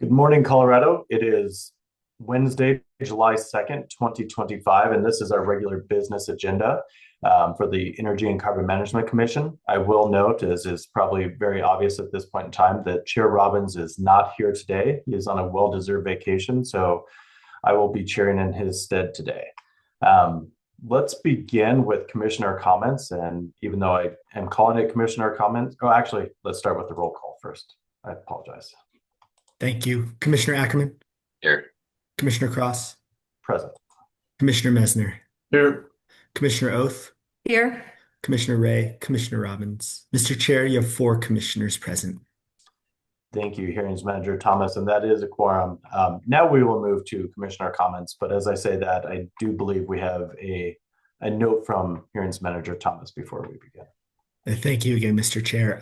Good morning, Colorado. It is Wednesday, July 2nd, 2025, and this is our regular business agenda for the Energy and Carbon Management Commission. I will note, as is probably very obvious at this point in time, that Chair Robbins is not here today. He is on a well-deserved vacation, so I will be chairing in his stead today. Let's begin with commissioner comments, and even though I am calling it commissioner comments, actually, let's start with the roll call first. I apologize. Thank you. Commissioner Ackerman, Here. Commissioner Cross, Present. Commissioner Mesner, Here. Commissioner Oath, Here. Commissioner Ray, Commissioner Robbins. Mr. Chair, you have four commissioners present. Thank you, Hearings Manager Thomas, and that is a quorum. Now we will move to commissioner comments, but as I say that, I do believe we have a note from Hearings Manager Thomas before we begin. Thank you again, Mr. Chair.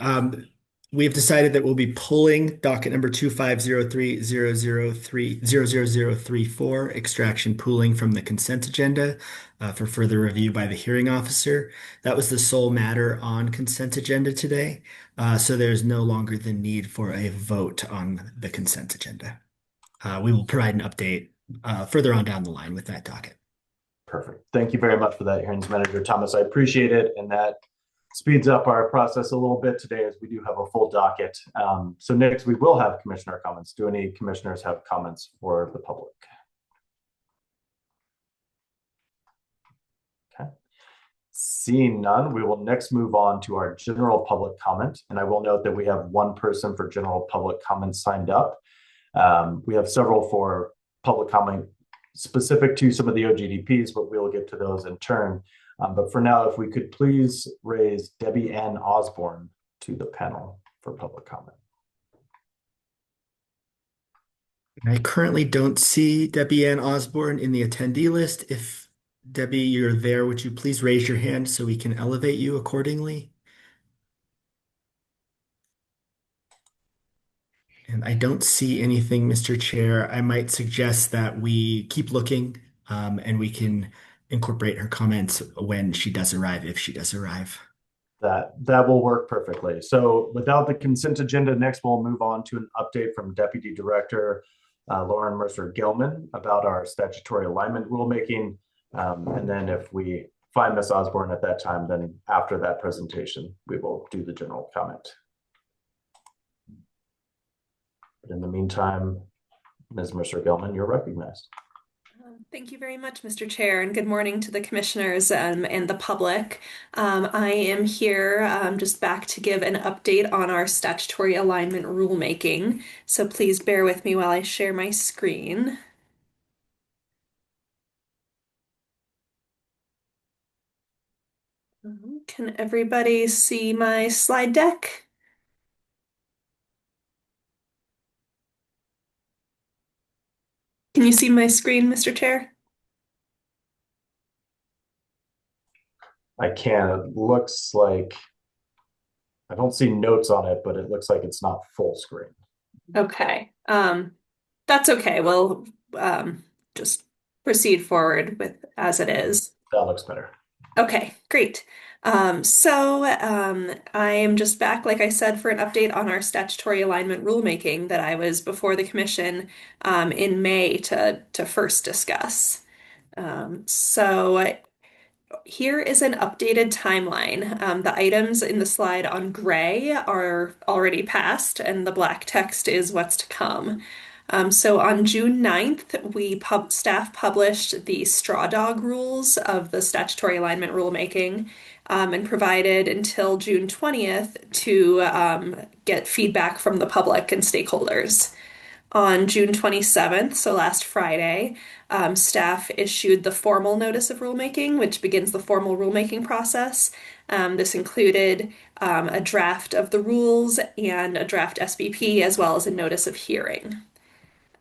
We have decided that we'll be pulling docket number 2503-00034, extraction pooling from the consent agenda for further review by the hearing officer. That was the sole matter on consent agenda today, so there's no longer the need for a vote on the consent agenda. We will provide an update further on down the line with that docket. Perfect. Thank you very much for that, Hearings Manager Thomas. I appreciate it, and that speeds up our process a little bit today as we do have a full docket. So next we will have commissioner comments. Do any commissioners have comments for the public? Okay. Seeing none, we will next move on to our general public comment. And I will note that we have one person for general public comments signed up. We have several for public comment specific to some of the OGDPs, but we'll get to those in turn. But for now, if we could please raise Debbie Ann Osborne to the panel for public comment. I currently don't see Debbie Ann Osborne in the attendee list. If Debbie, you're there, would you please raise your hand so we can elevate you accordingly? And I don't see anything, Mr. Chair. I might suggest that we keep looking and we can incorporate her comments when she does arrive, if she does arrive. That will work perfectly. So without the consent agenda, next we'll move on to an update from Deputy Director Lauren Mercer-Gilman about our statutory alignment rulemaking. And then if we find Ms. Osborne at that time, then after that presentation, we will do the general comment. But in the meantime, Ms. Mercer-Gilman, you're recognized. Thank you very much, Mr. Chair, and good morning to the commissioners and the public. I am here just back to give an update on our statutory alignment rulemaking. So please bear with me while I share my screen. Can everybody see my slide deck? Can you see my screen, Mr. Chair? I can. It looks like I don't see notes on it, but it looks like it's not full screen. Okay. That's okay. We'll just proceed forward with as it is. That looks better. Okay, great. I am just back, like I said, for an update on our statutory alignment rulemaking that I was before the commission in May to first discuss. Here is an updated timeline. The items in the slide on gray are already passed, and the black text is what's to come. So on June 9th, staff published the straw dog rules of the statutory alignment rulemaking and provided until June 20th to get feedback from the public and stakeholders. On June 27th, so last Friday, staff issued the formal notice of rulemaking, which begins the formal rulemaking process. This included a draft of the rules and a draft SBP, as well as a notice of hearing.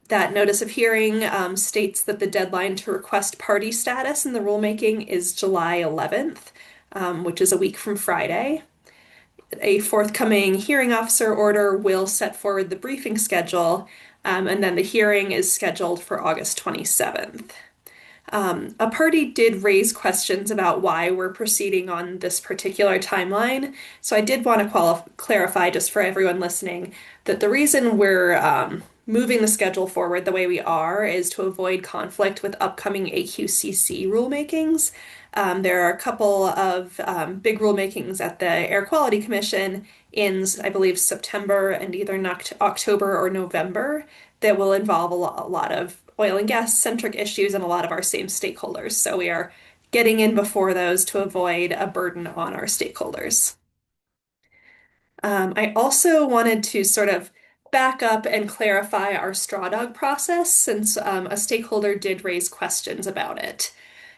That notice of hearing states that the deadline to request party status in the rulemaking is July 11th, which is a week from Friday. A forthcoming hearing officer order will set forward the briefing schedule, and then the hearing is scheduled for August 27th. A party did raise questions about why we're proceeding on this particular timeline. So I did want to clarify, just for everyone listening, that the reason we're moving the schedule forward the way we are is to avoid conflict with upcoming AQCC rulemakings. There are a couple of big rulemakings at the Air Quality Commission in, I believe, September and either October or November that will involve a lot of oil and gas centric issues and a lot of our same stakeholders. So we are getting in before those to avoid a burden on our stakeholders. I also wanted to sort of back up and clarify our straw dog process since a stakeholder did raise questions about it.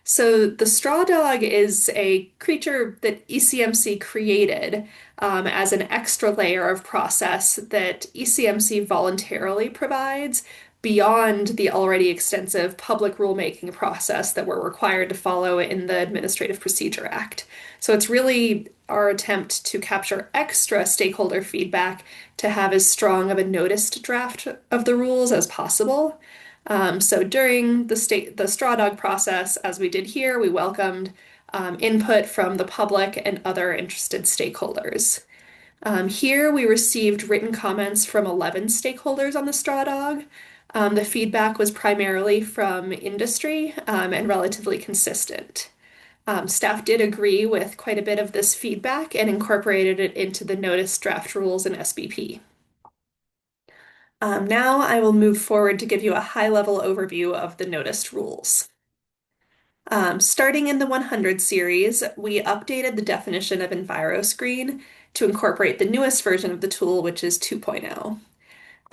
So the straw dog is a creature that ECMC created as an extra layer of process that ECMC voluntarily provides beyond the already extensive public rulemaking process that we're required to follow in the Administrative Procedure Act. So it's really our attempt to capture extra stakeholder feedback to have as strong of a noticed draft of the rules as possible. So during the straw dog process, as we did here, we welcomed input from the public and other interested stakeholders. Here we received written comments from 11 stakeholders on the straw dog. The feedback was primarily from industry and relatively consistent. Staff did agree with quite a bit of this feedback and incorporated it into the notice draft rules in SBP. Now I will move forward to give you a high-level overview of the noticed rules. Starting in the 100 series, we updated the definition of EnviroScreen to incorporate the newest version of the tool, which is 2.0.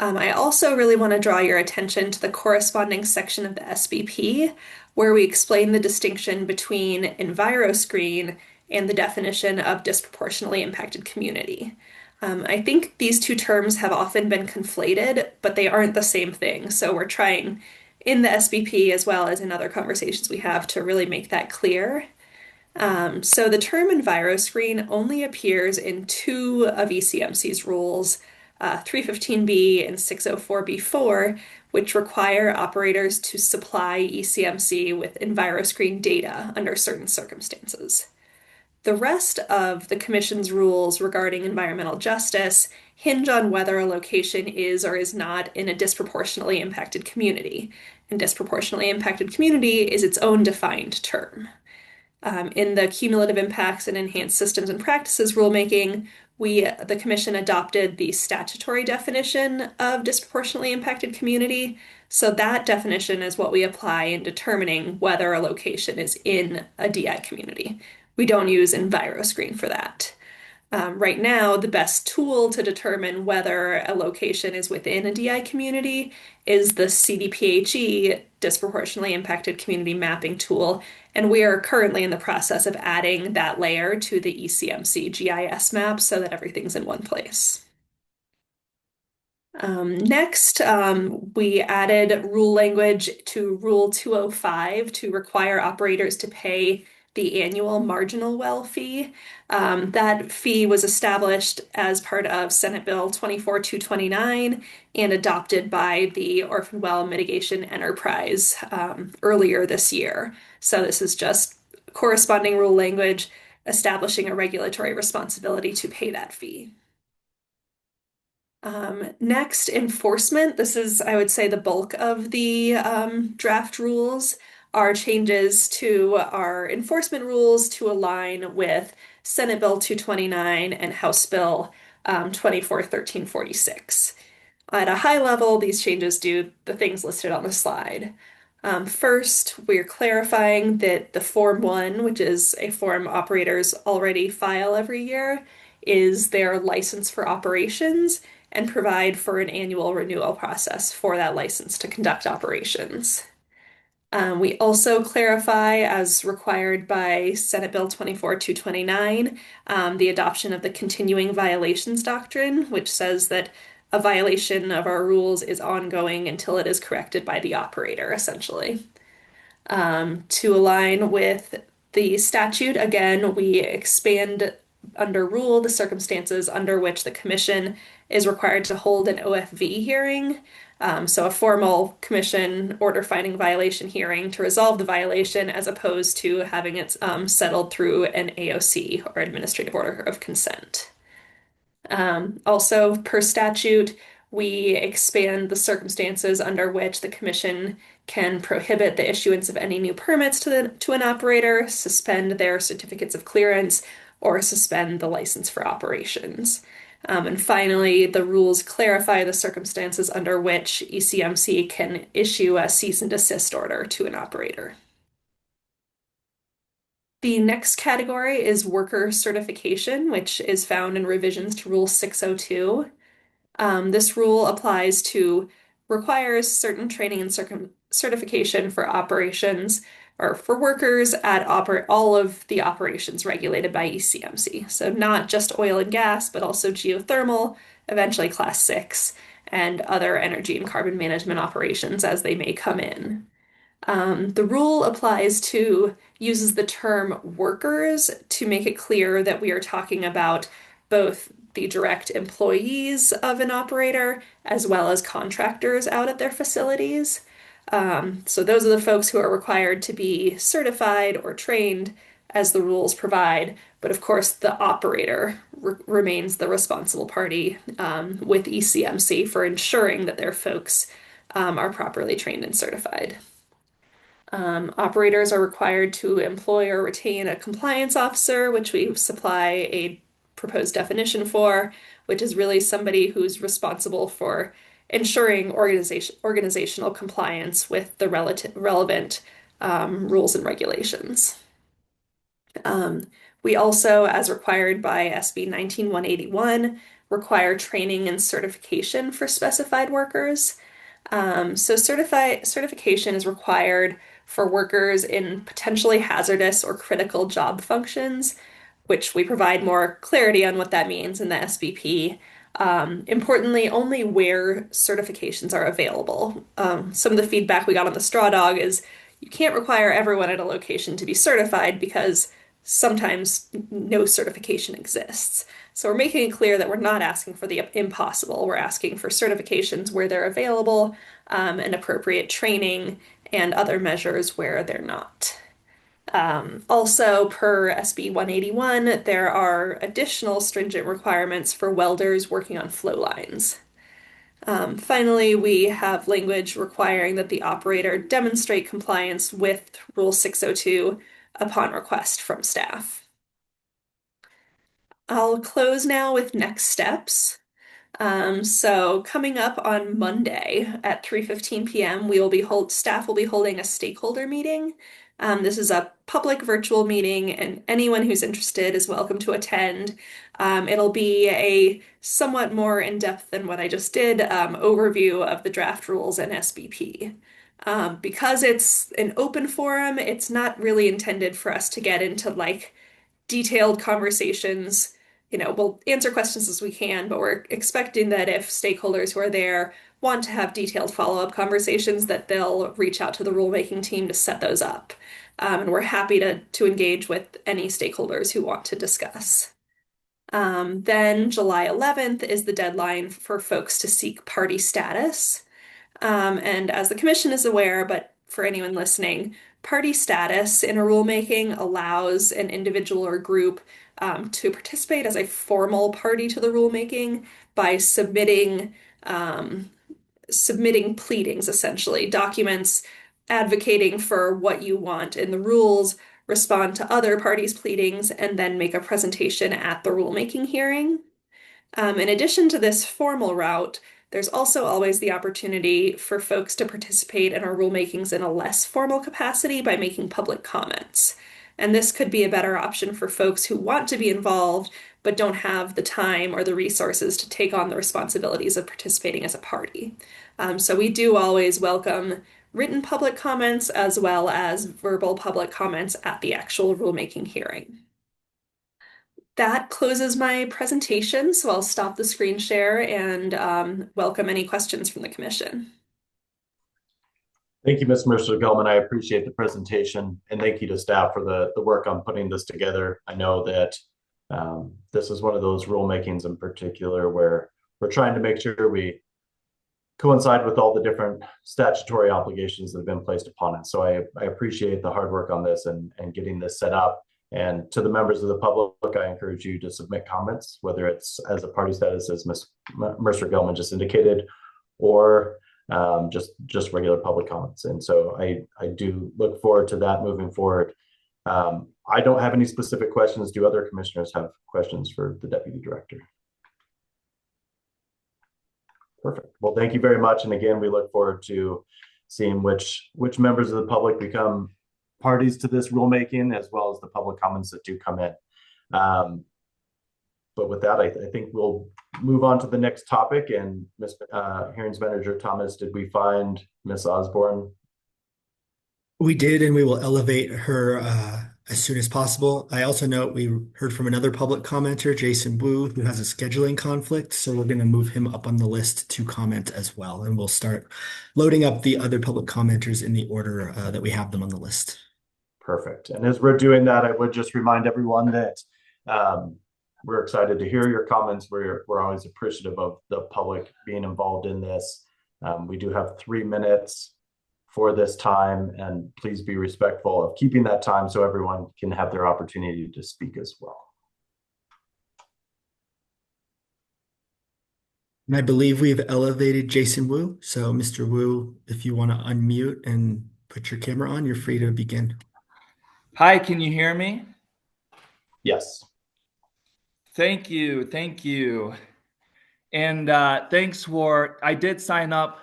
I also really want to draw your attention to the corresponding section of the SBP, where we explain the distinction between EnviroScreen and the definition of disproportionately impacted community. I think these two terms have often been conflated, but they aren't the same thing. So we're trying in the SBP as well as in other conversations we have to really make that clear. So the term EnviroScreen only appears in two of ECMC's rules, 315B and 604B4, which require operators to supply ECMC with EnviroScreen data under certain circumstances. The rest of the Commission's rules regarding environmental justice hinge on whether a location is or is not in a disproportionately impacted community. And disproportionately impacted community is its own defined term. In the Cumulative Impacts and Enhanced Systems and Practices rulemaking, the Commission adopted the statutory definition of disproportionately impacted community. So that definition is what we apply in determining whether a location is in a DI community. We don't use EnviroScreen for that. Right now, the best tool to determine whether a location is within a DI community is the CDPHE Disproportionately Impacted Community Mapping tool, and we are currently in the process of adding that layer to the ECMC GIS map so that everything's in one place. Next, we added rule language to Rule 205 to require operators to pay the annual marginal well fee. That fee was established as part of Senate Bill 24229 and adopted by the Orphan Well Mitigation Enterprise earlier this year. So this is just corresponding rule language establishing a regulatory responsibility to pay that fee. Next, enforcement. This is, I would say, the bulk of the draft rules are changes to our enforcement rules to align with Senate Bill 229 and House Bill 241346. At a high level, these changes do the things listed on the slide. First, we're clarifying that the Form 1, which is a form operators already file every year, is their license for operations and provide for an annual renewal process for that license to conduct operations. We also clarify, as required by Senate Bill 24229, the adoption of the continuing violations doctrine, which says that a violation of our rules is ongoing until it is corrected by the operator, essentially. To align with the statute, again, we expand under rule the circumstances under which the Commission is required to hold an OFV hearing. So a formal commission order finding violation hearing to resolve the violation as opposed to having it settled through an AOC or administrative order of consent. Also, per statute, we expand the circumstances under which the commission can prohibit the issuance of any new permits to an operator, suspend their certificates of clearance, or suspend the license for operations. And finally, the rules clarify the circumstances under which ECMC can issue a cease and desist order to an operator. The next category is worker certification, which is found in revisions to Rule 602. This rule requires certain training and certification for operations or for workers at all of the operations regulated by ECMC. So not just oil and gas, but also geothermal, eventually Class 6, and other energy and carbon management operations as they may come in. The rule uses the term workers to make it clear that we are talking about both the direct employees of an operator as well as contractors out at their facilities. So those are the folks who are required to be certified or trained as the rules provide. But of course, the operator remains the responsible party with ECMC for ensuring that their folks are properly trained and certified. Operators are required to employ or retain a compliance officer, which we supply a proposed definition for, which is really somebody who's responsible for ensuring organizational compliance with the relevant rules and regulations. We also, as required by SB 19181, require training and certification for specified workers. So certification is required for workers in potentially hazardous or critical job functions, which we provide more clarity on what that means in the SBP. Importantly, only where certifications are available. Some of the feedback we got on the straw dog is you can't require everyone at a location to be certified because sometimes no certification exists. So we're making it clear that we're not asking for the impossible. We're asking for certifications where they're available, and appropriate training and other measures where they're not. Also, per SB 181, there are additional stringent requirements for welders working on flow lines. Finally, we have language requiring that the operator demonstrate compliance with Rule 602 upon request from staff. I'll close now with next steps. So coming up on Monday at 3:15 p.m., staff will be holding a stakeholder meeting. This is a public virtual meeting, and anyone who's interested is welcome to attend. It'll be a somewhat more in-depth than what I just did overview of the draft rules and SBP. Because it's an open forum, it's not really intended for us to get into detailed conversations. We'll answer questions as we can, but we're expecting that if stakeholders who are there want to have detailed follow-up conversations, that they'll reach out to the rulemaking team to set those up. And we're happy to engage with any stakeholders who want to discuss. Then July 11th is the deadline for folks to seek party status. And as the commission is aware, but for anyone listening, party status in a rulemaking allows an individual or group to participate as a formal party to the rulemaking by submitting pleadings, essentially, documents advocating for what you want in the rules, respond to other parties' pleadings, and then make a presentation at the rulemaking hearing. In addition to this formal route, there's also always the opportunity for folks to participate in our rulemakings in a less formal capacity by making public comments. And this could be a better option for folks who want to be involved but don't have the time or the resources to take on the responsibilities of participating as a party. So we do always welcome written public comments as well as verbal public comments at the actual rulemaking hearing. That closes my presentation, so I'll stop the screen share and welcome any questions from the commission. Thank you, Ms. Mercer-Gilman. I appreciate the presentation, and thank you to staff for the work on putting this together. I know that this is one of those rulemakings in particular where we're trying to make sure we coincide with all the different statutory obligations that have been placed upon it. So I appreciate the hard work on this and getting this set up. And to the members of the public, I encourage you to submit comments, whether it's as a party status, as Ms. Mercer-Gilman just indicated, or just regular public comments. And so I do look forward to that moving forward. I don't have any specific questions. Do other commissioners have questions for the deputy director? Perfect. Well, thank you very much. And again, we look forward to seeing which members of the public become parties to this rulemaking, as well as the public comments that do come in. But with that, I think we'll move on to the next topic. And Ms. Hearings Manager Thomas, did we find Ms. Osborne? We did, and we will elevate her as soon as possible. I also note we heard from another public commenter, Jason Wu, who has a scheduling conflict. So we're going to move him up on the list to comment as well. And we'll start loading up the other public commenters in the order that we have them on the list. Perfect. And as we're doing that, I would just remind everyone that we're excited to hear your comments. We're always appreciative of the public being involved in this. We do have 3 minutes for this time, and please be respectful of keeping that time so everyone can have their opportunity to speak as well. And I believe we've elevated Jason Wu. So Mr. Wu, if you want to unmute and put your camera on, you're free to begin. Hi, can you hear me? Yes. Thank you. Thank you. And thanks I did sign up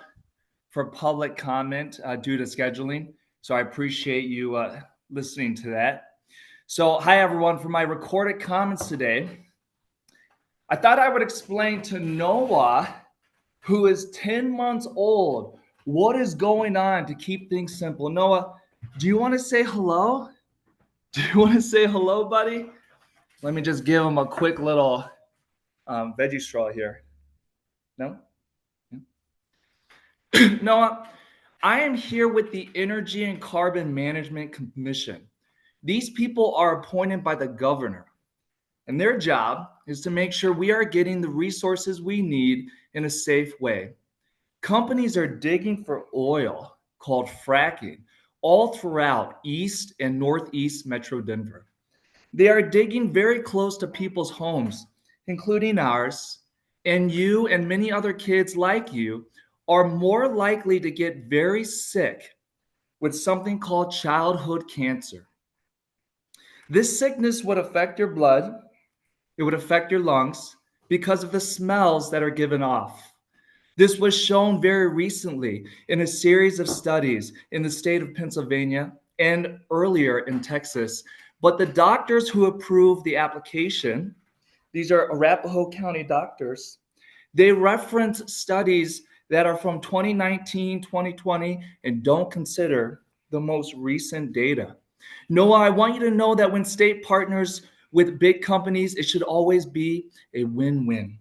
for public comment due to scheduling. So I appreciate you listening to that. So hi, everyone. For my recorded comments today, I thought I would explain to Noah, who is 10 months old, what is going on to keep things simple. Noah, do you want to say hello? Do you want to say hello, buddy? Let me just give him a quick little veggie straw here. No? Noah, I am here with the Energy and Carbon Management Commission. These people are appointed by the governor, and their job is to make sure we are getting the resources we need in a safe way. Companies are digging for oil, called fracking, all throughout East and Northeast Metro Denver. They are digging very close to people's homes, including ours, and you and many other kids like you are more likely to get very sick with something called childhood cancer. This sickness would affect your blood, it would affect your lungs because of the smells that are given off. This was shown very recently in a series of studies in the state of Pennsylvania and earlier in Texas. But the doctors who approved the application, these are Arapahoe County doctors, they reference studies that are from 2019, 2020, and don't consider the most recent data. Noah, I want you to know that when state partners with big companies, it should always be a win-win.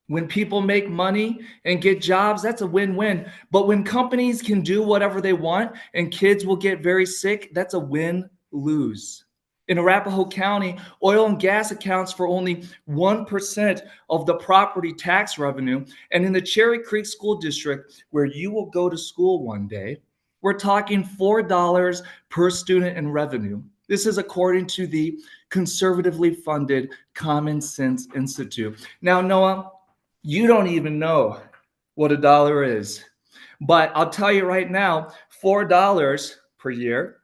When people make money and get jobs, that's a win-win. But when companies can do whatever they want and kids will get very sick, that's a win-lose. In Arapahoe County, oil and gas accounts for only 1% of the property tax revenue. And in the Cherry Creek School District, where you will go to school one day, we're talking $4 per student in revenue. This is according to the conservatively funded Common Sense Institute. Now, Noah, you don't even know what a dollar is. But I'll tell you right now, $4 per year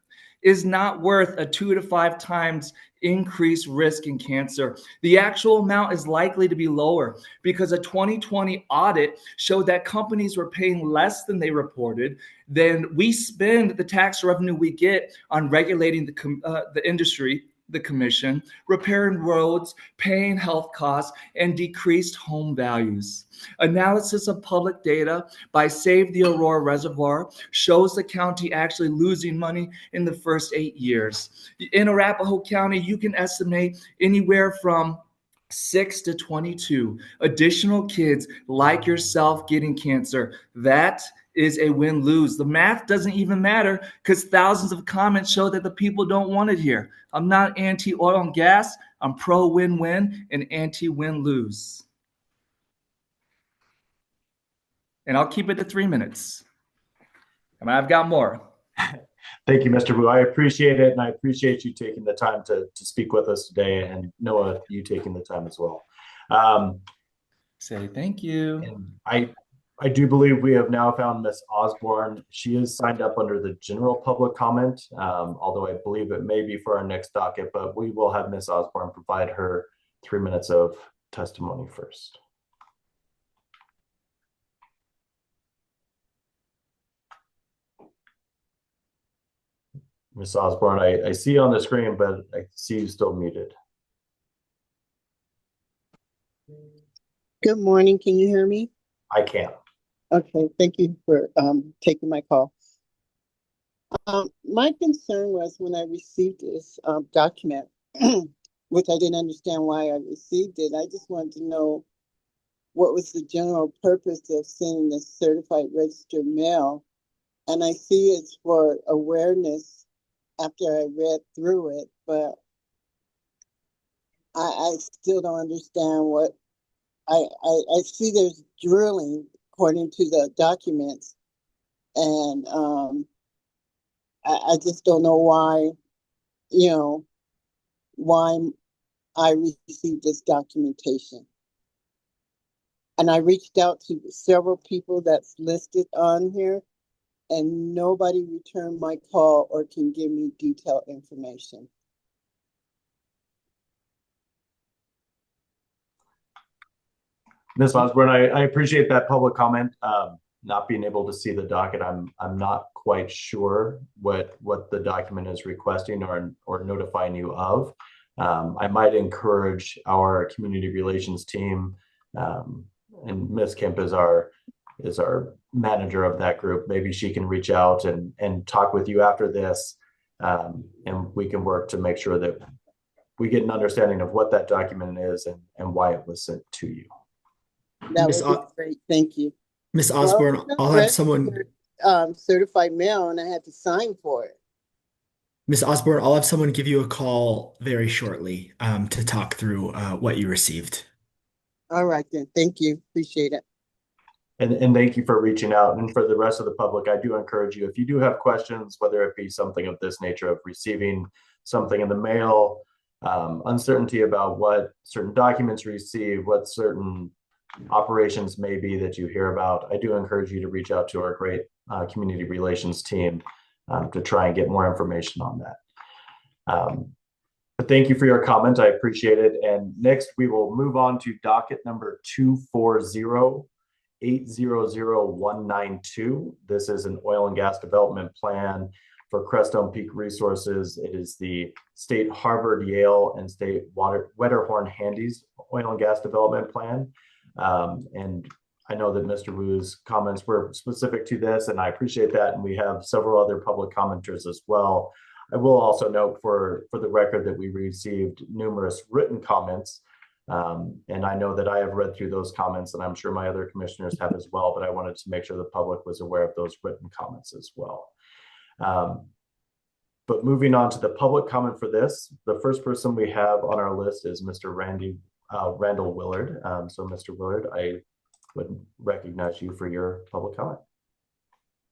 is not worth a 2 to 5 times increased risk in cancer. The actual amount is likely to be lower because a 2020 audit showed that companies were paying less than they reported. Then we spend the tax revenue we get on regulating the industry, the commission, repairing roads, paying health costs, and decreased home values. Analysis of public data by Save the Aurora Reservoir shows the county actually losing money in the first 8 years. In Arapahoe County, you can estimate anywhere from 6 to 22 additional kids like yourself getting cancer. That is a win-lose. The math doesn't even matter because thousands of comments show that the people don't want it here. I'm not anti-oil and gas. I'm pro-win-win and anti-win-lose. And I'll keep it to 3 minutes. I mean, I've got more. Thank you, Mr. Wu. I appreciate it, and I appreciate you taking the time to speak with us today, and Noah, you taking the time as well. Say thank you. And I do believe we have now found Miss Osborne. She is signed up under the general public comment, although I believe it may be for our next docket, but we will have Miss Osborne provide her 3 minutes of testimony first. Miss Osborne, I see you on the screen, but I see you still muted. Good morning. Can you hear me? I can. Okay, thank you for taking my call. My concern was when I received this document, which I didn't understand why I received it. I just wanted to know what was the general purpose of sending the certified registered mail. And I see it's for awareness after I read through it, but I still don't understand what I see there's drilling according to the documents, and I just don't know why, why I received this documentation. And I reached out to several people that's listed on here, and nobody returned my call or can give me detailed information. Ms. Osborne, I appreciate that public comment. Not being able to see the docket, I'm not quite sure what the document is requesting or notifying you of. I might encourage our community relations team, and Ms. Kemp is our manager of that group. Maybe she can reach out and talk with you after this, and we can work to make sure that we get an understanding of what that document is and why it was sent to you. That would be great. Thank you. Miss Osborne, I'll have someone certified mail, and I had to sign for it. Miss Osborne, I'll have someone give you a call very shortly to talk through what you received. All right then. Thank you. Appreciate it. And thank you for reaching out. And for the rest of the public, I do encourage you, if you do have questions, whether it be something of this nature of receiving something in the mail, uncertainty about what certain documents receive, what certain operations may be that you hear about, I do encourage you to reach out to our great community relations team to try and get more information on that. But thank you for your comment. I appreciate it. And next we will move on to docket number 240-800-192. This is an oil and gas development plan for Crestone Peak Resources. It is the State Harvard, Yale, and State Wetterhorn Handy's oil and gas development plan. And I know that Mr. Wu's comments were specific to this, and I appreciate that. And we have several other public commenters as well. I will also note for the record that we received numerous written comments. And I know that I have read through those comments, and I'm sure my other commissioners have as well, but I wanted to make sure the public was aware of those written comments as well. But moving on to the public comment for this, the first person we have on our list is Mr. Randall Willard. So Mr. Willard, I would recognize you for your public comment.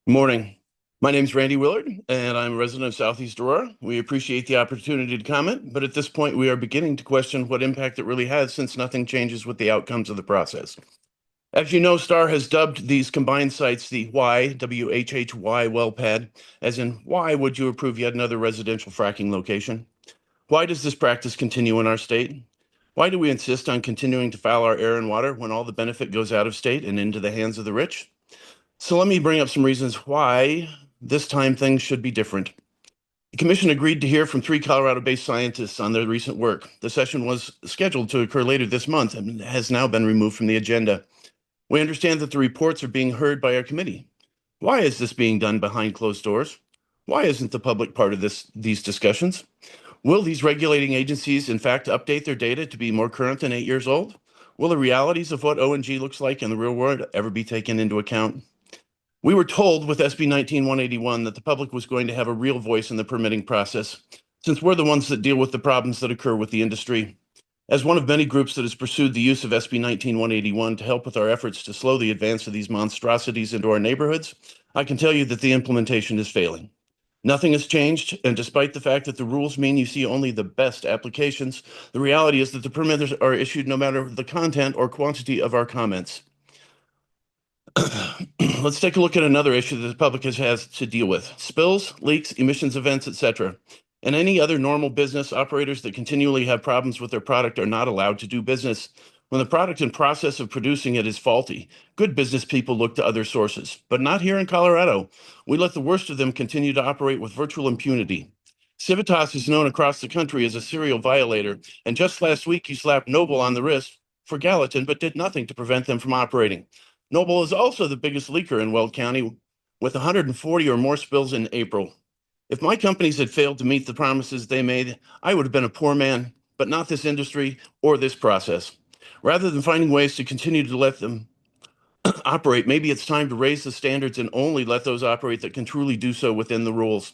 Good morning. My name is Randy Willard, and I'm a resident of Southeast Aurora. We appreciate the opportunity to comment, but at this point, we are beginning to question what impact it really has, since nothing changes with the outcomes of the process. As you know, STAR has dubbed these combined sites the WHHY well pad, as in, why would you approve yet another residential fracking location? Why does this practice continue in our state? Why do we insist on continuing to foul our air and water when all the benefit goes out of state and into the hands of the rich? So let me bring up some reasons why this time things should be different. The commission agreed to hear from 3 Colorado-based scientists on their recent work. The session was scheduled to occur later this month and has now been removed from the agenda. We understand that the reports are being heard by our committee. Why is this being done behind closed doors? Why isn't the public part of these discussions? Will these regulating agencies, in fact, update their data to be more current than 8 years old? Will the realities of what O&G looks like in the real world ever be taken into account? We were told with SB 19-181 that the public was going to have a real voice in the permitting process, since we're the ones that deal with the problems that occur with the industry. As one of many groups that has pursued the use of SB 19-181 to help with our efforts to slow the advance of these monstrosities into our neighborhoods, I can tell you that the implementation is failing. Nothing has changed, and despite the fact that the rules mean you see only the best applications, the reality is that the permits are issued no matter the content or quantity of our comments. Let's take a look at another issue that the public has to deal with: spills, leaks, emissions events, etc. And any other normal business, operators that continually have problems with their product are not allowed to do business. When the product and process of producing it is faulty, good business people look to other sources, but not here in Colorado. We let the worst of them continue to operate with virtual impunity. Civitas is known across the country as a serial violator, and just last week you slapped Noble on the wrist for Gallatin, but did nothing to prevent them from operating. Noble is also the biggest leaker in Weld County, with 140 or more spills in April. If my companies had failed to meet the promises they made, I would have been a poor man, but not this industry or this process. Rather than finding ways to continue to let them operate, maybe it's time to raise the standards and only let those operate that can truly do so within the rules.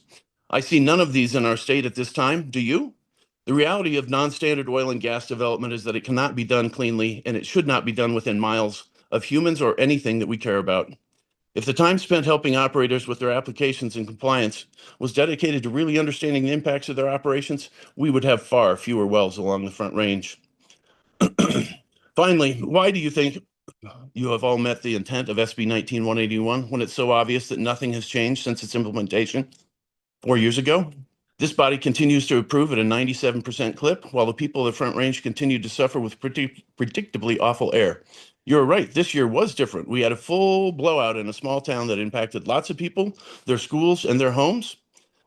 I see none of these in our state at this time. Do you? The reality of non-standard oil and gas development is that it cannot be done cleanly, and it should not be done within miles of humans or anything that we care about. If the time spent helping operators with their applications and compliance was dedicated to really understanding the impacts of their operations, we would have far fewer wells along the Front Range. Finally, why do you think you have all met the intent of SB 19181 when it's so obvious that nothing has changed since its implementation 4 years ago? This body continues to approve at a 97% clip, while the people of the Front Range continue to suffer with predictably awful air. You're right, this year was different. We had a full blowout in a small town that impacted lots of people, their schools, and their homes.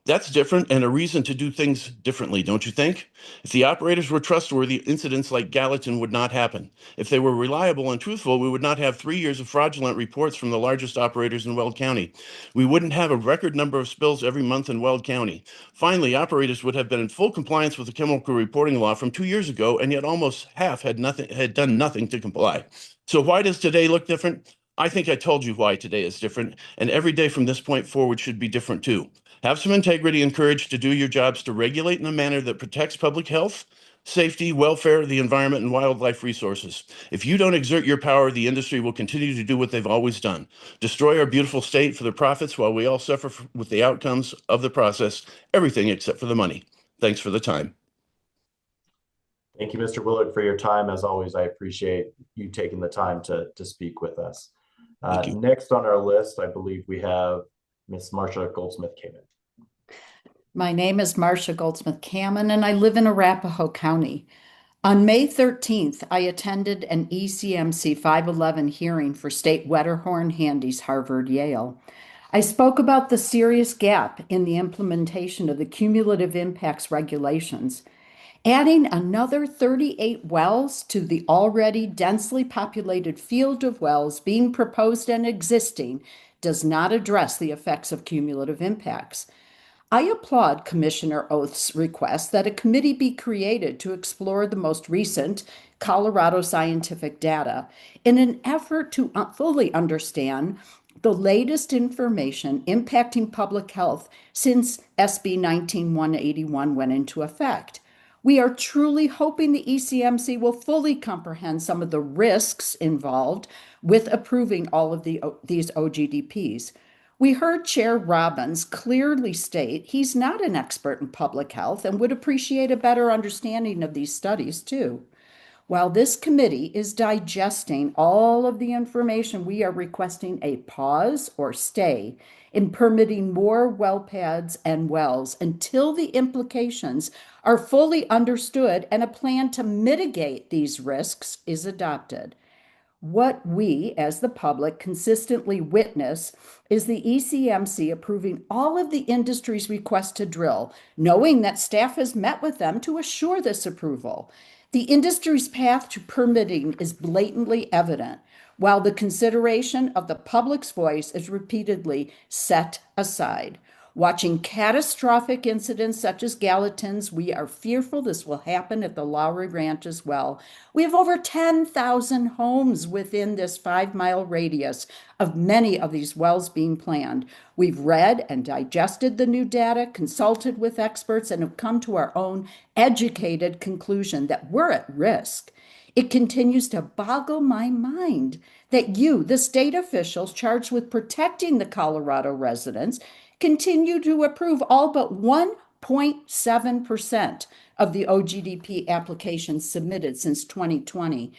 That's different and a reason to do things differently, don't you think? If the operators were trustworthy, incidents like Gallatin would not happen. If they were reliable and truthful, we would not have 3 years of fraudulent reports from the largest operators in Weld County. We wouldn't have a record number of spills every month in Weld County. Finally, operators would have been in full compliance with the chemical reporting law from 2 years ago, and yet almost half had done nothing to comply. So why does today look different? I think I told you why today is different, and every day from this point forward should be different too. Have some integrity and courage to do your jobs to regulate in a manner that protects public health, safety, welfare, the environment, and wildlife resources. If you don't exert your power, the industry will continue to do what they've always done: destroy our beautiful state for their profits while we all suffer with the outcomes of the process, everything except for the money. Thanks for the time. Thank you, Mr. Willard, for your time. As always, I appreciate you taking the time to speak with us. Thank you. Next on our list, I believe we have Ms. Marcia Goldsmith-Kamen. My name is Marcia Goldsmith-Kamen, and I live in Arapahoe County. On May 13th, I attended an ECMC 511 hearing for State Wetterhorn, Handy's, Harvard, Yale. I spoke about the serious gap in the implementation of the cumulative impacts regulations. Adding another 38 wells to the already densely populated field of wells being proposed and existing does not address the effects of cumulative impacts. I applaud Commissioner Oath's request that a committee be created to explore the most recent Colorado scientific data in an effort to fully understand the latest information impacting public health since SB 19181 went into effect. We are truly hoping the ECMC will fully comprehend some of the risks involved with approving all of these OGDPs. We heard Chair Robbins clearly state he's not an expert in public health and would appreciate a better understanding of these studies too. While this committee is digesting all of the information, we are requesting a pause or stay in permitting more well pads and wells until the implications are fully understood and a plan to mitigate these risks is adopted. What we, as the public, consistently witness is the ECMC approving all of the industry's requests to drill, knowing that staff has met with them to assure this approval. The industry's path to permitting is blatantly evident, while the consideration of the public's voice is repeatedly set aside. Watching catastrophic incidents such as Gallatin's, we are fearful this will happen at the Lowry Ranch as well. We have over 10,000 homes within this 5-mile radius of many of these wells being planned. We've read and digested the new data, consulted with experts, and have come to our own educated conclusion that we're at risk. It continues to boggle my mind that you, the state officials charged with protecting the Colorado residents, continue to approve all but 1.7% of the OGDP applications submitted since 2020.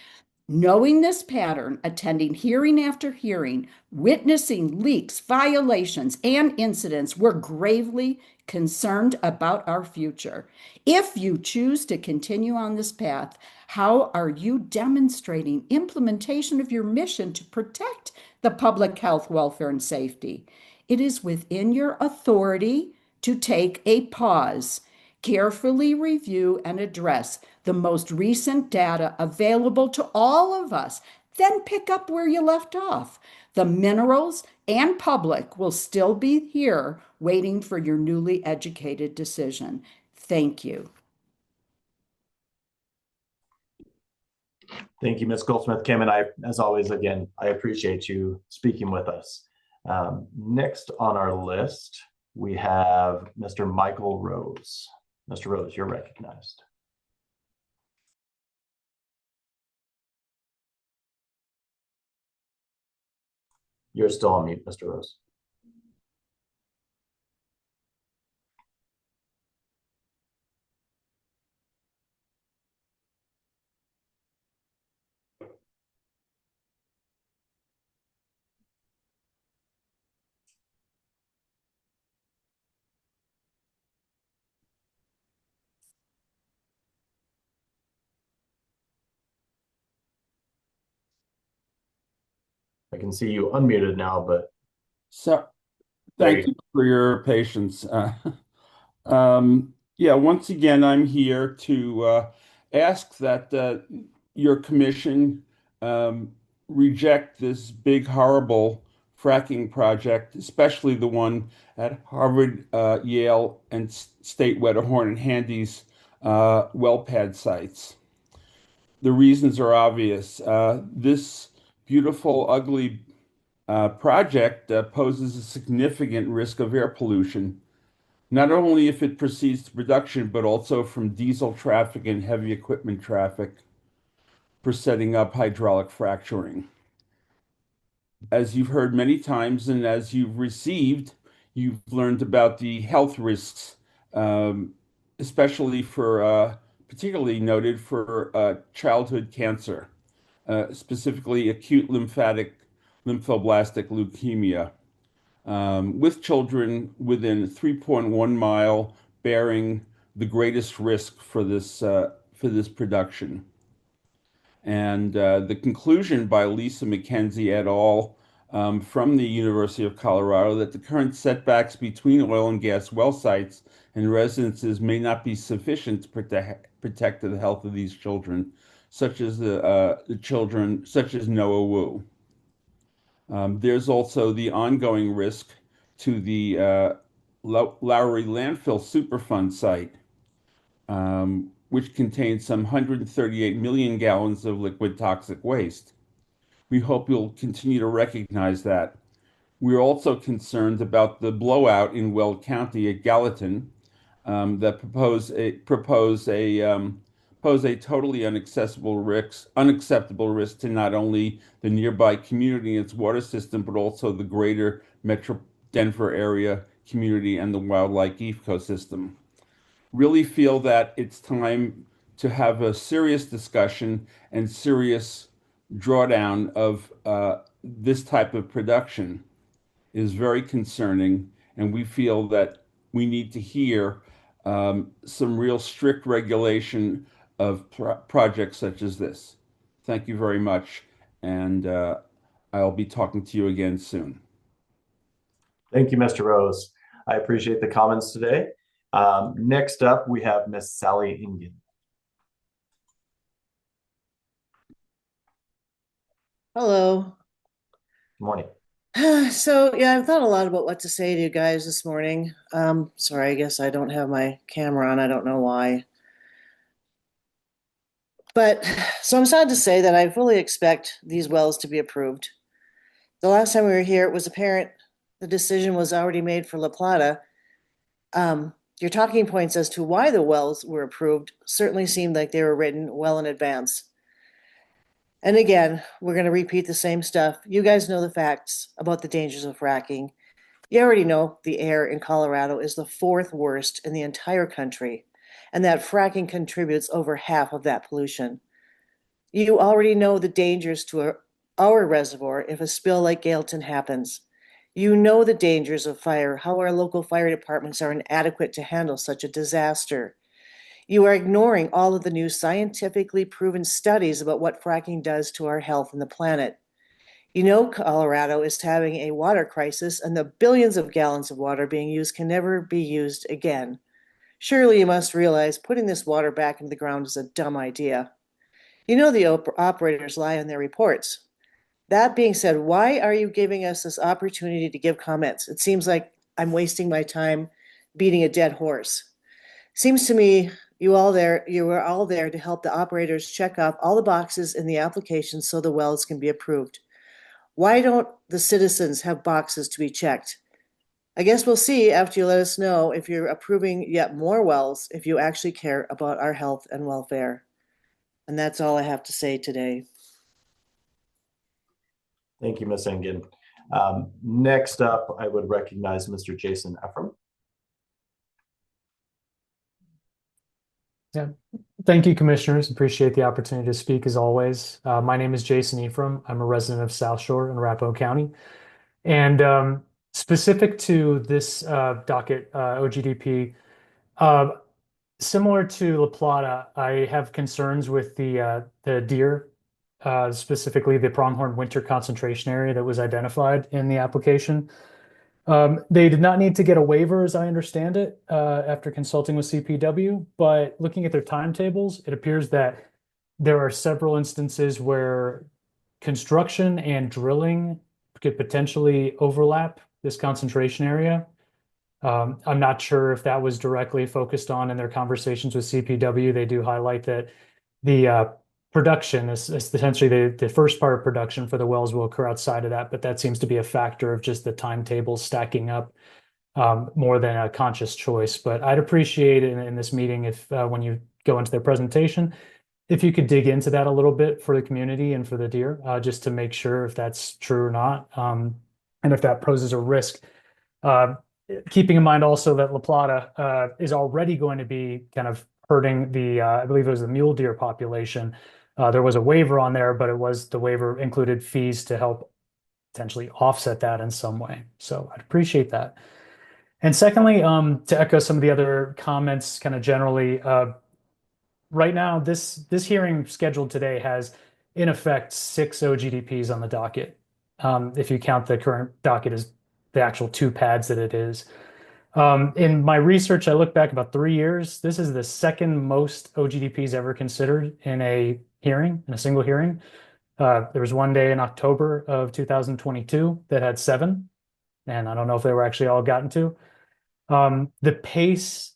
Knowing this pattern, attending hearing after hearing, witnessing leaks, violations, and incidents, we're gravely concerned about our future. If you choose to continue on this path, how are you demonstrating implementation of your mission to protect the public health, welfare, and safety? It is within your authority to take a pause, carefully review and address the most recent data available to all of us, then pick up where you left off. The minerals and public will still be here waiting for your newly educated decision. Thank you. Thank you, Ms. Goldsmith-Kim, and as always, again, I appreciate you speaking with us. Next on our list, we have Mr. Michael Rose. Mr. Rose, you're recognized. You're still on mute, Mr. Rose. I can see you unmuted now, but So, there thank you for your patience. Yeah, once again, I'm here to ask that your commission reject this big, horrible fracking project, especially the one at Harvard, Yale, and State Wetterhorn and Handy's well pad sites. The reasons are obvious. This beautiful, ugly project poses a significant risk of air pollution, not only if it proceeds to production, but also from diesel traffic and heavy equipment traffic for setting up hydraulic fracturing. As you've heard many times and as you've learned about the health risks, especially for, particularly noted for childhood cancer, specifically acute lymphoblastic leukemia, with children within 3.1 mile bearing the greatest risk for this production. And the conclusion by Lisa McKenzie et al. From the University of Colorado that the current setbacks between oil and gas well sites and residences may not be sufficient to protect the health of these children, such as the children such as Noah Wu. There's also the ongoing risk to the Lowry landfill Superfund site, which contains some 138 million gallons of liquid toxic waste. We hope you'll continue to recognize that. We're also concerned about the blowout in Weld County at Gallatin that pose a totally unacceptable risk to not only the nearby community and its water system, but also the greater Metro Denver area community and the wildlife ecosystem. Really feel that it's time to have a serious discussion and serious drawdown of this type of production is very concerning, and we feel that we need to hear some real strict regulation of projects such as this. Thank you very much, and I'll be talking to you again soon. Thank you, Mr. Rose. I appreciate the comments today. Next up, we have Miss Sally Ingen. Hello. Good morning. So yeah, I've thought a lot about what to say to you guys this morning. Sorry, I guess I don't have my camera on. I don't know why. But so I'm sad to say that I fully expect these wells to be approved. The last time we were here, it was apparent the decision was already made for La Plata. Your talking points as to why the wells were approved certainly seemed like they were written well in advance. And again, we're going to repeat the same stuff. You guys know the facts about the dangers of fracking. You already know the air in Colorado is the fourth worst in the entire country, and that fracking contributes over half of that pollution. You already know the dangers to our reservoir if a spill like Gailton happens. You know the dangers of fire, how our local fire departments are inadequate to handle such a disaster. You are ignoring all of the new scientifically proven studies about what fracking does to our health and the planet. You know Colorado is having a water crisis, and the billions of gallons of water being used can never be used again. Surely you must realize putting this water back into the ground is a dumb idea. You know the operators lie on their reports. That being said, why are you giving us this opportunity to give comments? It seems like I'm wasting my time beating a dead horse. Seems to me you were all there to help the operators check off all the boxes in the application so the wells can be approved. Why don't the citizens have boxes to be checked? I guess we'll see after you let us know if you're approving yet more wells if you actually care about our health and welfare. And that's all I have to say today. Thank you, Ms. Engen. Next up, I would recognize Mr. Jason Ephraim. Yeah, thank you, commissioners. Appreciate the opportunity to speak as always. My name is Jason Ephraim. I'm a resident of South Shore in Arapahoe County. And specific to this docket, OGDP, similar to La Plata, I have concerns with the deer, specifically the pronghorn winter concentration area that was identified in the application. They did not need to get a waiver, as I understand it, after consulting with CPW, but looking at their timetables, it appears that there are several instances where construction and drilling could potentially overlap this concentration area. I'm not sure if that was directly focused on in their conversations with CPW. They do highlight that the production is essentially the first part of production for the wells will occur outside of that, but that seems to be a factor of just the timetables stacking up more than a conscious choice. But I'd appreciate it in this meeting if when you go into their presentation, if you could dig into that a little bit for the community and for the deer, just to make sure if that's true or not, and if that poses a risk. Keeping in mind also that La Plata is already going to be kind of hurting the, I believe it was the mule deer population. There was a waiver on there, but the waiver included fees to help potentially offset that in some way. So I'd appreciate that. And secondly, to echo some of the other comments kind of generally, right now, this hearing scheduled today has, in effect, 6 OGDPs on the docket. If you count the current docket as the actual 2 pads that it is. In my research, I looked back about 3 years. This is the second most OGDPs ever considered in a single hearing. There was one day in October of 2022 that had 7, and I don't know if they were actually all gotten to. The pace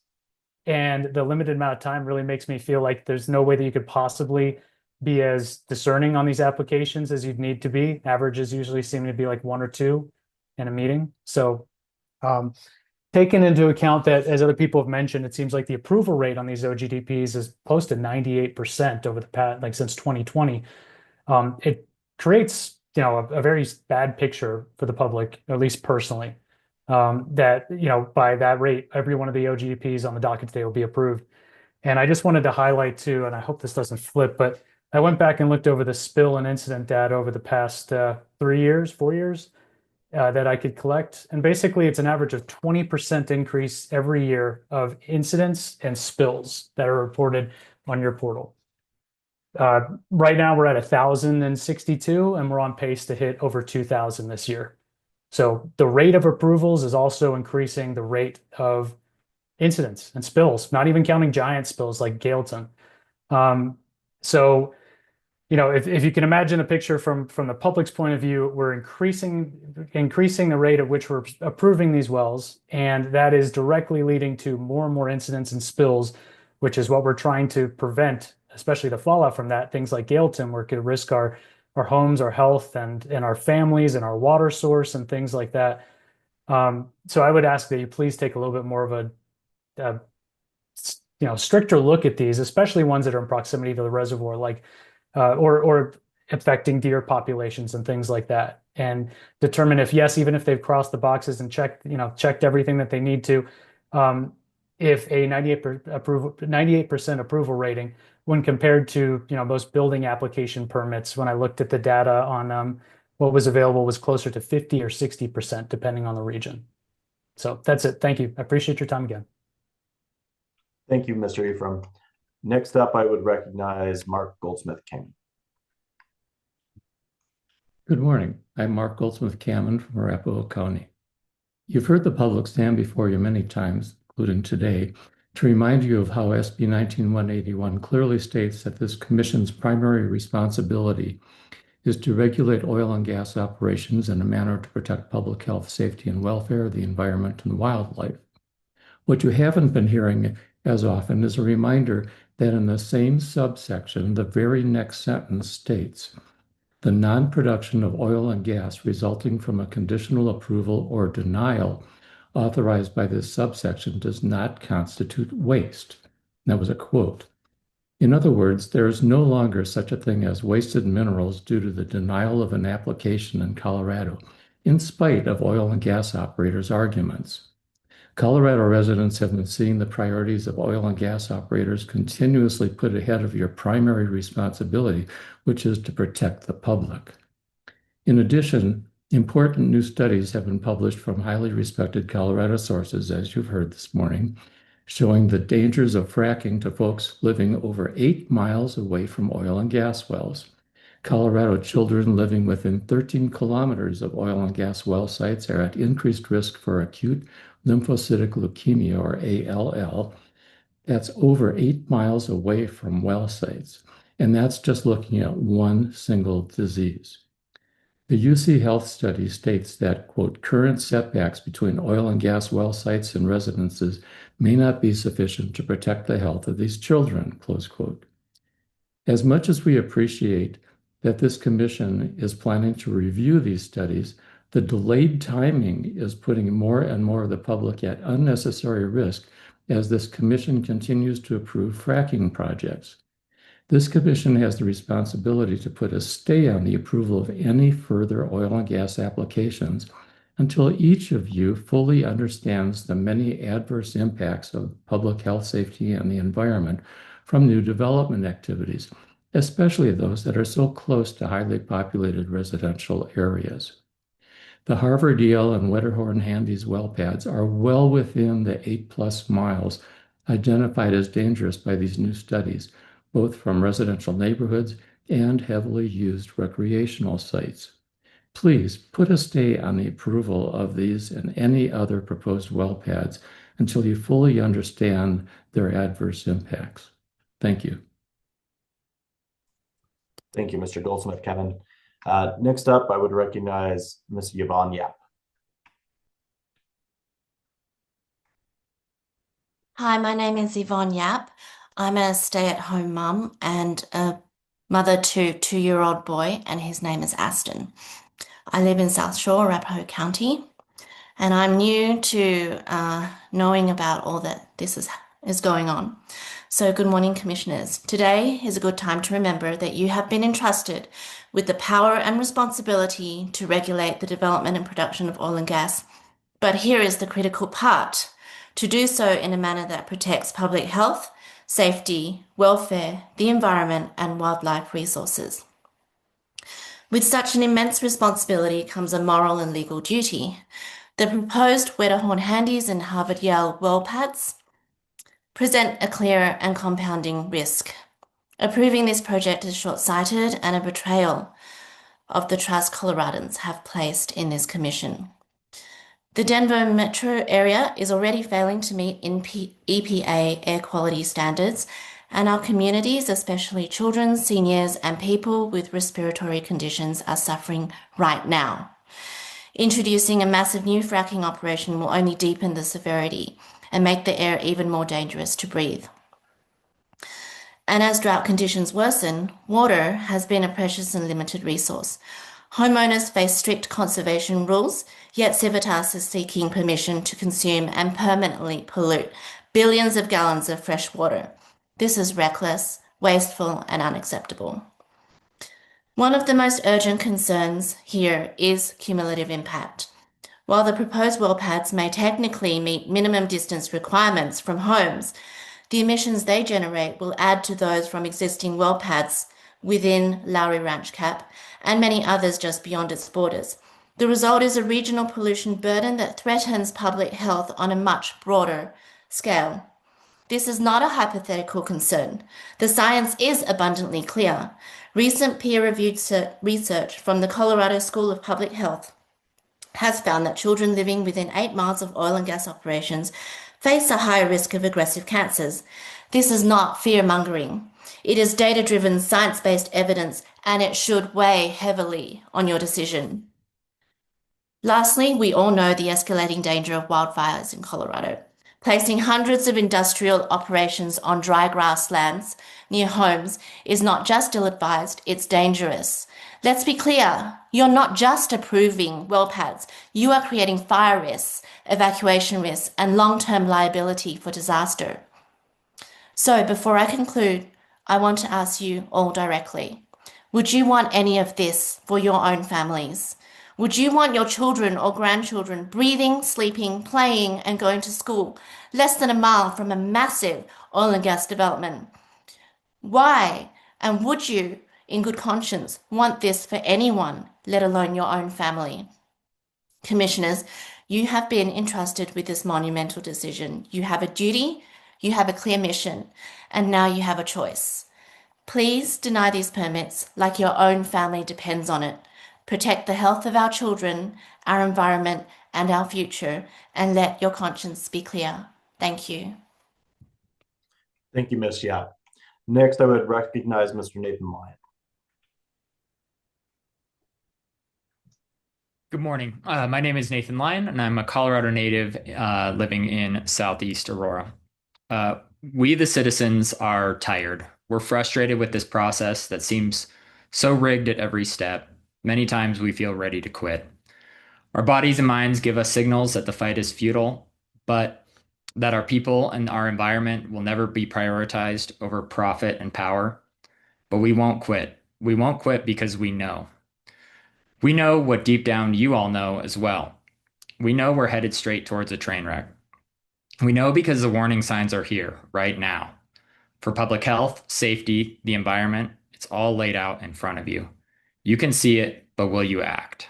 and the limited amount of time really makes me feel like there's no way that you could possibly be as discerning on these applications as you'd need to be. Averages usually seem to be like 1 or 2 in a meeting. So taking into account that, as other people have mentioned, it seems like the approval rate on these OGDPs is close to 98% over the past, like since 2020. It creates, a very bad picture for the public, at least personally, that, by that rate, every one of the OGDPs on the docket today will be approved. And I just wanted to highlight too, and I hope this doesn't flip, but I went back and looked over the spill and incident data over the past 4 years, that I could collect. And basically, it's an average of 20% increase every year of incidents and spills that are reported on your portal. Right now, we're at 1,062, and we're on pace to hit over 2,000 this year. So the rate of approvals is also increasing the rate of incidents and spills, not even counting giant spills like Gailton. So, if you can imagine a picture from the public's point of view, we're increasing the rate at which we're approving these wells, and that is directly leading to more and more incidents and spills, which is what we're trying to prevent, especially the fallout from that. Things like Gailton, where it could risk our homes, our health, and our families, and our water source, and things like that. So I would ask that you please take a little bit more of a stricter look at these, especially ones that are in proximity to the reservoir, like or affecting deer populations and things like that, and determine if yes, even if they've crossed the boxes and checked everything that they need to, if a 98% approval rating when compared to most building application permits, when I looked at the data on what was available, was closer to 50 or 60% depending on the region. So that's it. Thank you. I appreciate your time again. Thank you, Mr. Ephraim. Next up, I would recognize Mark Goldsmith-King. Good morning. I'm Mark Goldsmith-Cammon from Arapahoe County. You've heard the public stand before you many times, including today, to remind you of how SB 19181 clearly states that this commission's primary responsibility is to regulate oil and gas operations in a manner to protect public health, safety, and welfare, the environment, and wildlife. What you haven't been hearing as often is a reminder that in the same subsection, the very next sentence states, the non-production of oil and gas resulting from a conditional approval or denial authorized by this subsection does not constitute waste. That was a quote. In other words, there is no longer such a thing as wasted minerals due to the denial of an application in Colorado, in spite of oil and gas operators' arguments. Colorado residents have been seeing the priorities of oil and gas operators continuously put ahead of your primary responsibility, which is to protect the public. In addition, important new studies have been published from highly respected Colorado sources, as you've heard this morning, showing the dangers of fracking to folks living over 8 miles away from oil and gas wells. Colorado children living within 13 kilometers of oil and gas well sites are at increased risk for acute lymphocytic leukemia, or ALL. That's over 8 miles away from well sites. And that's just looking at one single disease. The UC Health study states that, quote, current setbacks between oil and gas well sites and residences may not be sufficient to protect the health of these children, close quote. As much as we appreciate that this commission is planning to review these studies, the delayed timing is putting more and more of the public at unnecessary risk as this commission continues to approve fracking projects. This commission has the responsibility to put a stay on the approval of any further oil and gas applications until each of you fully understands the many adverse impacts of public health, safety, and the environment from new development activities, especially those that are so close to highly populated residential areas. The Harvard, Yale, and Wetterhorn Handy's well pads are well within the 8+ miles identified as dangerous by these new studies, both from residential neighborhoods and heavily used recreational sites. Please put a stay on the approval of these and any other proposed well pads until you fully understand their adverse impacts. Thank you. Thank you, Mr. Goldsmith-Cammon. Next up, I would recognize Ms. Yvonne Yap. Hi, my name is Yvonne Yap. I'm a stay-at-home mum and a mother to a 2-year-old boy, and his name is Aston. I live in South Shore, Arapahoe County, and I'm new to knowing about all that this is going on. So good morning, Commissioners. Today is a good time to remember that you have been entrusted with the power and responsibility to regulate the development and production of oil and gas. But here is the critical part: to do so in a manner that protects public health, safety, welfare, the environment, and wildlife resources. With such an immense responsibility comes a moral and legal duty. The proposed Wetterhorn Handies and Harvard Yale well pads present a clear and compounding risk. Approving this project is short-sighted and a betrayal of the trust Coloradans have placed in this commission. The Denver metro area is already failing to meet EPA air quality standards, and our communities, especially children, seniors, and people with respiratory conditions, are suffering right now. Introducing a massive new fracking operation will only deepen the severity and make the air even more dangerous to breathe. And as drought conditions worsen, water has been a precious and limited resource. Homeowners face strict conservation rules, yet Civitas is seeking permission to consume and permanently pollute billions of gallons of fresh water. This is reckless, wasteful, and unacceptable. One of the most urgent concerns here is cumulative impact. While the proposed well pads may technically meet minimum distance requirements from homes, the emissions they generate will add to those from existing well pads within Lowry Ranch Cap and many others just beyond its borders. The result is a regional pollution burden that threatens public health on a much broader scale. This is not a hypothetical concern. The science is abundantly clear. Recent peer-reviewed research from the Colorado School of Public Health has found that children living within 8 miles of oil and gas operations face a higher risk of aggressive cancers. This is not fear-mongering. It is data-driven, science-based evidence, and it should weigh heavily on your decision. Lastly, we all know the escalating danger of wildfires in Colorado. Placing hundreds of industrial operations on dry grasslands near homes is not just ill-advised, it's dangerous. Let's be clear, you're not just approving well pads, you are creating fire risks, evacuation risks, and long-term liability for disaster. So before I conclude, I want to ask you all directly, would you want any of this for your own families? Would you want your children or grandchildren breathing, sleeping, playing, and going to school less than a mile from a massive oil and gas development? Why? And would you, in good conscience, want this for anyone, let alone your own family? Commissioners, you have been entrusted with this monumental decision. You have a duty, you have a clear mission, and now you have a choice. Please deny these permits like your own family depends on it. Protect the health of our children, our environment, and our future, and let your conscience be clear. Thank you. Thank you, Ms. Yap. Next, I would recognize Mr. Nathan Lyon. Good morning. My name is Nathan Lyon, and I'm a Colorado native living in Southeast Aurora. We, the citizens, are tired. We're frustrated with this process that seems so rigged at every step. Many times we feel ready to quit. Our bodies and minds give us signals that the fight is futile, but that our people and our environment will never be prioritized over profit and power. But we won't quit. We won't quit because we know. We know what deep down you all know as well. We know we're headed straight towards a train wreck. We know because the warning signs are here right now. For public health, safety, the environment, it's all laid out in front of you. You can see it, but will you act?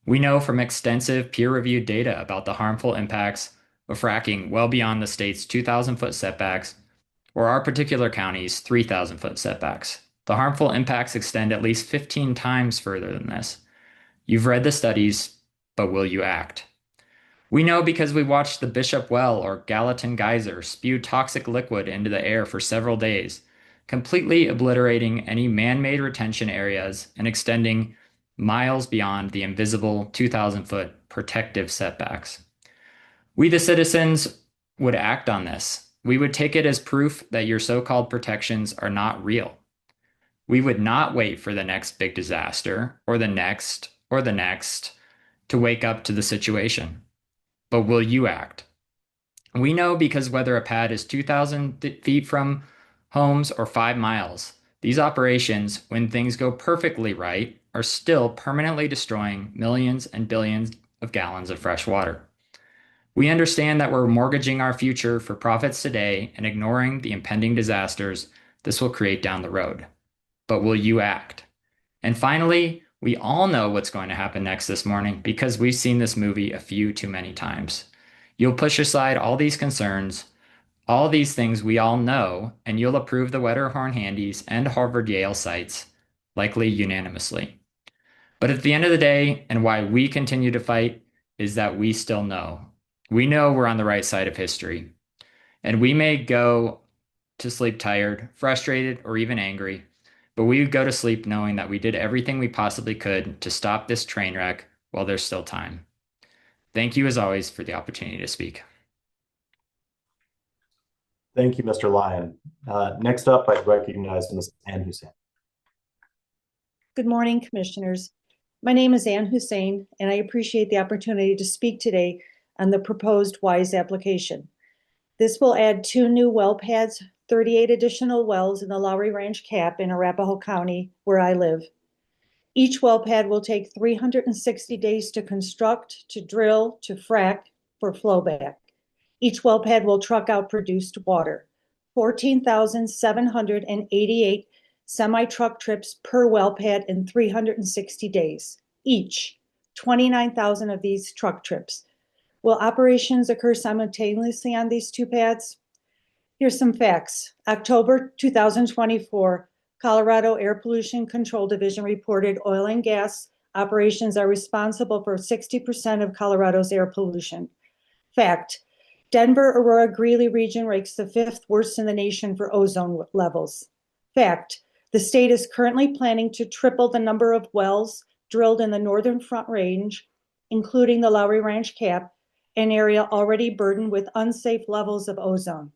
We know from extensive peer-reviewed data about the harmful impacts of fracking well beyond the state's 2,000-foot setbacks or our particular county's 3,000-foot setbacks. The harmful impacts extend at least 15 times further than this. You've read the studies, but will you act? We know because we watched the Bishop Well or Gallatin Geyser spew toxic liquid into the air for several days, completely obliterating any man-made retention areas and extending miles beyond the invisible 2,000-foot protective setbacks. We, the citizens, would act on this. We would take it as proof that your so-called protections are not real. We would not wait for the next big disaster or the next to wake up to the situation. But will you act? We know because whether a pad is 2,000 feet from homes or 5 miles, these operations, when things go perfectly right, are still permanently destroying millions and billions of gallons of fresh water. We understand that we're mortgaging our future for profits today and ignoring the impending disasters this will create down the road. But will you act? And finally, we all know what's going to happen next this morning because we've seen this movie a few too many times. You'll push aside all these concerns, all these things we all know, and you'll approve the Wetterhorn Handies and Harvard-Yale sites, likely unanimously. But at the end of the day, and why we continue to fight, is that we still know. We know we're on the right side of history. And we may go to sleep tired, frustrated, or even angry, but we go to sleep knowing that we did everything we possibly could to stop this train wreck while there's still time. Thank you, as always, for the opportunity to speak. Thank you, Mr. Lyon. Next up, I recognize Ms. Ann Hussein. Good morning, Commissioners. My name is Ann Hussein, and I appreciate the opportunity to speak today on the proposed WISE application. This will add 2 new well pads, 38 additional wells in the Lowry Ranch Cap in Arapahoe County, where I live. Each well pad will take 360 days to construct, to drill, to frack for flowback. Each well pad will truck out produced water. 14,788 semi-truck trips per well pad in 360 days. Each, 29,000 of these truck trips. Will operations occur simultaneously on these two pads? Here's some facts. October 2024, Colorado Air Pollution Control Division reported oil and gas operations are responsible for 60% of Colorado's air pollution. Fact, Denver Aurora Greeley region ranks the 5th worst in the nation for ozone levels. Fact, the state is currently planning to triple the number of wells drilled in the Northern Front Range, including the Lowry Ranch Cap, an area already burdened with unsafe levels of ozone.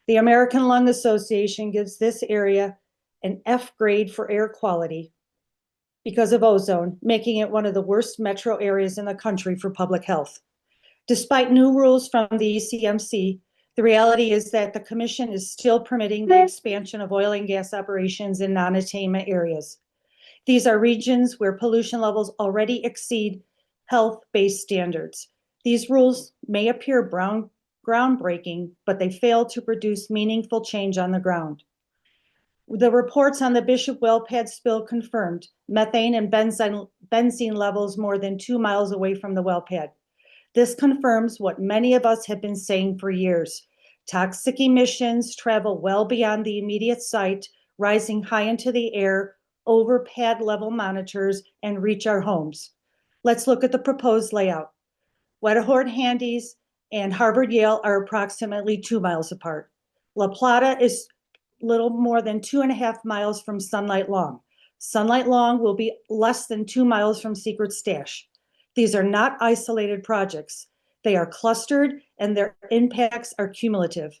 The American Lung Association gives this area an F grade for air quality because of ozone, making it one of the worst metro areas in the country for public health. Despite new rules from the ECMC, the reality is that the commission is still permitting the expansion of oil and gas operations in non-attainment areas. These are regions where pollution levels already exceed health-based standards. These rules may appear groundbreaking, but they fail to produce meaningful change on the ground. The reports on the Bishop well pad spill confirmed methane and benzene levels more than 2 miles away from the well pad. This confirms what many of us have been saying for years. Toxic emissions travel well beyond the immediate site, rising high into the air, over pad level monitors, and reach our homes. Let's look at the proposed layout. Wetterhorn Handies and Harvard Yale are approximately 2 miles apart. La Plata is little more than 2.5 miles from Sunlight Long. Sunlight Long will be less than 2 miles from Secret Stash. These are not isolated projects. They are clustered and their impacts are cumulative.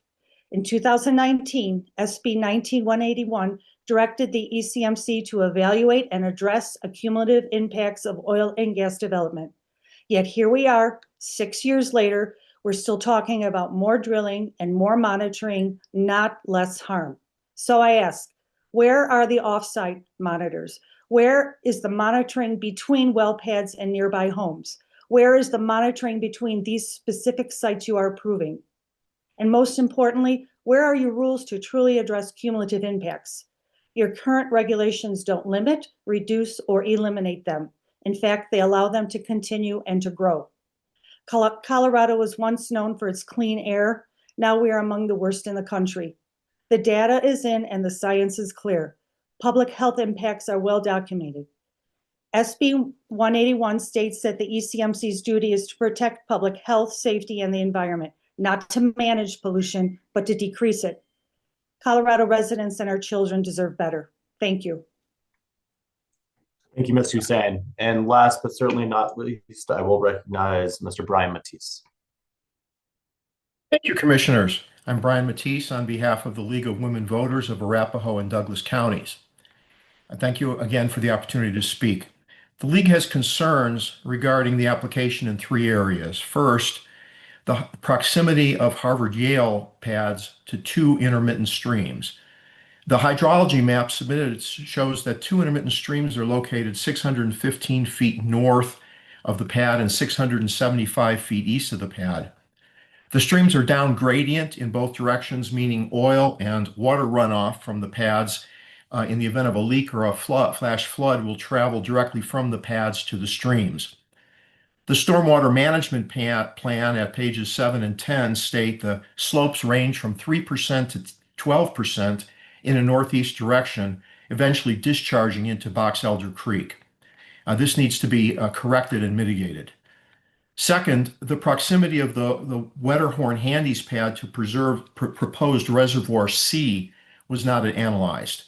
In 2019, SB 19181 directed the ECMC to evaluate and address cumulative impacts of oil and gas development. Yet here we are, 6 years later, we're still talking about more drilling and more monitoring, not less harm. So I ask, where are the offsite monitors? Where is the monitoring between well pads and nearby homes? Where is the monitoring between these specific sites you are approving? And most importantly, where are your rules to truly address cumulative impacts? Your current regulations don't limit, reduce, or eliminate them. In fact, they allow them to continue and to grow. Colorado was once known for its clean air. Now we are among the worst in the country. The data is in and the science is clear. Public health impacts are well documented. SB 181 states that the ECMC's duty is to protect public health, safety, and the environment, not to manage pollution, but to decrease it. Colorado residents and our children deserve better. Thank you. Thank you, Ms. Hussein. And last but certainly not least, I will recognize Mr. Brian Matisse. Thank you, Commissioners. I'm Brian Matisse on behalf of the League of Women Voters of Arapahoe and Douglas counties. I thank you again for the opportunity to speak. The League has concerns regarding the application in 3 areas. First, the proximity of Harvard-Yale pads to 2 intermittent streams. The hydrology map submitted shows that 2 intermittent streams are located 615 feet north of the pad and 675 feet east of the pad. The streams are down gradient in both directions, meaning oil and water runoff from the pads in the event of a leak or a flash flood will travel directly from the pads to the streams. The stormwater management plan at pages 7 and 10 state the slopes range from 3% to 12% in a northeast direction, eventually discharging into Box Elder Creek. This needs to be corrected and mitigated. Second, the proximity of the Wetterhorn Handies pad to proposed Reservoir C was not analyzed.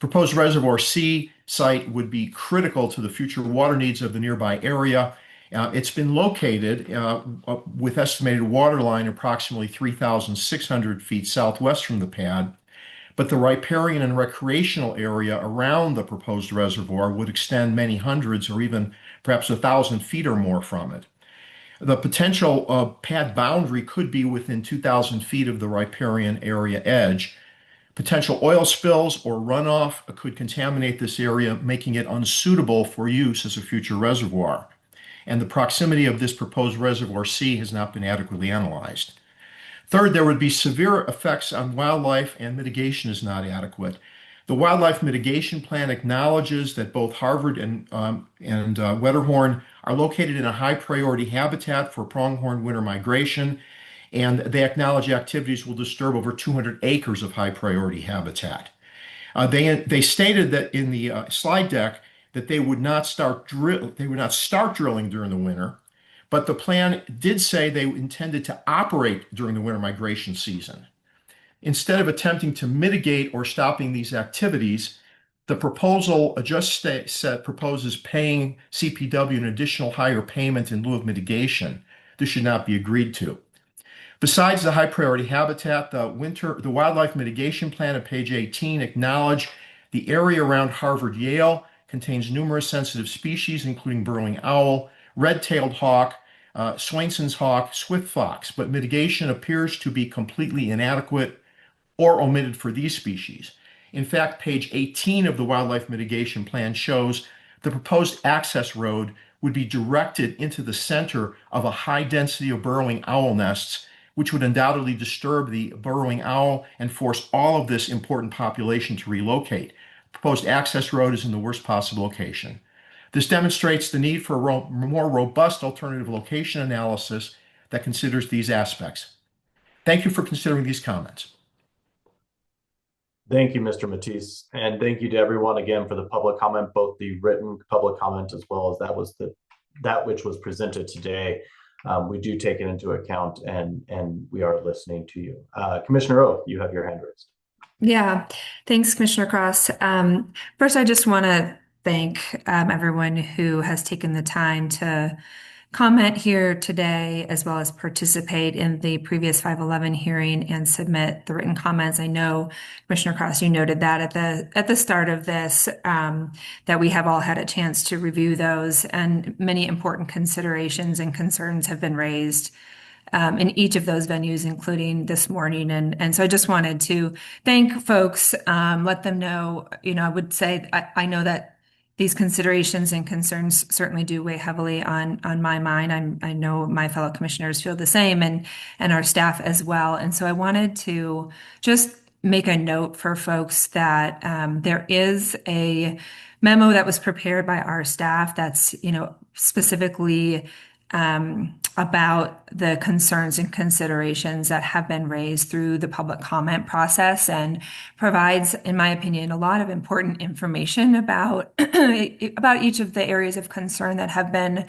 Proposed Reservoir C site would be critical to the future water needs of the nearby area. It's been located with estimated water line approximately 3,600 feet southwest from the pad, but the riparian and recreational area around the proposed reservoir would extend many hundreds or even perhaps 1,000 feet or more from it. The potential pad boundary could be within 2,000 feet of the riparian area edge, Potential oil spills or runoff could contaminate this area, making it unsuitable for use as a future reservoir. And the proximity of this proposed reservoir C has not been adequately analyzed. Third, there would be severe effects on wildlife, and mitigation is not adequate. The Wildlife Mitigation Plan acknowledges that both Harvard and Wetterhorn are located in a high priority habitat for pronghorn winter migration, and they acknowledge activities will disturb over 200 acres of high priority habitat. They stated that in the slide deck that they would not start drilling during the winter, but the plan did say they intended to operate during the winter migration season. Instead of attempting to mitigate or stopping these activities, the proposal proposes paying CPW an additional higher payment in lieu of mitigation. This should not be agreed to. Besides the high priority habitat, the Wildlife Mitigation Plan at page 18 acknowledge the area around Harvard Yale contains numerous sensitive species, including burrowing owl, red-tailed hawk, Swainson's hawk, swift fox, but mitigation appears to be completely inadequate or omitted for these species. In fact, page 18 of the Wildlife Mitigation Plan shows the proposed access road would be directed into the center of a high density of burrowing owl nests, which would undoubtedly disturb the burrowing owl and force all of this important population to relocate. The proposed access road is in the worst possible location. This demonstrates the need for a more robust alternative location analysis that considers these aspects. Thank you for considering these comments. Thank you, Mr. Matisse, and thank you to everyone again for the public comment, both the written public comment as well as that which was presented today. We do take it into account, and we are listening to you. Commissioner O, you have your hand raised. Yeah, thanks, Commissioner Cross. First, I just want to thank everyone who has taken the time to comment here today, as well as participate in the previous 511 hearing and submit the written comments. I know, Commissioner Cross, you noted that at the start of this, that we have all had a chance to review those, and many important considerations and concerns have been raised in each of those venues, including this morning. And so I just wanted to thank folks, let them know, I would say, I know that these considerations and concerns certainly do weigh heavily on my mind. I know my fellow commissioners feel the same, and our staff as well. And so I wanted to just make a note for folks that there is a memo that was prepared by our staff that's, specifically about the concerns and considerations that have been raised through the public comment process, and provides, in my opinion, a lot of important information about each of the areas of concern that have been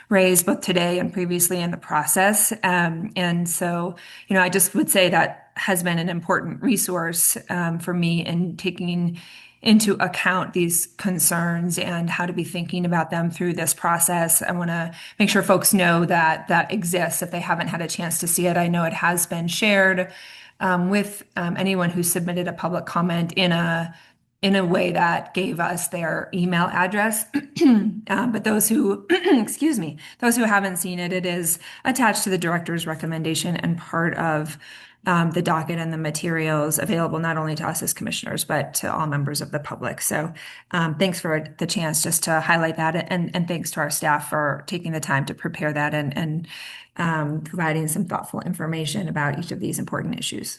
raised both today and previously in the process. And so, I just would say that has been an important resource for me in taking into account these concerns and how to be thinking about them through this process. I want to make sure folks know that that exists if they haven't had a chance to see it. I know it has been shared with anyone who submitted a public comment in a way that gave us their email address. But those who, excuse me, those who haven't seen it, it is attached to the director's recommendation and part of the docket and the materials available not only to us as commissioners, but to all members of the public. So thanks for the chance just to highlight that. And thanks to our staff for taking the time to prepare that and providing some thoughtful information about each of these important issues.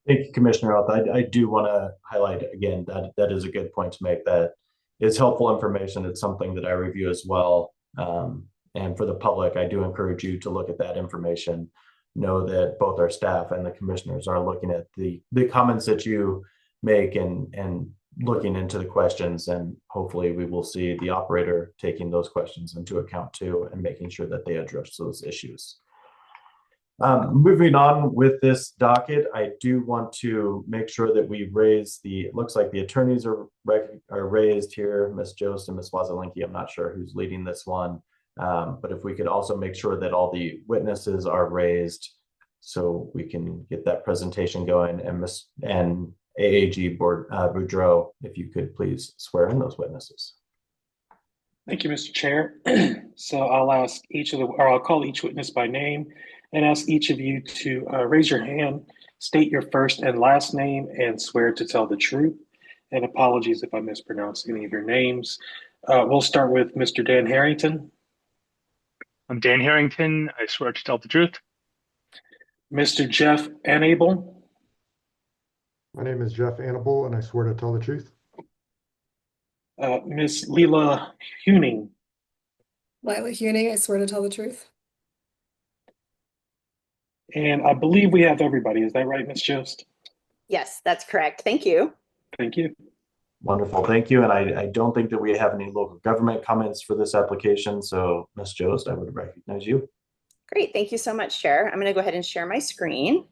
Thank you, Commissioner Roth. I do want to highlight again that is a good point to make. That is helpful information. It's something that I review as well. And for the public, I do encourage you to look at that information. Know that both our staff and the commissioners are looking at the comments that you make and looking into the questions, and hopefully we will see the operator taking those questions into account too and making sure that they address those issues. Moving on with this docket, I do want to make sure that we raise it looks like the attorneys are raised here, Ms. Jost and Ms. Wazelinski. I'm not sure who's leading this one. But if we could also make sure that all the witnesses are raised so we can get that presentation going, and AAG Boudreau, if you could please swear in those witnesses. Thank you, Mr. Chair. So I'll call each witness by name and ask each of you to raise your hand State your first and last name and swear to tell the truth. And apologies if I mispronounce any of your names. We'll start with Mr. Dan Harrington. I'm Dan Harrington. I swear to tell the truth. Mr. Jeff Anable. My name is Jeff Annable, and I swear to tell the truth. Miss Leela Huning. Lila Huning, I swear to tell the truth. And I believe we have everybody. Is that right, Miss Jost? Yes, that's correct. Thank you. Thank you. Wonderful, thank you. And I don't think that we have any local government comments for this application. So Ms. Jost, I would recognize you. Great. Thank you so much, Chair. I'm going to go ahead and share my screen.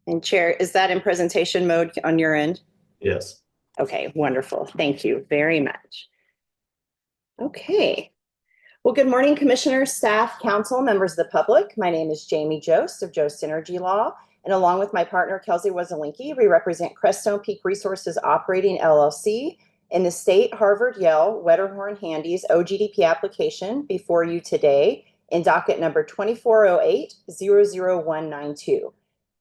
And Chair, is that in presentation mode on your end? Yes. Okay, wonderful. Thank you very much. Okay. Well, good morning, Commissioners, staff, council, members of the public. My name is Jamie Jost of Jost Energy Law, and along with my partner, Kelsey Wesolinki, we represent Crestone Peak Resources Operating LLC in the State Harvard-Yale Wetterhorn Handy's OGDP application before you today in docket number 2408-00192.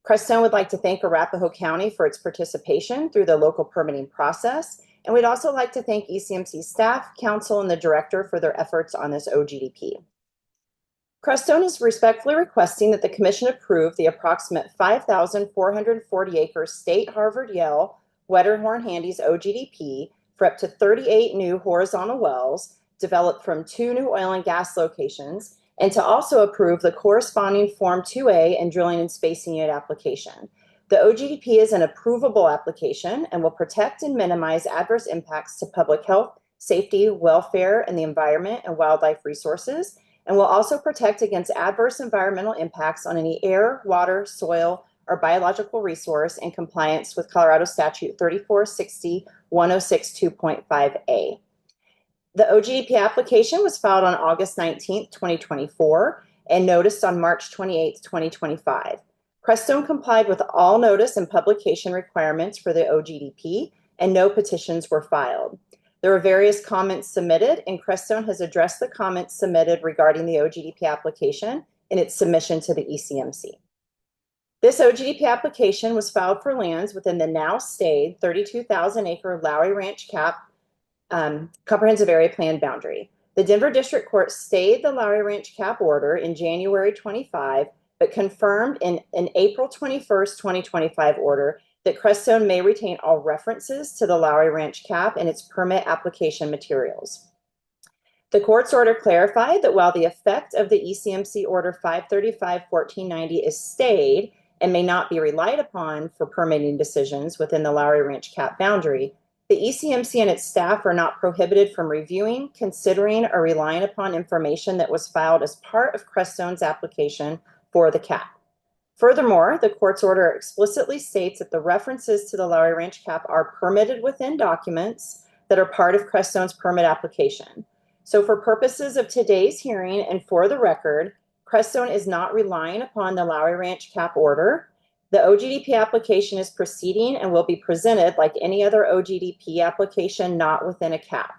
Crestone would like to thank Arapahoe County for its participation through the local permitting process, and we'd also like to thank ECMC staff, council, and the director for their efforts on this OGDP. Crestone is respectfully requesting that the Commission approve the approximate 5,440 acre State Harvard-Yale Wetterhorn Handy's OGDP for up to 38 new horizontal wells developed from 2 new oil and gas locations, and to also approve the corresponding Form 2A and drilling and spacing unit application. The OGDP is an approvable application and will protect and minimize adverse impacts to public health, safety, welfare, and the environment and wildlife resources, and will also protect against adverse environmental impacts on any air, water, soil, or biological resource in compliance with Colorado Statute 3460-1062.5A. The OGDP application was filed on August 19, 2024, and noticed on March 28, 2025. Crestone complied with all notice and publication requirements for the OGDP, and no petitions were filed. There were various comments submitted, and Crestone has addressed the comments submitted regarding the OGDP application in its submission to the ECMC. This OGDP application was filed for lands within the now stayed 32,000 acre Lowry Ranch Cap comprehensive area plan boundary. The Denver District Court stayed the Lowry Ranch Cap order in January 25, but confirmed in an April 21st, 2025 order that Crestone may retain all references to the Lowry Ranch Cap in its permit application materials. The court's order clarified that while the effect of the ECMC Order 535-1490 is stayed and may not be relied upon for permitting decisions within the Lowry Ranch Cap boundary, the ECMC and its staff are not prohibited from reviewing, considering, or relying upon information that was filed as part of Crestone's application for the cap. Furthermore, the court's order explicitly states that the references to the Lowry Ranch Cap are permitted within documents that are part of Crestone's permit application. So for purposes of today's hearing and for the record, Crestone is not relying upon the Lowry Ranch Cap order. The OGDP application is proceeding and will be presented like any other OGDP application not within a cap.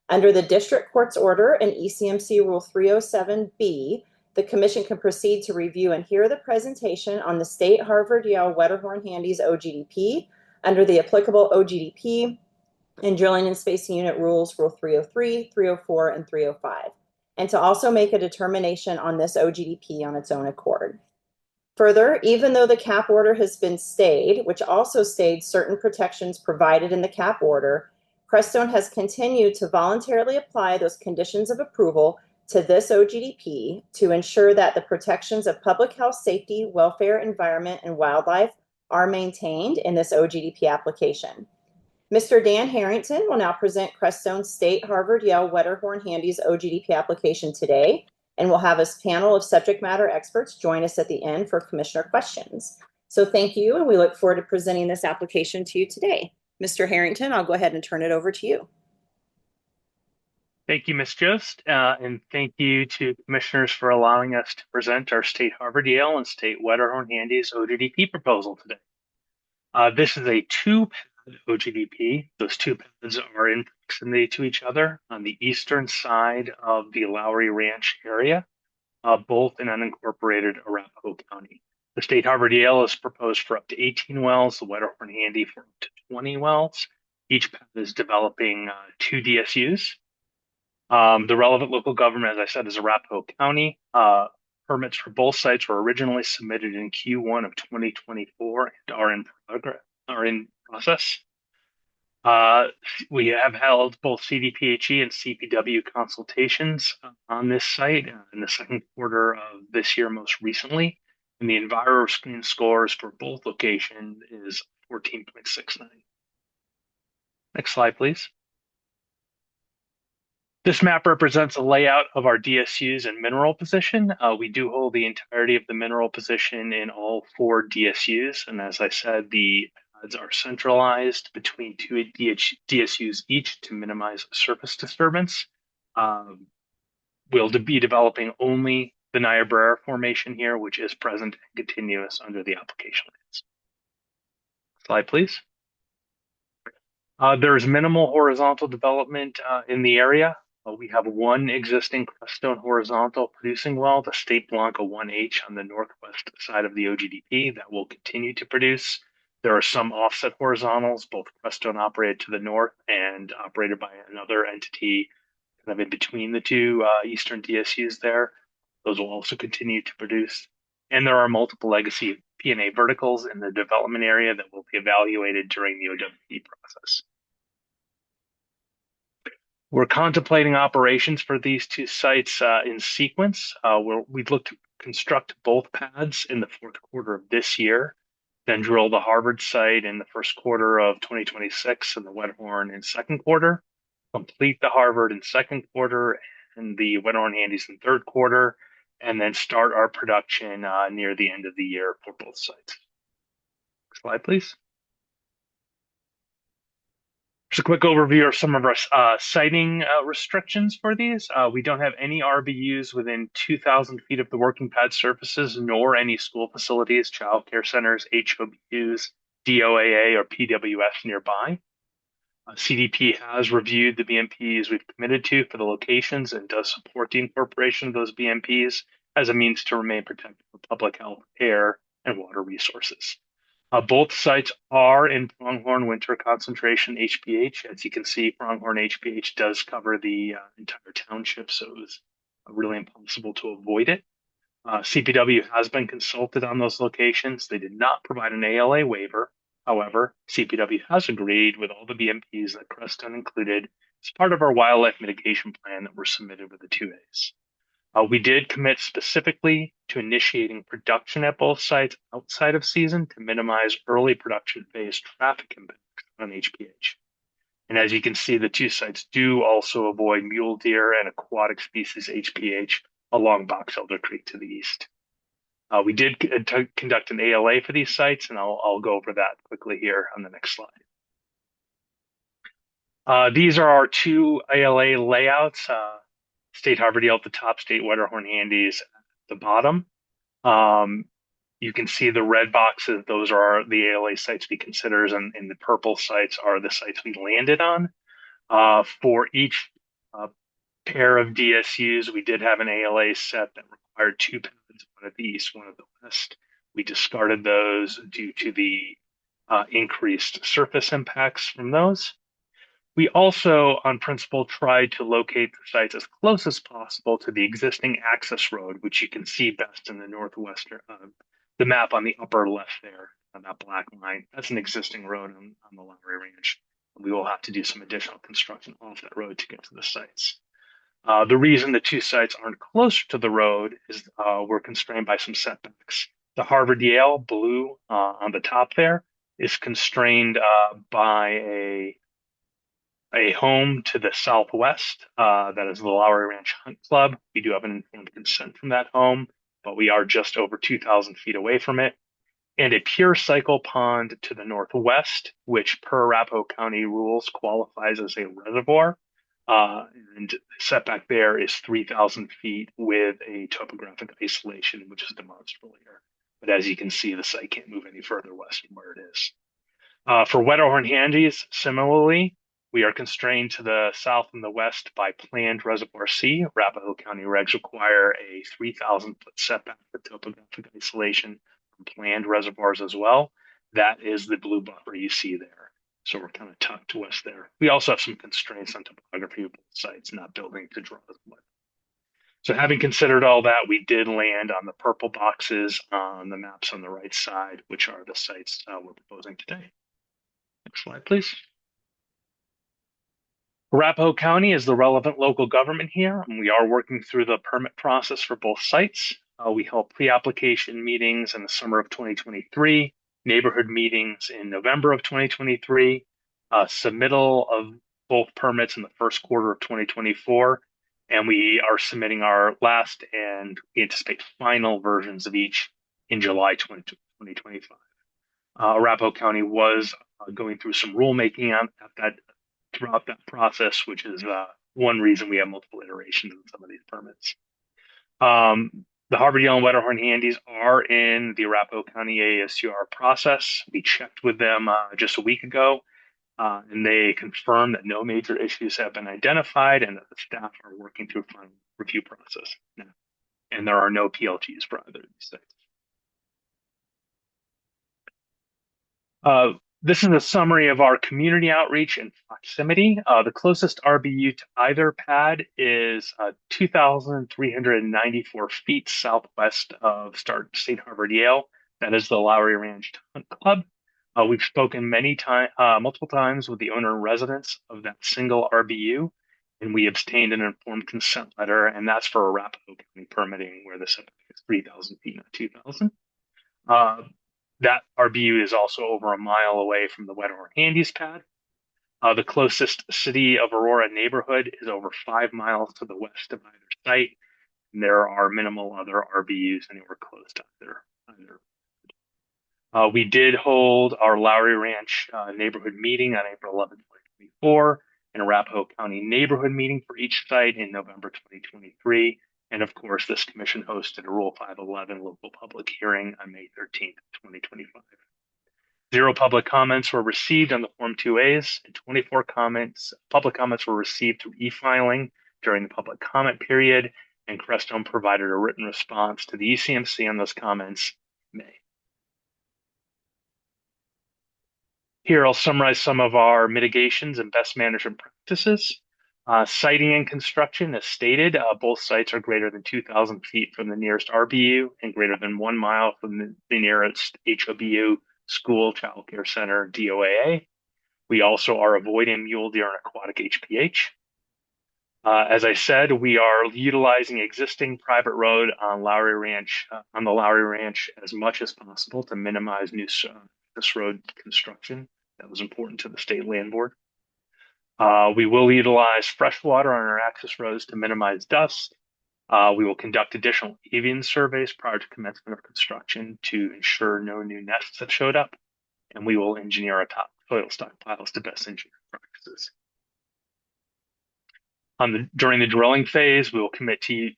Under the district court's order and ECMC Rule 307B, the commission can proceed to review and hear the presentation on the State Harvard-Yale Wetterhorn Handy's OGDP under the applicable OGDP and drilling and spacing unit rules, Rule 303, 304, and 305, and to also make a determination on this OGDP on its own accord. Further, even though the cap order has been stayed, which also stayed certain protections provided in the cap order, Crestone has continued to voluntarily apply those conditions of approval to this OGDP to ensure that the protections of public health, safety, welfare, environment, and wildlife are maintained in this OGDP application. Mr. Dan Harrington will now present Crestone's State Harvard-Yale Wetterhorn Handy's OGDP application today, and we'll have a panel of subject matter experts join us at the end for commissioner questions. So thank you, and we look forward to presenting this application to you today. Mr. Harrington, I'll go ahead and turn it over to you. Thank you, Ms. Jost, and thank you to commissioners for allowing us to present our State Harvard-Yale and State Wetterhorn Handy's OGDP proposal today. This is a two-path pad OGDP. Those two pads are in proximity to each other on the eastern side of the Lowry Ranch area, both in unincorporated Arapahoe County. The State Harvard Yale is proposed for up to 18 wells, the Wetterhorn Handy for up to 20 wells. Each pad is developing 2 DSUs. The relevant local government, as I said, is Arapahoe County. Permits for both sites were originally submitted in Q1 of 2024 and are in process. We have held both CDPHE and CPW consultations on this site in the second quarter of this year, most recently. And the EnviroScreen scores for both locations is 14.69. Next slide, please. This map represents a layout of our DSUs and mineral position. We do hold the entirety of the mineral position in all 4 DSUs. And as I said, the pads are centralized between 2 DSUs each to minimize surface disturbance. We'll be developing only the Niobrara Formation here, which is present and continuous under the application lands. Slide, please. There's minimal horizontal development in the area. We have 1 existing creststone horizontal producing well, the State Blanca 1H on the northwest side of the OGDP that will continue to produce. There are some offset horizontals, both creststone operated to the north and operated by another entity kind of in between the 2 eastern DSUs there. Those will also continue to produce. And there are multiple legacy P&A verticals in the development area that will be evaluated during the OWP process. We're contemplating operations for these 2 sites in sequence. We'd look to construct both pads in the 4th quarter of this year, then drill the Harvard site in the 1st quarter of 2026 and the Wetterhorn in 2nd quarter, complete the Harvard in 2nd quarter and the Wetterhorn Handies in 3rd quarter, and then start our production near the end of the year for both sites. Next slide, please. Just a quick overview of some of our siting restrictions for these. We don't have any RBUs within 2,000 feet of the working pad surfaces, nor any school facilities, child care centers, HOBUs, DOAA, or PWS nearby. CDP has reviewed the BMPs we've committed to for the locations and does support the incorporation of those BMPs as a means to remain protected for public health, air, and water resources. Both sites are in pronghorn winter concentration HPH. As you can see, pronghorn HPH does cover the entire township, so it was really impossible to avoid it. CPW has been consulted on those locations. They did not provide an ALA waiver. However, CPW has agreed with all the BMPs that Crestone included as part of our wildlife mitigation plan that were submitted with the 2As. We did commit specifically to initiating production at both sites outside of season to minimize early production phase traffic impacts on HPH. And as you can see, the 2 sites do also avoid mule deer and aquatic species HPH along Box Elder Creek to the east. We did conduct an ALA for these sites, and I'll go over that quickly here on the next slide. These are our 2 ALA layouts. State Harvard Yale at the top, State Wetterhorn Handies at the bottom. You can see the red boxes. Those are the ALA sites we consider, and the purple sites are the sites we landed on. For each pair of DSUs, we did have an ALA set that required 2 pads, one at the east, one at the west. We discarded those due to the increased surface impacts from those. We also, on principle, tried to locate the sites as close as possible to the existing access road, which you can see best in the northwestern, the map on the upper left there, on that black line. That's an existing road on the Lowry Range. We will have to do some additional construction off that road to get to the sites. The reason the 2 sites aren't closer to the road is we're constrained by some setbacks. The Harvard Yale blue on the top there is constrained by a home to the southwest, that is the Lowry Ranch Hunt Club. We do have an informed consent from that home, but we are just over 2,000 feet away from it. And a pure cycle pond to the northwest, which per Arapahoe County rules qualifies as a reservoir. And setback there is 3,000 feet with a topographic isolation, which is demonstrable here. But as you can see, the site can't move any further west from where it is. For Wetterhorn Handies, similarly, we are constrained to the south and the west by planned Reservoir C. Arapahoe County regs require a 3,000-foot setback for topographic isolation from planned reservoirs as well. That is the blue buffer you see there. So we're kind of tucked to west there. We also have some constraints on topography of both sites, not building to draw as much. So having considered all that, we did land on the purple boxes on the maps on the right side, which are the sites we're proposing today. Next slide, please. Arapahoe County is the relevant local government here, and we are working through the permit process for both sites. We held pre-application meetings in the summer of 2023, neighborhood meetings in November of 2023, submittal of both permits in the first quarter of 2024, and we are submitting our last and we anticipate final versions of each in July 2025. Arapahoe County was going through some rulemaking throughout that process, which is one reason we have multiple iterations in some of these permits. The Harvard Yale and Wetterhorn Handies are in the Arapahoe County ASUR process. We checked with them just a week ago, and they confirmed that no major issues have been identified and that the staff are working through a final review process now. And there are no PLTs for either of these sites. This is a summary of our community outreach and proximity. The closest RBU to either pad is 2,394 feet southwest of State Harvard Yale. That is the Lowry Ranch Hunt Club. We've spoken multiple times with the owner and residents of that single RBU, and we obtained an informed consent letter, and that's for Arapahoe County permitting, where the setback is 3,000 feet, not 2,000. That RBU is also over a mile away from the Wetterhorn Handies pad. The closest City of Aurora neighborhood is over 5 miles to the west of either site, and there are minimal other RBUs anywhere close to either. We did hold our Lowry Ranch neighborhood meeting on April 11, 2024, and Arapahoe County neighborhood meeting for each site in November 2023. And of course, this commission hosted a Rule 511 local public hearing on May 13th, 2025. 0 public comments were received on the Form 2As, and 24 public comments were received through e-filing during the public comment period, and Crestone provided a written response to the ECMC on those comments in May. Here, I'll summarize some of our mitigations and best management practices. Siting and construction, as stated, both sites are greater than 2,000 feet from the nearest RBU and greater than 1 mile from the nearest HOBU, school, child care center, DOAA. We also are avoiding mule deer and aquatic HPH. As I said, we are utilizing existing private road on the Lowry Ranch as much as possible to minimize new this road construction. That was important to the state land board. We will utilize fresh water on our access roads to minimize dust. We will conduct additional avian surveys prior to commencement of construction to ensure no new nests have showed up. And we will engineer our top soil stockpiles to best engineer practices. During the drilling phase, we will commit to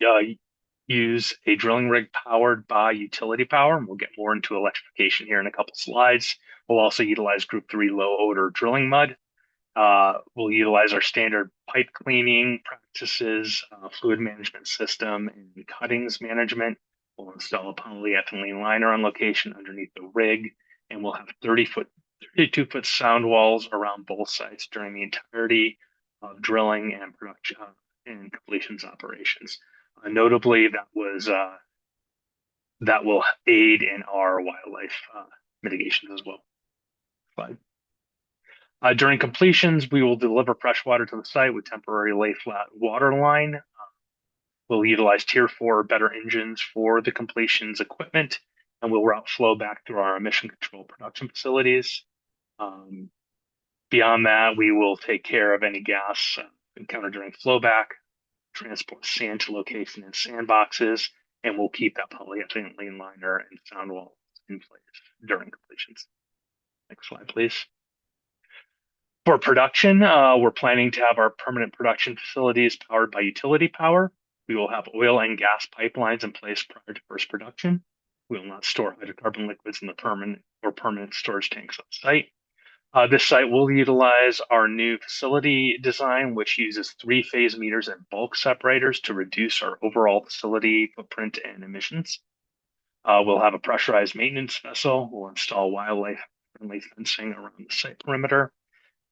use a drilling rig powered by utility power, and we'll get more into electrification here in a couple slides. We'll also utilize Group 3 low odor drilling mud. We'll utilize our standard pipe cleaning practices, fluid management system, and cuttings management. We'll install a polyethylene liner on location underneath the rig, and we'll have 32-foot sound walls around both sites during the entirety of drilling and production and completions operations. Notably, that will aid in our wildlife mitigations as well. Slide. During completions, we will deliver fresh water to the site with temporary lay flat water line. We'll utilize Tier 4 better engines for the completions equipment, and we'll route flow back through our emission control production facilities. Beyond that, we will take care of any gas encountered during flowback, transport sand to location in sandboxes, and we'll keep that polyethylene liner and sound wall in place during completions. Next slide, please. For production, we're planning to have our permanent production facilities powered by utility power. We will have oil and gas pipelines in place prior to first production. We will not store hydrocarbon liquids in the permanent storage tanks on site. This site will utilize our new facility design, which uses three-phase meters and bulk separators to reduce our overall facility footprint and emissions. We'll have a pressurized maintenance vessel. We'll install wildlife-friendly fencing around the site perimeter,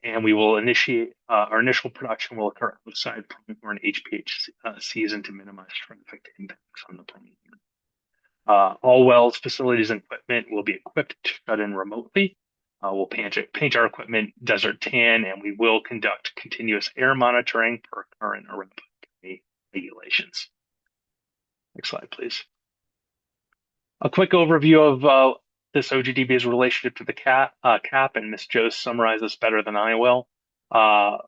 and we will initiate our initial production will occur outside Pronghorn HPH season to minimize traffic impacts on the Pronghorn. All wells, facilities, and equipment will be equipped to shut in remotely. We'll paint our equipment desert tan, and we will conduct continuous air monitoring per current Arapahoe County regulations. Next slide, please. A quick overview of this OGDB's relationship to the cap, and Ms. Joe summarized this better than I will. The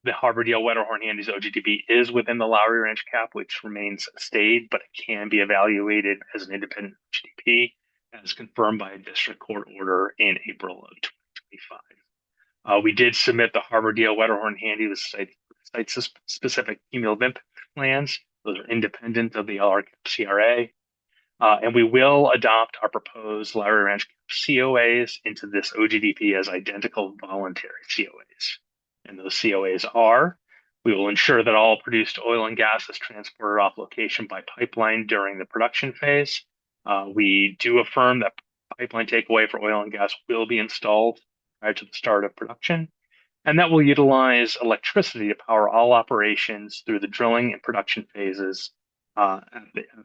Harbordale Wetterhorn Handies OGDB is within the Lowry Ranch cap, which remains stayed, but it can be evaluated as an independent OGDB, as confirmed by a district court order in April of 2025. We did submit the Harbordale Wetterhorn Handy with site-specific cumulative impact plans. Those are independent of the LR CRA. And we will adopt our proposed Lowry Ranch COAs into this OGDP as identical voluntary COAs. And those COAs are, we will ensure that all produced oil and gas is transported off location by pipeline during the production phase. We do affirm that pipeline takeaway for oil and gas will be installed prior to the start of production, and that will utilize electricity to power all operations through the drilling and production phases at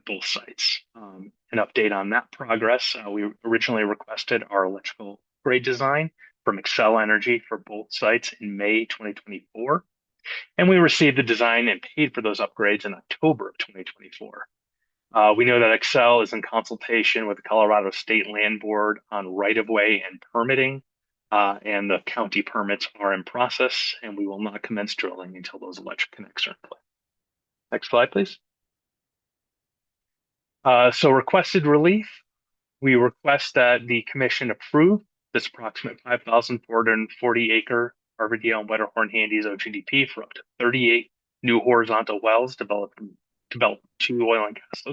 both sites. An update on that progress, we originally requested our electrical upgrade design from Xcel Energy for both sites in May 2024, and we received the design and paid for those upgrades in October of 2024. We know that Xcel is in consultation with the Colorado State Land Board on right-of-way and permitting, and the county permits are in process, and we will not commence drilling until those electric connects are in place. Next slide, please. So requested relief, we request that the commission approve this approximate 5,440 acre Harbordale and Wetterhorn Handies OGDP for up to 38 new horizontal wells developed 2 oil and gas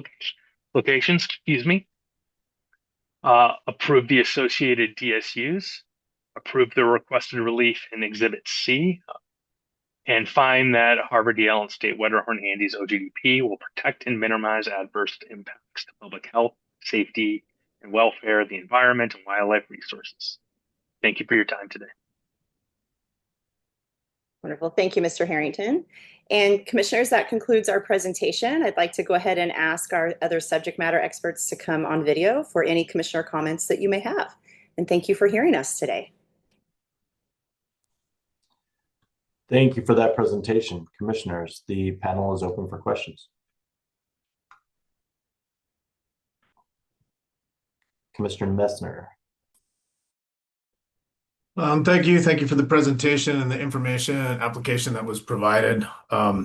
locations, approve the associated DSUs, approve the requested relief in Exhibit C, and find that Harbordale and State Wetterhorn Handies OGDP will protect and minimize adverse impacts to public health, safety, and welfare, the environment, and wildlife resources. Thank you for your time today. Wonderful. Thank you, Mr. Harrington. And commissioners, that concludes our presentation. I'd like to go ahead and ask our other subject matter experts to come on video for any commissioner comments that you may have. And thank you for hearing us today. Thank you for that presentation, commissioners. The panel is open for questions. Commissioner Messner. Thank you. Thank you for the presentation and the information and application that was provided. I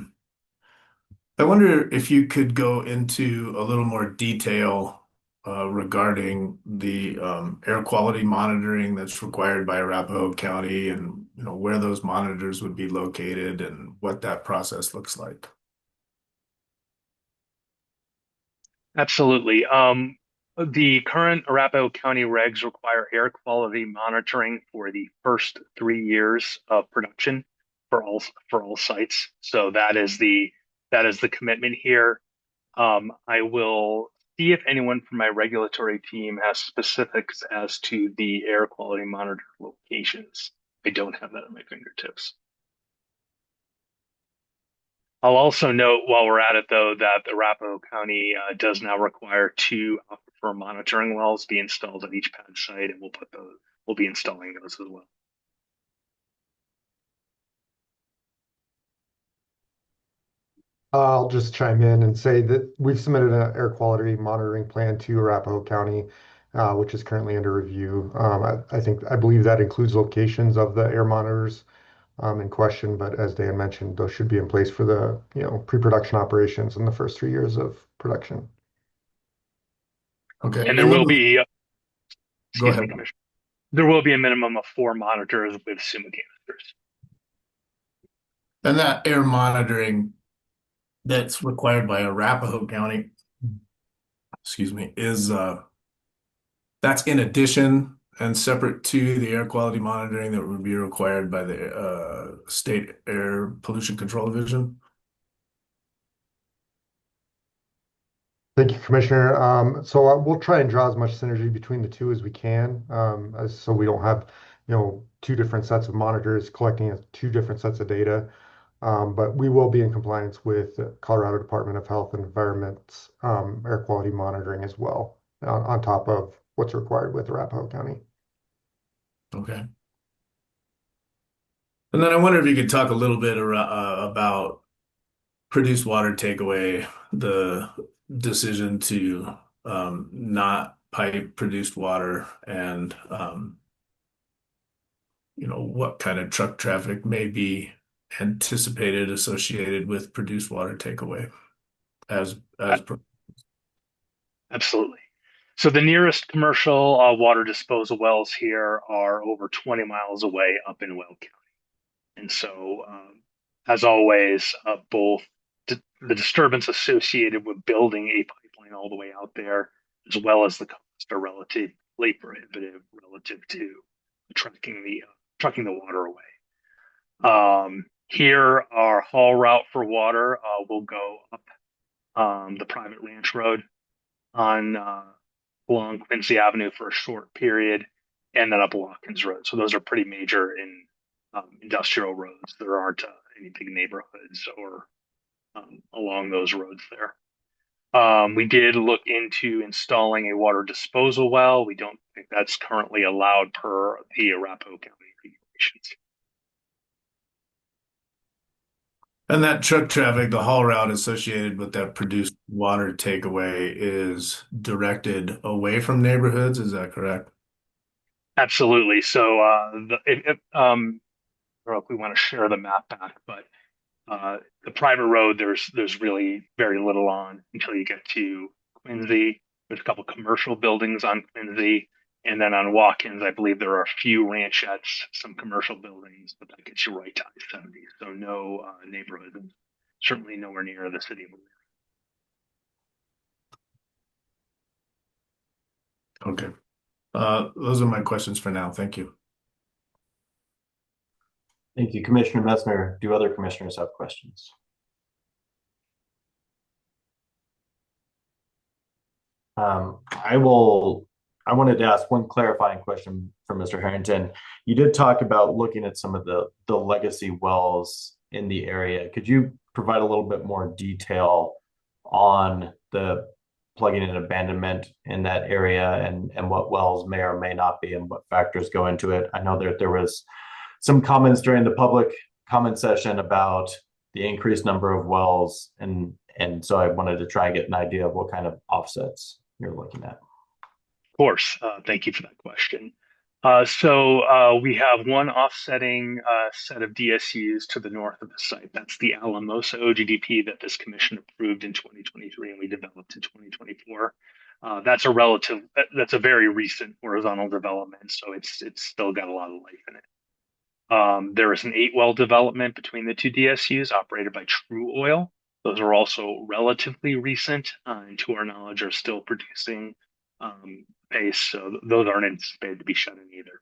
wonder if you could go into a little more detail regarding the air quality monitoring that's required by Arapahoe County, and where those monitors would be located and what that process looks like. Absolutely. The current Arapahoe County regs require air quality monitoring for the first 3 years of production for all sites. So that is the commitment here. I will see if anyone from my regulatory team has specifics as to the air quality monitor locations. I don't have that at my fingertips. I'll also note while we're at it, though, that the Arapahoe County does now require 2 aquifer monitoring wells be installed at each pad site, and we'll be installing those as well. I'll just chime in and say that we've submitted an air quality monitoring plan to Arapahoe County, which is currently under review. I believe that includes locations of the air monitors in question, but as Dan mentioned, those should be in place for the pre-production operations in the first 3 years of production. Okay. And there will be, Go ahead. Commissioner. There will be a minimum of 4 monitors with SUMA canisters. And that air monitoring that's required by Arapahoe County, is that's in addition and separate to the air quality monitoring that would be required by the State Air Pollution Control Division? Thank you, Commissioner. So we'll try and draw as much synergy between the two as we can, so we don't have, two different sets of monitors collecting two different sets of data. But we will be in compliance with the Colorado Department of Health and Environment's air quality monitoring as well, on top of what's required with Arapahoe County. Okay. And then I wonder if you could talk a little bit about produced water takeaway, the decision to not pipe produced water, and what kind of truck traffic may be anticipated associated with produced water takeaway as Absolutely. So the nearest commercial water disposal wells here are over 20 miles away up in Weld County. And so, as always, both the disturbance associated with building a pipeline all the way out there, as well as the cost, are relatively prohibitive relative to trucking the water away. Here, our haul route for water will go up the private ranch road on along Quincy Avenue for a short period, and then up Watkins Road. So those are pretty major in industrial roads. There aren't any big neighborhoods or along those roads there. We did look into installing a water disposal well. We don't think that's currently allowed per the Arapahoe County regulations. And that truck traffic, the haul route associated with that produced water takeaway, is directed away from neighborhoods. Is that correct? Absolutely. So, I don't know if we want to share the map back, but the private road, there's really very little on until you get to Quincy. There's a couple commercial buildings on Quincy, and then on Watkins, I believe there are a few ranchettes, some commercial buildings, but that gets you right to I-70. So no neighborhood, and certainly nowhere near the city of Okay. Those are my questions for now. Thank you. Thank you, Commissioner Messner. Do other commissioners have questions? I wanted to ask one clarifying question for Mr. Harrington. You did talk about looking at some of the legacy wells in the area. Could you provide a little bit more detail on the plugging and abandonment in that area, and what wells may or may not be and what factors go into it? I know that there was some comments during the public comment session about the increased number of wells, and so I wanted to try and get an idea of what kind of offsets you're looking at. Of course. Thank you for that question. We have one offsetting set of DSUs to the north of the site. That's the Alamosa OGDP that this commission approved in 2023 and we developed in 2024. That's a very recent horizontal development, so it's still got a lot of life in it. There is an 8-well development between the two DSUs operated by True Oil. Those are also relatively recent, and to our knowledge are still producing pace, so those aren't anticipated to be shut in either.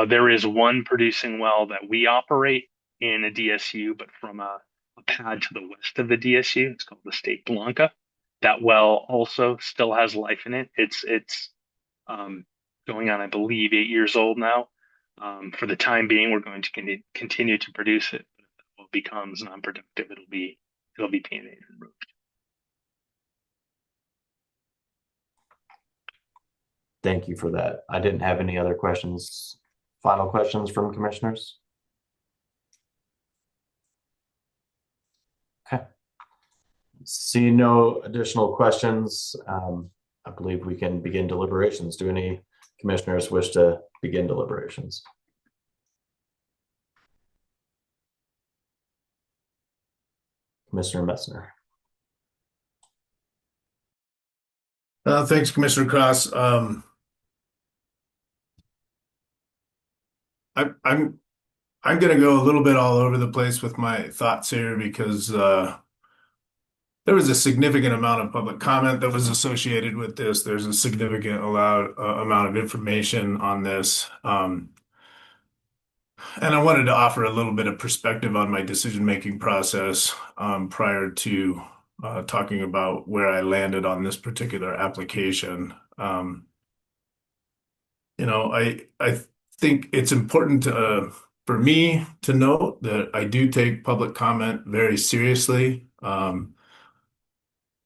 There is one producing well that we operate in a DSU, but from a pad to the west of the DSU. It's called the State Blanca. That well also still has life in it. It's going on, I believe, 8 years old now. For the time being, we're going to continue to produce it. But if that well becomes non-productive, it'll be P&A and removed. Thank you for that. I didn't have any other questions. Final questions from commissioners? Okay. See no additional questions. I believe we can begin deliberations. Do any commissioners wish to begin deliberations? Commissioner Messner. Thanks, Commissioner Cross. I'm going to go a little bit all over the place with my thoughts here because there was a significant amount of public comment that was associated with this. There's a significant amount of information on this. And I wanted to offer a little bit of perspective on my decision-making process prior to talking about where I landed on this particular application. I think it's important for me to note that I do take public comment very seriously.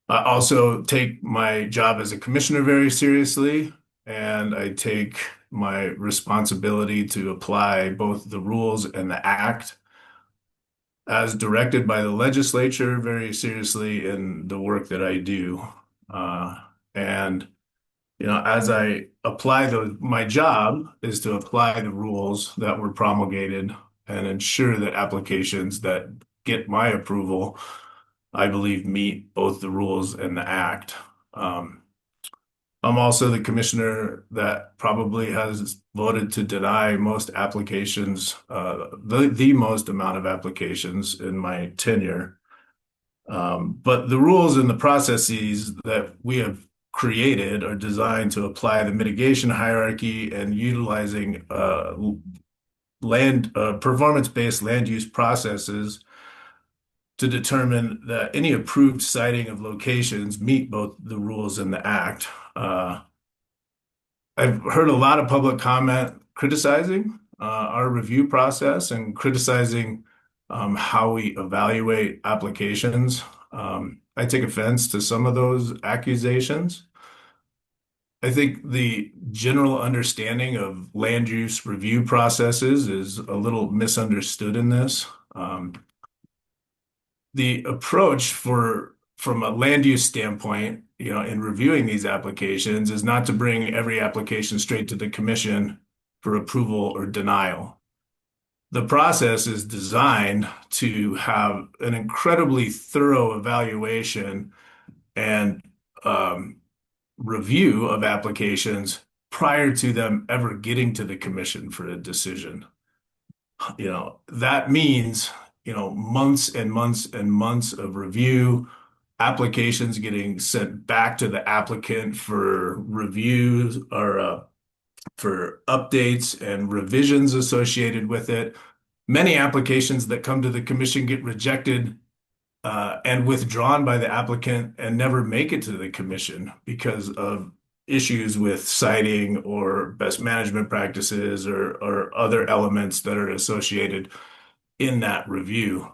I also take my job as a commissioner very seriously, and I take my responsibility to apply both the rules and the act as directed by the legislature very seriously in the work that I do. And as I apply my job is to apply the rules that were promulgated and ensure that applications that get my approval, I believe, meet both the rules and the act. I'm also the commissioner that probably has voted to deny most applications, the most amount of applications in my tenure. But the rules and the processes that we have created are designed to apply the mitigation hierarchy and utilizing performance-based land use processes to determine that any approved siting of locations meet both the rules and the act. I've heard a lot of public comment criticizing our review process and criticizing how we evaluate applications. I take offense to some of those accusations. I think the general understanding of land use review processes is a little misunderstood in this. The approach from a land use standpoint, in reviewing these applications is not to bring every application straight to the commission for approval or denial. The process is designed to have an incredibly thorough evaluation and review of applications prior to them ever getting to the commission for a decision. That means, months and months and months of review, applications getting sent back to the applicant for reviews or for updates and revisions associated with it. Many applications that come to the commission get rejected and withdrawn by the applicant and never make it to the commission because of issues with siting or best management practices or other elements that are associated in that review.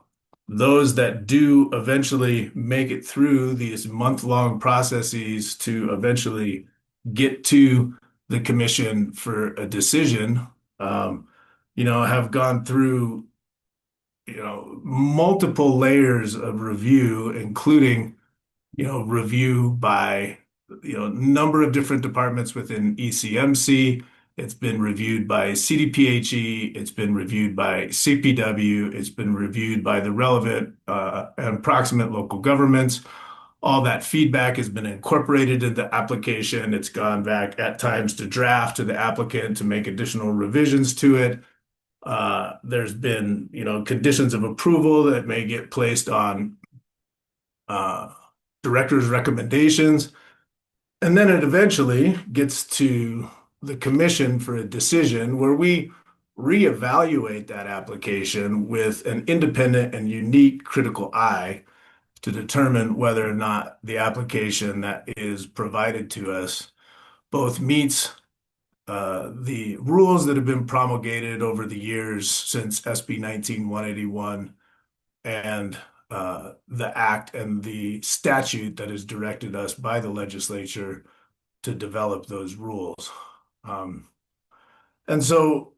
Those that do eventually make it through these month-long processes to eventually get to the commission for a decision, have gone through, multiple layers of review, including, review by, number of different departments within ECMC. It's been reviewed by CDPHE. It's been reviewed by CPW. It's been reviewed by the relevant and proximate local governments. All that feedback has been incorporated into the application. It's gone back at times to draft to the applicant to make additional revisions to it. There's been, conditions of approval that may get placed on director's recommendations. And then it eventually gets to the commission for a decision where we reevaluate that application with an independent and unique critical eye to determine whether or not the application that is provided to us both meets the rules that have been promulgated over the years since SB 19-181 and the act and the statute that has directed us by the legislature to develop those rules. And so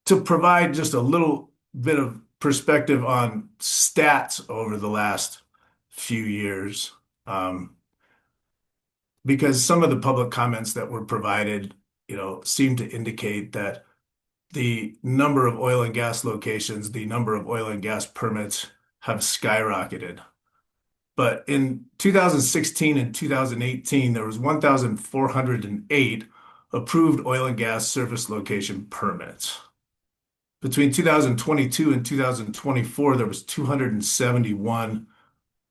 to provide just a little bit of perspective on stats over the last few years, because some of the public comments that were provided, seem to indicate that the number of oil and gas locations, the number of oil and gas permits have skyrocketed. But in 2016 and 2018, there was 1,408 approved oil and gas service location permits. Between 2022 and 2024, there was 271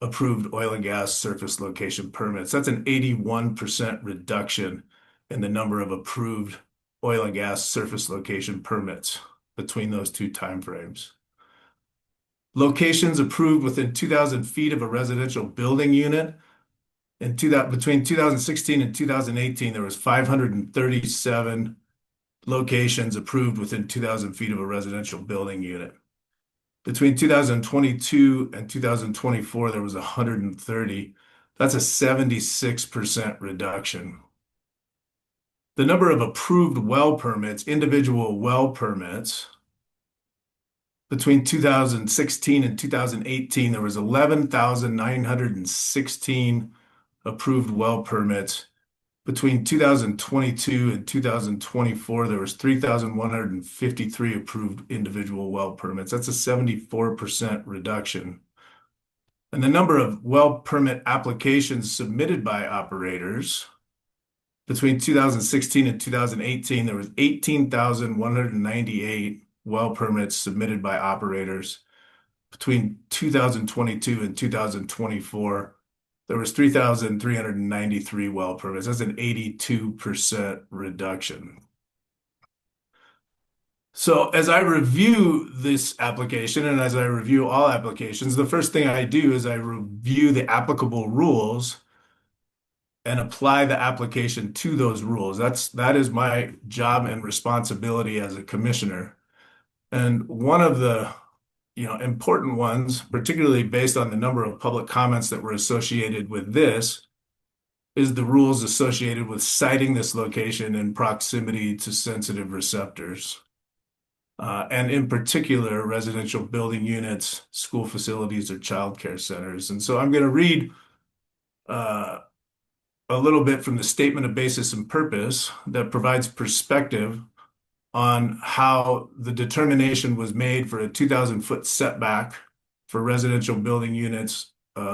approved oil and gas surface location permits. That's an 81% reduction in the number of approved oil and gas surface location permits between those two timeframes. Locations approved within 2,000 feet of a residential building unit. Between 2016 and 2018, there was 537 locations approved within 2,000 feet of a residential building unit. Between 2022 and 2024, there was 130. That's a 76% reduction. The number of approved well permits, individual well permits, between 2016 and 2018, there was 11,916 approved well permits. Between 2022 and 2024, there was 3,153 approved individual well permits. That's a 74% reduction. And the number of well permit applications submitted by operators, between 2016 and 2018, there was 18,198 well permits submitted by operators. Between 2022 and 2024, there was 3,393 well permits. That's an 82% reduction. So as I review this application and as I review all applications, the first thing I do is I review the applicable rules and apply the application to those rules. That is my job and responsibility as a commissioner. And one of the important ones, particularly based on the number of public comments that were associated with this, is the rules associated with siting this location in proximity to sensitive receptors. And in particular, residential building units, school facilities, or childcare centers. And so I'm going to read a little bit from the statement of basis and purpose that provides perspective on how the determination was made for a 2,000-foot setback for residential building units,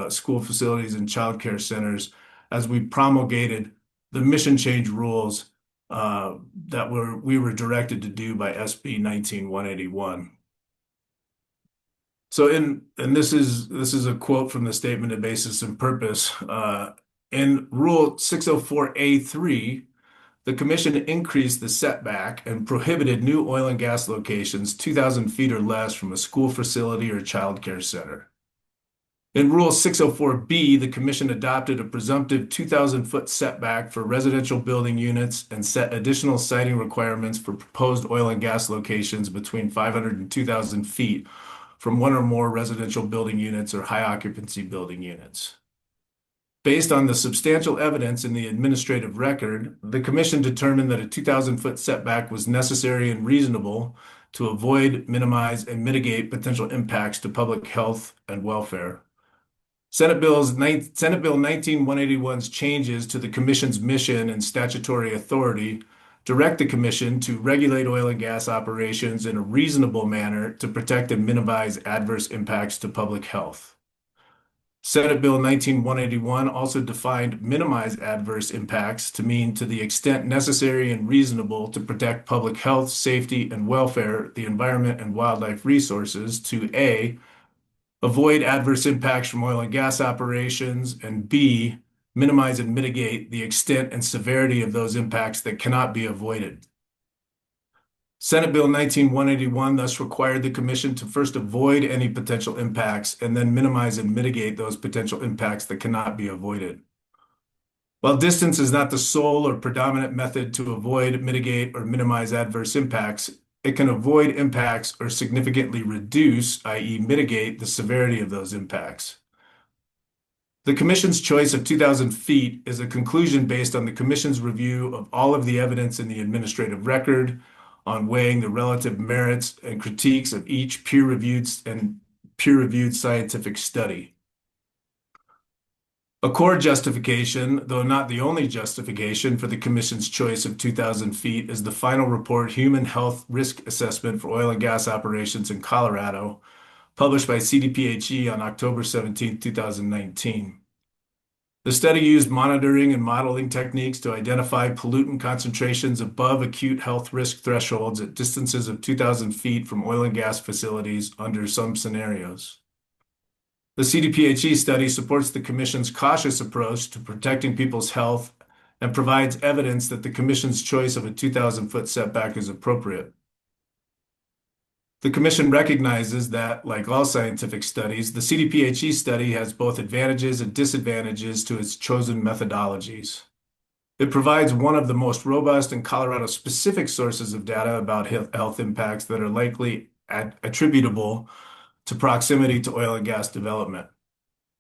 school facilities, and childcare centers as we promulgated the mission change rules that we were directed to do by SB 19181. So and this is a quote from the statement of basis and purpose. In Rule 604A3, the Commission increased the setback and prohibited new oil and gas locations 2,000 feet or less from a school facility or childcare center. In Rule 604B, the Commission adopted a presumptive 2,000-foot setback for residential building units and set additional siting requirements for proposed oil and gas locations between 500 and 2,000 feet from one or more residential building units or high occupancy building units. Based on the substantial evidence in the administrative record, the Commission determined that a 2,000-foot setback was necessary and reasonable to avoid, minimize, and mitigate potential impacts to public health and welfare. Senate Bill 19181's changes to the Commission's mission and statutory authority direct the Commission to regulate oil and gas operations in a reasonable manner to protect and minimize adverse impacts to public health. Senate Bill 19181 also defined minimize adverse impacts to mean to the extent necessary and reasonable to protect public health, safety, and welfare, the environment, and wildlife resources to A, avoid adverse impacts from oil and gas operations, and B, minimize and mitigate the extent and severity of those impacts that cannot be avoided. Senate Bill 19181 thus required the Commission to first avoid any potential impacts and then minimize and mitigate those potential impacts that cannot be avoided. While distance is not the sole or predominant method to avoid, mitigate, or minimize adverse impacts, it can avoid impacts or significantly reduce, i.e. mitigate, the severity of those impacts. The Commission's choice of 2,000 feet is a conclusion based on the Commission's review of all of the evidence in the administrative record, on weighing the relative merits and critiques of each peer-reviewed scientific study. A core justification, though not the only justification for the Commission's choice of 2,000 feet, is the final report Human Health Risk Assessment for Oil and Gas Operations in Colorado, published by CDPHE on October 17, 2019. The study used monitoring and modeling techniques to identify pollutant concentrations above acute health risk thresholds at distances of 2,000 feet from oil and gas facilities under some scenarios. The CDPHE study supports the Commission's cautious approach to protecting people's health and provides evidence that the Commission's choice of a 2,000-foot setback is appropriate. The Commission recognizes that, like all scientific studies, the CDPHE study has both advantages and disadvantages to its chosen methodologies. It provides one of the most robust and Colorado-specific sources of data about health impacts that are likely attributable to proximity to oil and gas development.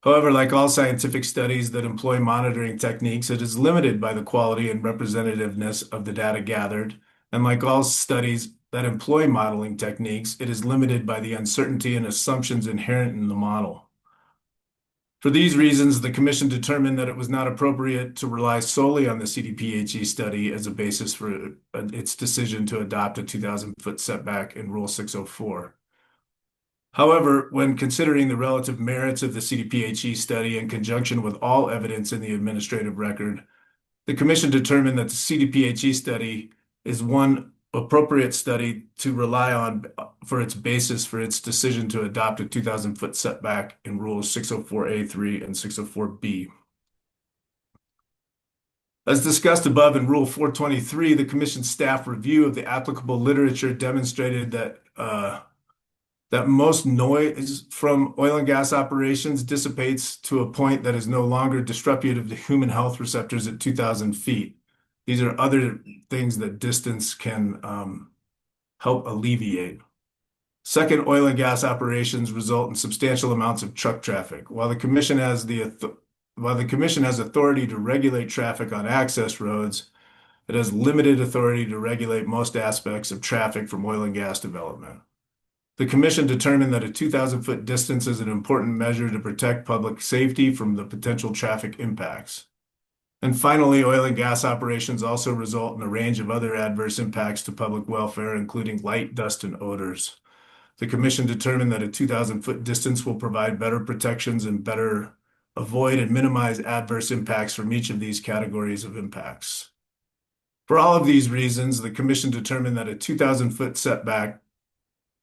However, like all scientific studies that employ monitoring techniques, it is limited by the quality and representativeness of the data gathered. And like all studies that employ modeling techniques, it is limited by the uncertainty and assumptions inherent in the model. For these reasons, the Commission determined that it was not appropriate to rely solely on the CDPHE study as a basis for its decision to adopt a 2,000-foot setback in Rule 604. However, when considering the relative merits of the CDPHE study in conjunction with all evidence in the administrative record, the Commission determined that the CDPHE study is one appropriate study to rely on for its basis for its decision to adopt a 2,000-foot setback in Rules 604A3 and 604B. As discussed above in Rule 423, the Commission staff review of the applicable literature demonstrated that most noise from oil and gas operations dissipates to a point that is no longer disruptive to human health receptors at 2,000 feet. These are other things that distance can help alleviate. Second, oil and gas operations result in substantial amounts of truck traffic. While the Commission has authority to regulate traffic on access roads, it has limited authority to regulate most aspects of traffic from oil and gas development. The Commission determined that a 2,000-foot distance is an important measure to protect public safety from the potential traffic impacts. And finally, oil and gas operations also result in a range of other adverse impacts to public welfare, including light, dust, and odors. The Commission determined that a 2,000-foot distance will provide better protections and better avoid and minimize adverse impacts from each of these categories of impacts. For all of these reasons, the Commission determined that a 2,000-foot setback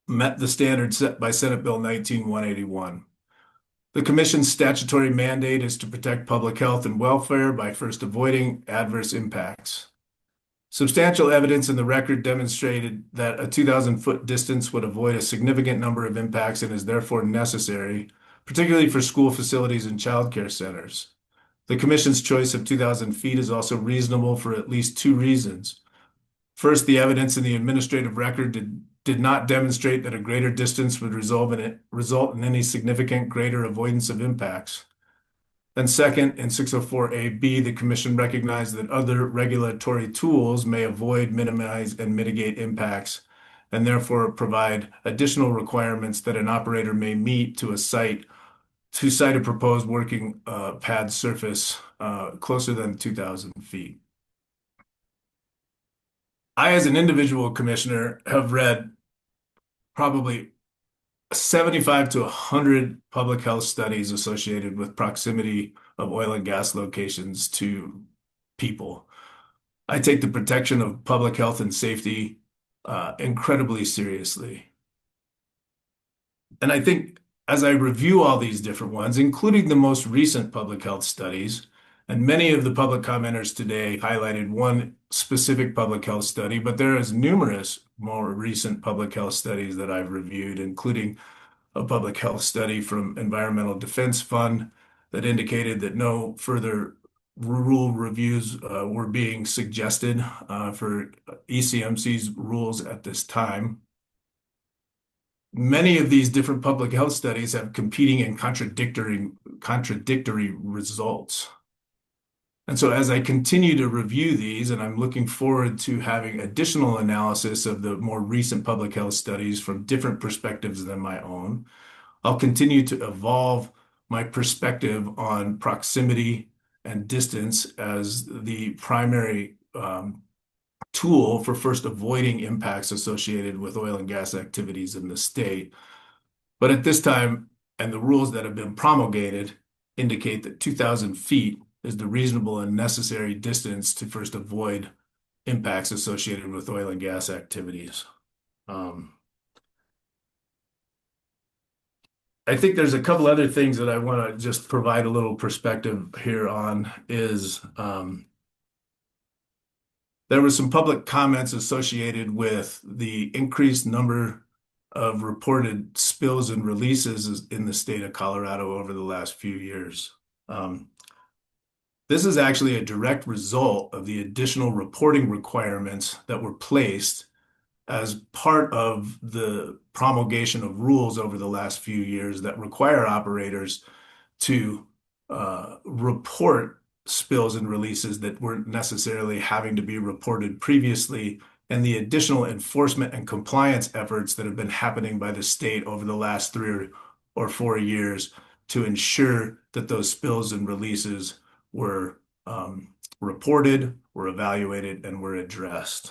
met the standard set by Senate Bill 19-181. The Commission's statutory mandate is to protect public health and welfare by first avoiding adverse impacts. Substantial evidence in the record demonstrated that a 2,000-foot distance would avoid a significant number of impacts and is therefore necessary, particularly for school facilities and child care centers. The Commission's choice of 2,000 feet is also reasonable for at least two reasons. First, the evidence in the administrative record did not demonstrate that a greater distance would result in any significant greater avoidance of impacts. And second, in 604AB, the Commission recognized that other regulatory tools may avoid, minimize, and mitigate impacts, and therefore provide additional requirements that an operator may meet to cite a proposed working pad surface closer than 2,000 feet. I, as an individual commissioner, have read probably 75 to 100 public health studies associated with proximity of oil and gas locations to people. I take the protection of public health and safety incredibly seriously. And I think as I review all these different ones, including the most recent public health studies, and many of the public commenters today highlighted one specific public health study, but there is numerous more recent public health studies that I've reviewed, including a public health study from Environmental Defense Fund that indicated that no further rule reviews were being suggested for ECMC's rules at this time. Many of these different public health studies have competing and contradictory results. And so as I continue to review these, and I'm looking forward to having additional analysis of the more recent public health studies from different perspectives than my own, I'll continue to evolve my perspective on proximity and distance as the primary tool for first avoiding impacts associated with oil and gas activities in the state. But at this time, and the rules that have been promulgated indicate that 2,000 feet is the reasonable and necessary distance to first avoid impacts associated with oil and gas activities. I think there's a couple other things that I want to just provide a little perspective here on is there were some public comments associated with the increased number of reported spills and releases in the state of Colorado over the last few years. This is actually a direct result of the additional reporting requirements that were placed as part of the promulgation of rules over the last few years that require operators to report spills and releases that weren't necessarily having to be reported previously, and the additional enforcement and compliance efforts that have been happening by the state over the last 3 or 4 years to ensure that those spills and releases were reported, were evaluated, and were addressed.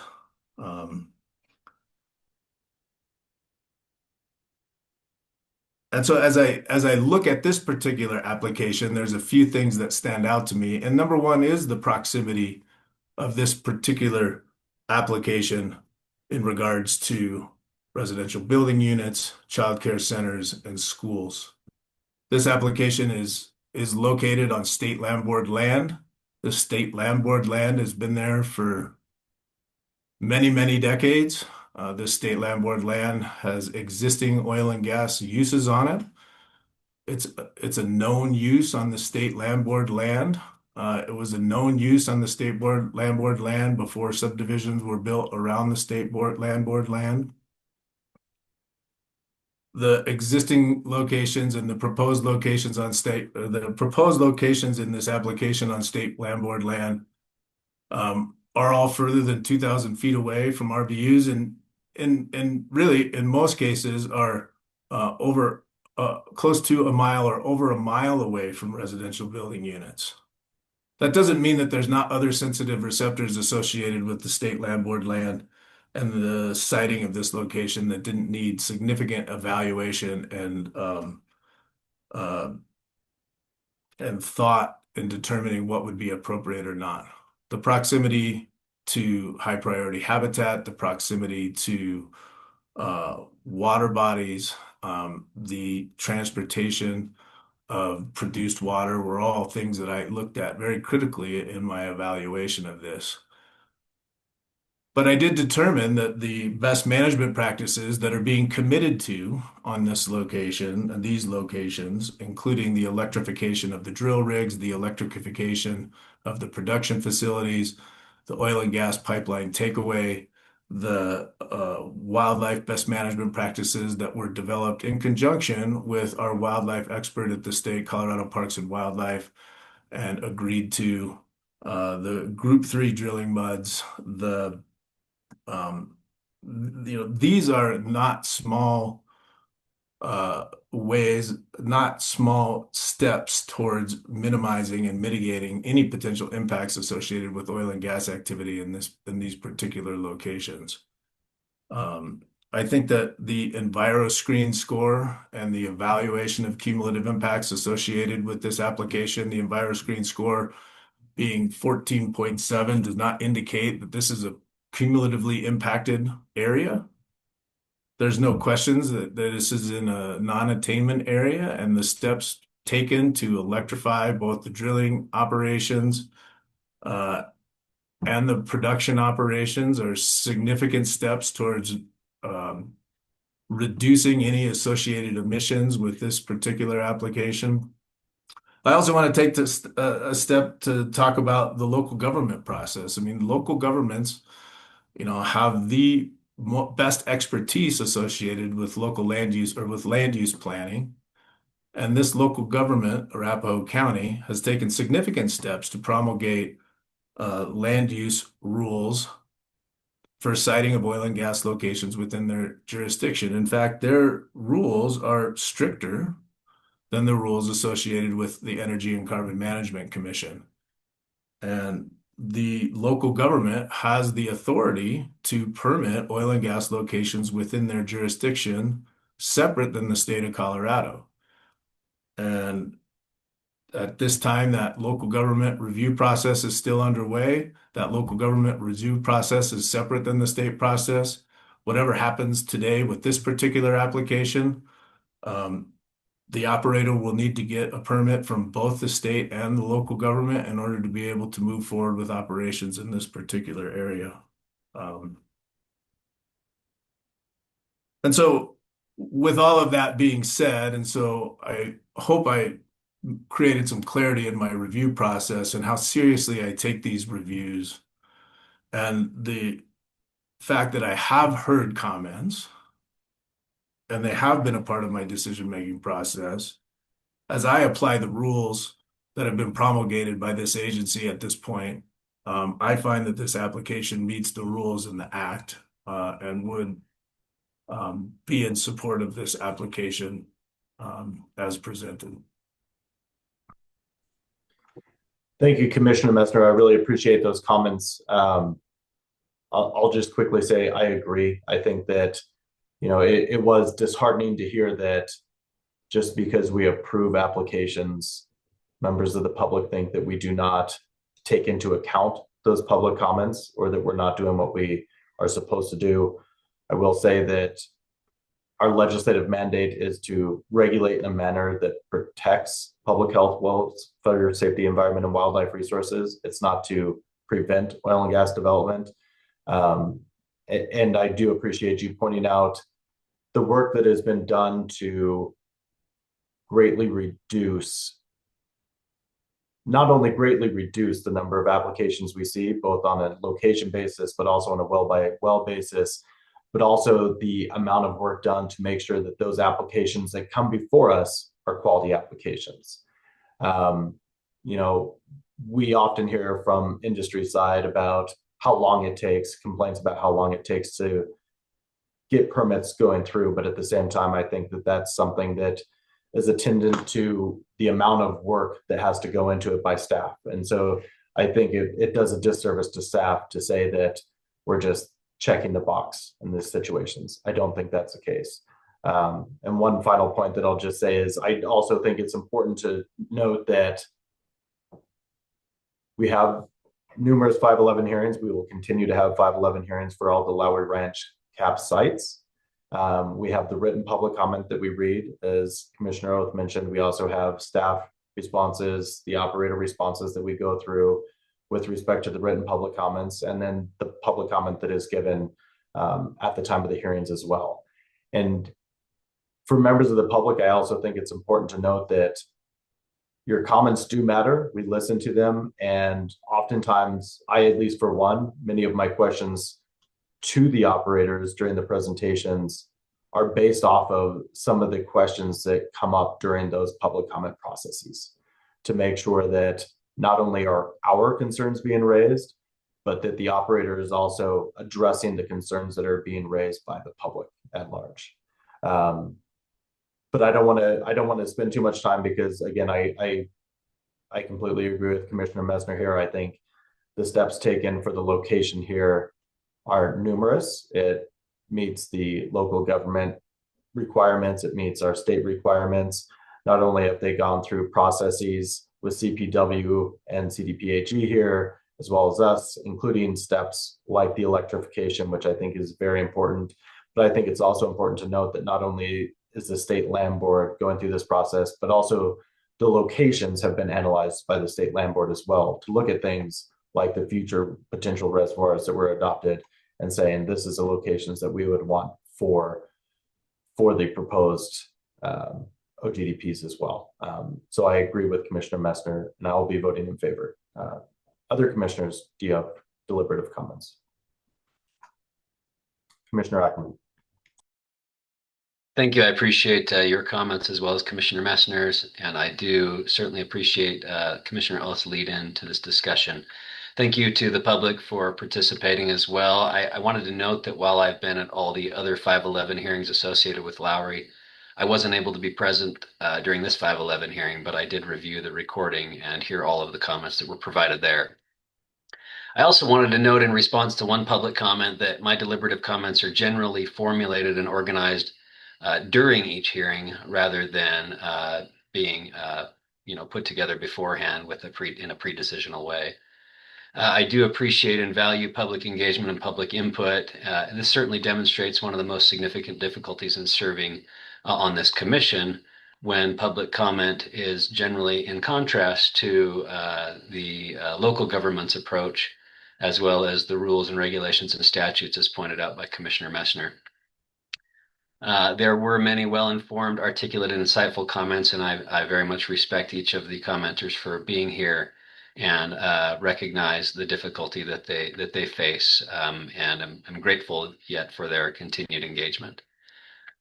And so as I look at this particular application, there's a few things that stand out to me. And number one is the proximity of this particular application in regards to residential building units, childcare centers, and schools. This application is located on state land board land. The state land board land has been there for many, many decades. This state land board land has existing oil and gas uses on it. It's a known use on the state land board land. It was a known use on the land board land before subdivisions were built around the land board land. The existing locations and the proposed locations in this application on state land board land are all further than 2,000 feet away from RBUs, and really in most cases are over close to a mile or over a mile away from residential building units. That doesn't mean that there's not other sensitive receptors associated with the state land board land and the siting of this location that didn't need significant evaluation and thought in determining what would be appropriate or not. The proximity to high priority habitat, the proximity to water bodies, the transportation of produced water were all things that I looked at very critically in my evaluation of this. But I did determine that the best management practices that are being committed to on this location and these locations, including the electrification of the drill rigs, the electrification of the production facilities, the oil and gas pipeline takeaway, the wildlife best management practices that were developed in conjunction with our wildlife expert at the state, Colorado Parks and Wildlife, and agreed to the Group 3 drilling muds, these are not small not small steps towards minimizing and mitigating any potential impacts associated with oil and gas activity in these particular locations. I think that the EnviroScreen score and the evaluation of cumulative impacts associated with this application, the EnviroScreen score being 14.7 does not indicate that this is a cumulatively impacted area. There's no questions that this is in a non-attainment area, and the steps taken to electrify both the drilling operations and the production operations are significant steps towards reducing any associated emissions with this particular application. I also want to take a step to talk about the local government process. I mean, local governments have the best expertise associated with local land use or with land use planning. And this local government, Arapahoe County, has taken significant steps to promulgate land use rules for siting of oil and gas locations within their jurisdiction. In fact, their rules are stricter than the rules associated with the Energy and Carbon Management Commission. And the local government has the authority to permit oil and gas locations within their jurisdiction separate than the state of Colorado. And at this time, that local government review process is still underway. That local government review process is separate than the state process. Whatever happens today with this particular application The operator will need to get a permit from both the state and the local government in order to be able to move forward with operations in this particular area. And so with all of that being said, and so I hope I created some clarity in my review process and how seriously I take these reviews, and the fact that I have heard comments and they have been a part of my decision-making process. As I apply the rules that have been promulgated by this agency at this point, I find that this application meets the rules in the act, and would be in support of this application as presented. Thank you, Commissioner Messner. I really appreciate those comments. I'll just quickly say I agree. I think that, it was disheartening to hear that just because we approve applications, members of the public think that we do not take into account those public comments, or that we're not doing what we are supposed to do. I will say that our legislative mandate is to regulate in a manner that protects public health, welfare, safety, environment, and wildlife resources. It's not to prevent oil and gas development. And I do appreciate you pointing out the work that has been done to greatly reduce, not only greatly reduce the number of applications we see, both on a location basis, but also on a well by well basis, but also the amount of work done to make sure that those applications that come before us are quality applications. We often hear from industry side about how long it takes, complaints about how long it takes to get permits going through. But at the same time, I think that that's something that is attendant to the amount of work that has to go into it by staff. And so I think it does a disservice to staff to say that we're just checking the box in these situations. I don't think that's the case. And one final point that I'll just say is I also think it's important to note that we have numerous 511 hearings. We will continue to have 511 hearings for all the Lowry Ranch CAP sites. We have the written public comment that we read, as Commissioner Oath mentioned. We also have staff responses, the operator responses that we go through with respect to the written public comments, and then the public comment that is given at the time of the hearings as well. And for members of the public, I also think it's important to note that your comments do matter. We listen to them, and oftentimes, at least for one, many of my questions to the operators during the presentations are based off of some of the questions that come up during those public comment processes, to make sure that not only are our concerns being raised, but that the operator is also addressing the concerns that are being raised by the public at large. But I don't want to spend too much time, because again, I completely agree with Commissioner Messner here. I think the steps taken for the location here are numerous. It meets the local government requirements. It meets our state requirements. Not only have they gone through processes with CPW and CDPHE here, as well as us, including steps like the electrification, which I think is very important. But I think it's also important to note that not only is the state land board going through this process, but also the locations have been analyzed by the state land board as well, to look at things like the future potential reservoirs that were adopted, and saying this is the locations that we would want for the proposed OGDPs as well. So I agree with Commissioner Messner, and I will be voting in favor. Other commissioners, do you have deliberative comments? Commissioner Ackerman. Thank you. I appreciate your comments as well as Commissioner Messner's, and I do certainly appreciate Commissioner Oath's lead in to this discussion. Thank you to the public for participating as well. I wanted to note that while I've been at all the other 511 hearings associated with Lowry, I wasn't able to be present during this 511 hearing, but I did review the recording and hear all of the comments that were provided there. I also wanted to note in response to one public comment that my deliberative comments are generally formulated and organized during each hearing, rather than being put together beforehand in a pre-decisional way. I do appreciate and value public engagement and public input. This certainly demonstrates one of the most significant difficulties in serving on this commission, when public comment is generally in contrast to the local government's approach, as well as the rules and regulations and statutes as pointed out by Commissioner Messner. There were many well-informed, articulate, and insightful comments, and I very much respect each of the commenters for being here and recognize the difficulty that they face, and I'm grateful yet for their continued engagement.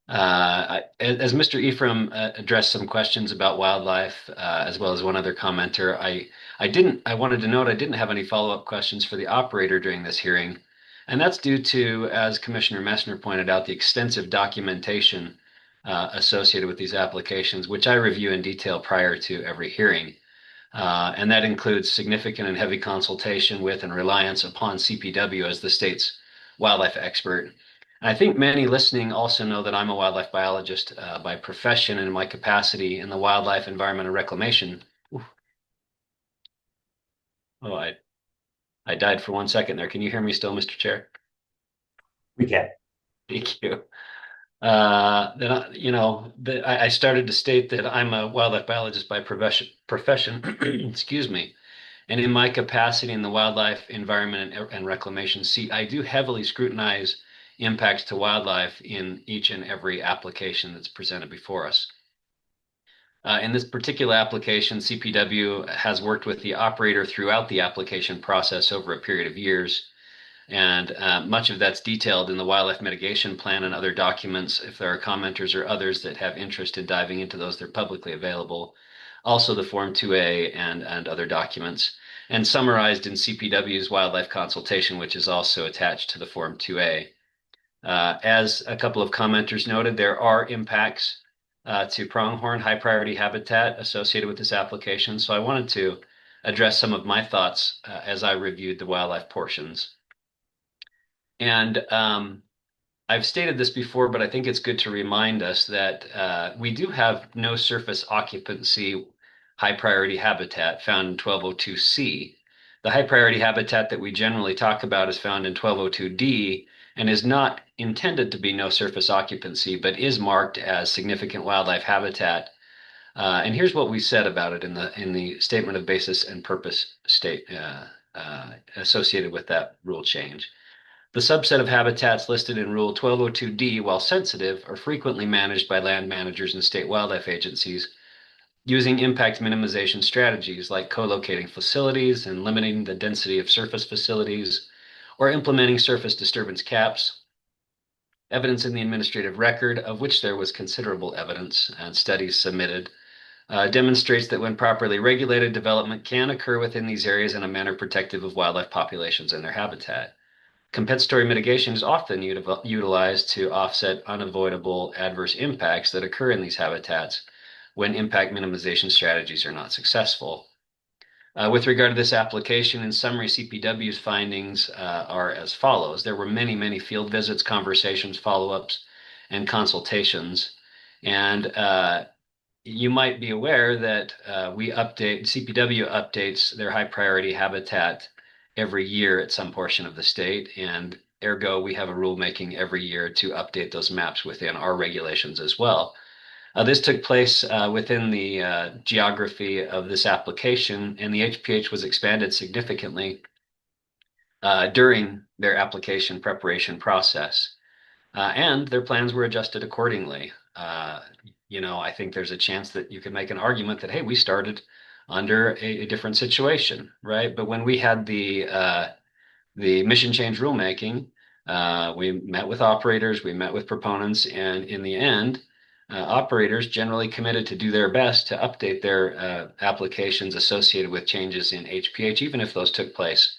As Mr. Ephraim addressed some questions about wildlife, as well as one other commenter, I wanted to note I didn't have any follow-up questions for the operator during this hearing. And that's due to, as Commissioner Messner pointed out, the extensive documentation associated with these applications, which I review in detail prior to every hearing. And that includes significant and heavy consultation with and reliance upon CPW as the state's wildlife expert. And I think many listening also know that I'm a wildlife biologist by profession and in my capacity in the wildlife, environment, and reclamation. Oh, I died for 1 second there. Can you hear me still, Mr. Chair? We can. Thank you. I started to state that I'm a wildlife biologist by profession, excuse me. And in my capacity in the wildlife, environment, and reclamation seat, I do heavily scrutinize impacts to wildlife in each and every application that's presented before us. In this particular application, CPW has worked with the operator throughout the application process over a period of years. And much of that's detailed in the wildlife mitigation plan and other documents. If there are commenters or others that have interest in diving into those, they're publicly available. Also the Form 2A and other documents, and summarized in CPW's wildlife consultation, which is also attached to the Form 2A. As a couple of commenters noted, there are impacts to pronghorn high priority habitat associated with this application. So I wanted to address some of my thoughts as I reviewed the wildlife portions. And I've stated this before, but I think it's good to remind us that we do have no surface occupancy high priority habitat found in 1202C. The high priority habitat that we generally talk about is found in 1202D and is not intended to be no surface occupancy, but is marked as significant wildlife habitat. And here's what we said about it in the statement of basis and purpose associated with that rule change. The subset of habitats listed in Rule 1202D, while sensitive, are frequently managed by land managers and state wildlife agencies using impact minimization strategies like co-locating facilities and limiting the density of surface facilities, or implementing surface disturbance caps. Evidence in the administrative record, of which there was considerable evidence and studies submitted, demonstrates that when properly regulated, development can occur within these areas in a manner protective of wildlife populations and their habitat. Compensatory mitigation is often utilized to offset unavoidable adverse impacts that occur in these habitats when impact minimization strategies are not successful. With regard to this application, in summary, CPW's findings are as follows. There were many, many field visits, conversations, follow-ups, and consultations. And you might be aware that CPW updates their high priority habitat every year at some portion of the state, and ergo we have a rulemaking every year to update those maps within our regulations as well. This took place within the geography of this application, and the HPH was expanded significantly during their application preparation process, and their plans were adjusted accordingly. I think there's a chance that you could make an argument that, hey, we started under a different situation, right? But when we had the mission change rulemaking, we met with operators, we met with proponents, and in the end, operators generally committed to do their best to update their applications associated with changes in HPH, even if those took place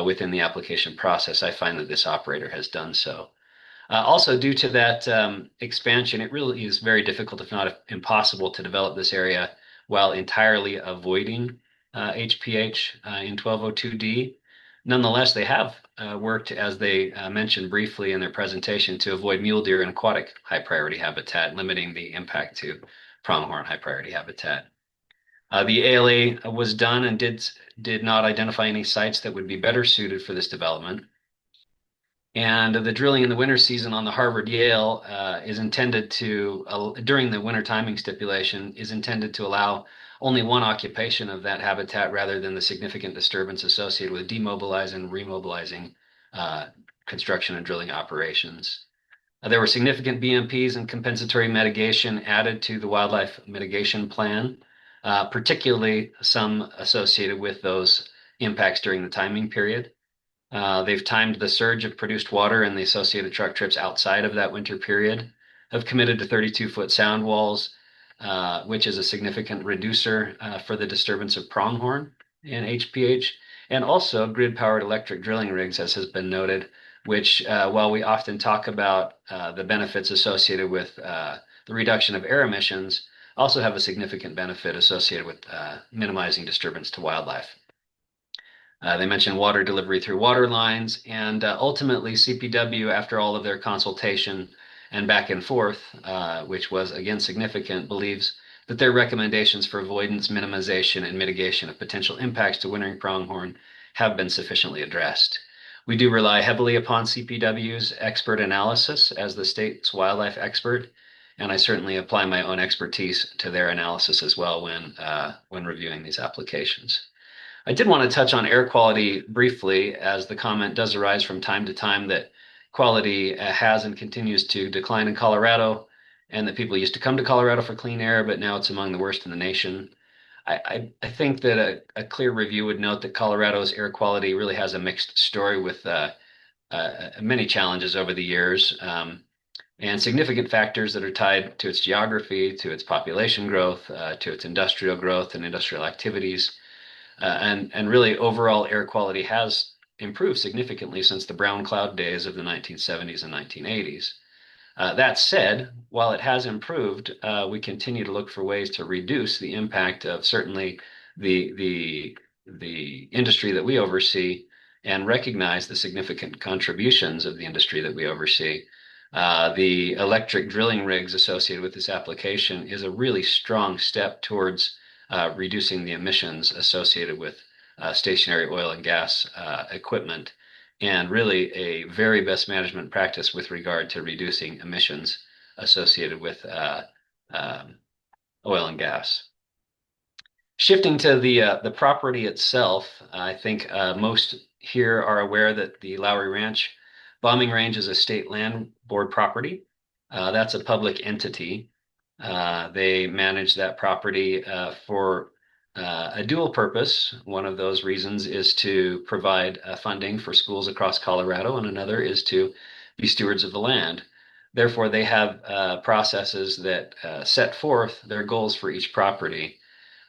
within the application process. I find that this operator has done so. Also, due to that expansion, it really is very difficult, if not impossible, to develop this area while entirely avoiding HPH in 1202D. Nonetheless, they have worked, as they mentioned briefly in their presentation, to avoid mule deer and aquatic high priority habitat, limiting the impact to pronghorn high priority habitat. The ALA was done and did not identify any sites that would be better suited for this development. And the drilling in the winter season on the Harvard Yale is intended to, during the winter timing stipulation, is intended to allow only one occupation of that habitat rather than the significant disturbance associated with demobilizing and remobilizing construction and drilling operations. There were significant BMPs and compensatory mitigation added to the wildlife mitigation plan, particularly some associated with those impacts during the timing period. They've timed the surge of produced water and the associated truck trips outside of that winter period, have committed to 32-foot sound walls, which is a significant reducer for the disturbance of pronghorn in HPH, and also grid-powered electric drilling rigs, as has been noted, which, while we often talk about the benefits associated with the reduction of air emissions, also have a significant benefit associated with minimizing disturbance to wildlife. They mentioned water delivery through water lines, and ultimately CPW, after all of their consultation and back and forth, which was again significant, believes that their recommendations for avoidance, minimization, and mitigation of potential impacts to wintering pronghorn have been sufficiently addressed. We do rely heavily upon CPW's expert analysis as the state's wildlife expert, and I certainly apply my own expertise to their analysis as well when reviewing these applications. I did want to touch on air quality briefly, as the comment does arise from time to time that quality has and continues to decline in Colorado, and that people used to come to Colorado for clean air, but now it's among the worst in the nation. I think that a clear review would note that Colorado's air quality really has a mixed story with many challenges over the years, and significant factors that are tied to its geography, to its population growth, to its industrial growth and industrial activities. And really overall air quality has improved significantly since the brown cloud days of the 1970s and 1980s. That said, while it has improved, we continue to look for ways to reduce the impact of certainly the industry that we oversee and recognize the significant contributions of the industry that we oversee. The electric drilling rigs associated with this application is a really strong step towards reducing the emissions associated with stationary oil and gas equipment, and really a very best management practice with regard to reducing emissions associated with oil and gas. Shifting to the property itself, I think most here are aware that the Lowry Ranch bombing range is a state land board property. That's a public entity. They manage that property for a dual purpose. One of those reasons is to provide funding for schools across Colorado, and another is to be stewards of the land. Therefore, they have processes that set forth their goals for each property.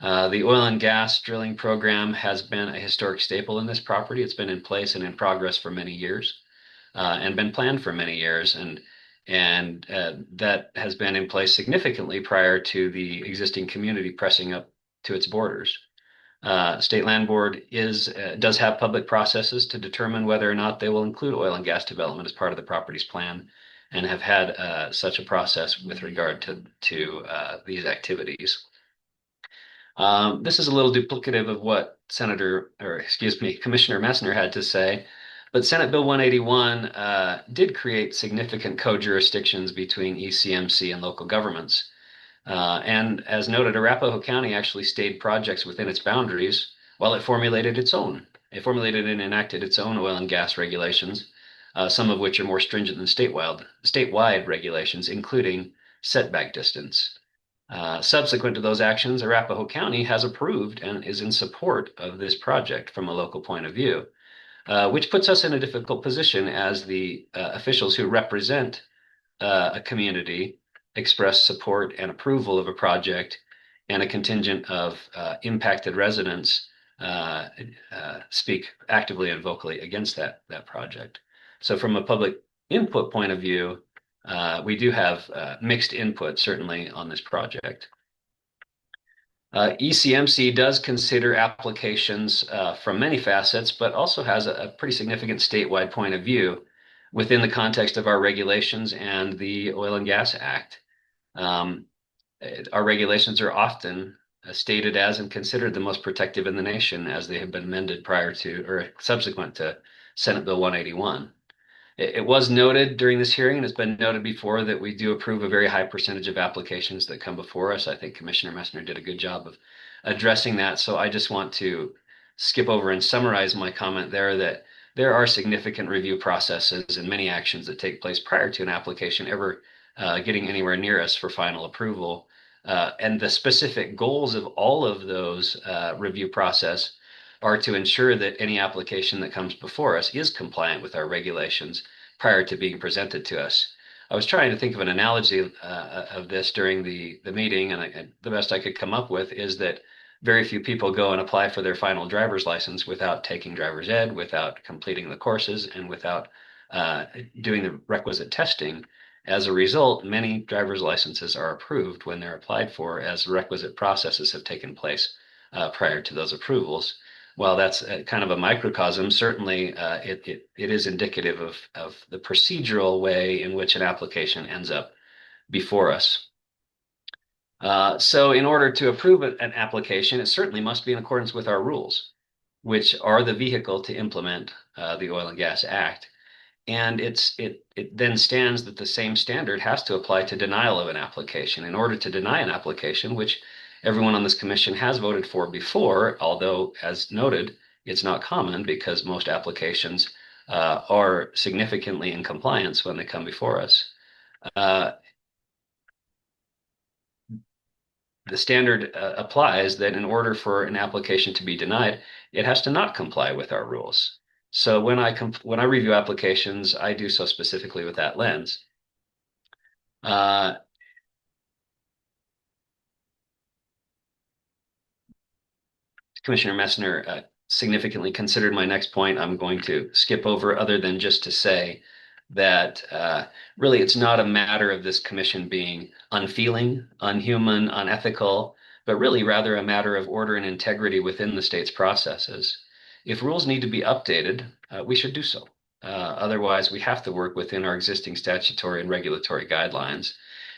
The oil and gas drilling program has been a historic staple in this property. It's been in place and in progress for many years, and been planned for many years, and that has been in place significantly prior to the existing community pressing up to its borders. State Land Board does have public processes to determine whether or not they will include oil and gas development as part of the property's plan, and have had such a process with regard to these activities. This is a little duplicative of what Commissioner Messner had to say, but Senate Bill 181 did create significant co-jurisdictions between ECMC and local governments. And as noted, Arapahoe County actually stayed projects within its boundaries while it formulated its own. It formulated and enacted its own oil and gas regulations, some of which are more stringent than statewide regulations, including setback distance. Subsequent to those actions, Arapahoe County has approved and is in support of this project from a local point of view, which puts us in a difficult position as the officials who represent a community express support and approval of a project, and a contingent of impacted residents speak actively and vocally against that project. So from a public input point of view, we do have mixed input, certainly, on this project. ECMC does consider applications from many facets, but also has a pretty significant statewide point of view within the context of our regulations and the Oil and Gas Act. Our regulations are often stated as and considered the most protective in the nation, as they have been amended prior to or subsequent to Senate Bill 181. It was noted during this hearing, and it's been noted before, that we do approve a very high percentage of applications that come before us. I think Commissioner Messner did a good job of addressing that. So I just want to skip over and summarize my comment there, that there are significant review processes and many actions that take place prior to an application ever getting anywhere near us for final approval. And the specific goals of all of those review process are to ensure that any application that comes before us is compliant with our regulations prior to being presented to us. I was trying to think of an analogy of this during the meeting, and the best I could come up with is that very few people go and apply for their final driver's license without taking driver's ed, without completing the courses, and without doing the requisite testing. As a result, many driver's licenses are approved when they're applied for, as requisite processes have taken place prior to those approvals. While that's kind of a microcosm, certainly it is indicative of the procedural way in which an application ends up before us. So in order to approve an application, it certainly must be in accordance with our rules, which are the vehicle to implement the Oil and Gas Act. And it then stands that the same standard has to apply to denial of an application. In order to deny an application, which everyone on this commission has voted for before, although, as noted, it's not common because most applications are significantly in compliance when they come before us. The standard applies that in order for an application to be denied, it has to not comply with our rules. So when I review applications, I do so specifically with that lens. Commissioner Messner significantly considered my next point. I'm going to skip over, other than just to say that really it's not a matter of this commission being unfeeling, unhuman, unethical, but really rather a matter of order and integrity within the state's processes. If rules need to be updated, we should do so. Otherwise, we have to work within our existing statutory and regulatory guidelines.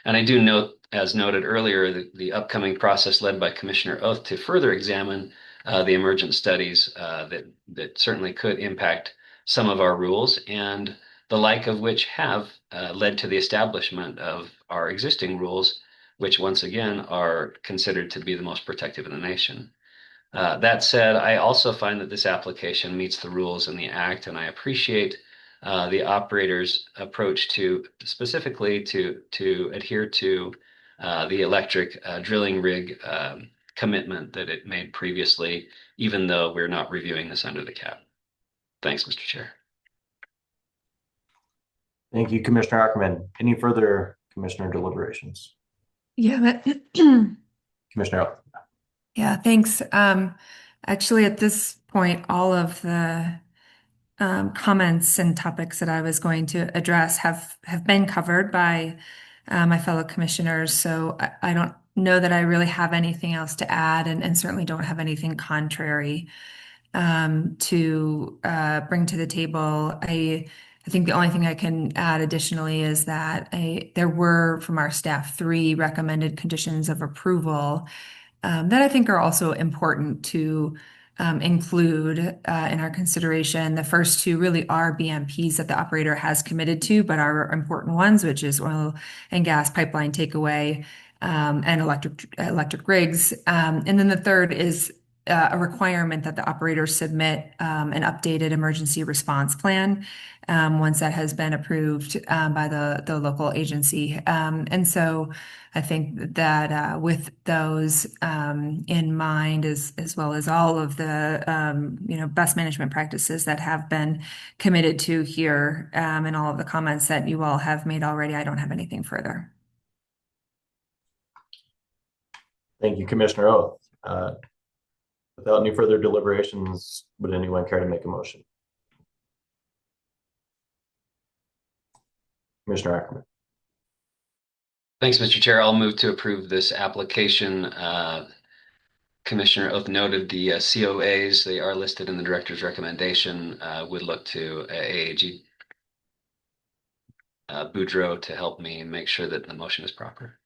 And I do note, as noted earlier, the upcoming process led by Commissioner Oath to further examine the emergent studies that certainly could impact some of our rules, and the like of which have led to the establishment of our existing rules, which once again are considered to be the most protective in the nation. That said, I also find that this application meets the rules in the Act, and I appreciate the operator's approach to specifically to adhere to the electric drilling rig commitment that it made previously, even though we're not reviewing this under the cap. Thanks, Mr. Chair. Thank you, Commissioner Ackerman. Any further commissioner deliberations? Yeah, Commissioner Oath. yeah, thanks. Actually, at this point, all of the comments and topics that I was going to address have been covered by my fellow commissioners. So I don't know that I really have anything else to add, and certainly don't have anything contrary to bring to the table. I think the only thing I can add additionally is that there were, from our staff, 3 recommended conditions of approval that I think are also important to include in our consideration. The first 2 really are BMPs that the operator has committed to, but are important ones, which is oil and gas pipeline takeaway and electric rigs. And then the third is a requirement that the operator submit an updated emergency response plan once that has been approved by the local agency. And so I think that with those in mind, as well as all of the best management practices that have been committed to here, and all of the comments that you all have made already, I don't have anything further. Thank you, Commissioner Oath. Without any further deliberations, would anyone care to make a motion? Commissioner Ackerman. Thanks, Mr. Chair. I'll move to approve this application. Commissioner Oath noted the COAs. They are listed in the director's recommendation. Would look to AAG Boudreaux to help me make sure that the motion is proper.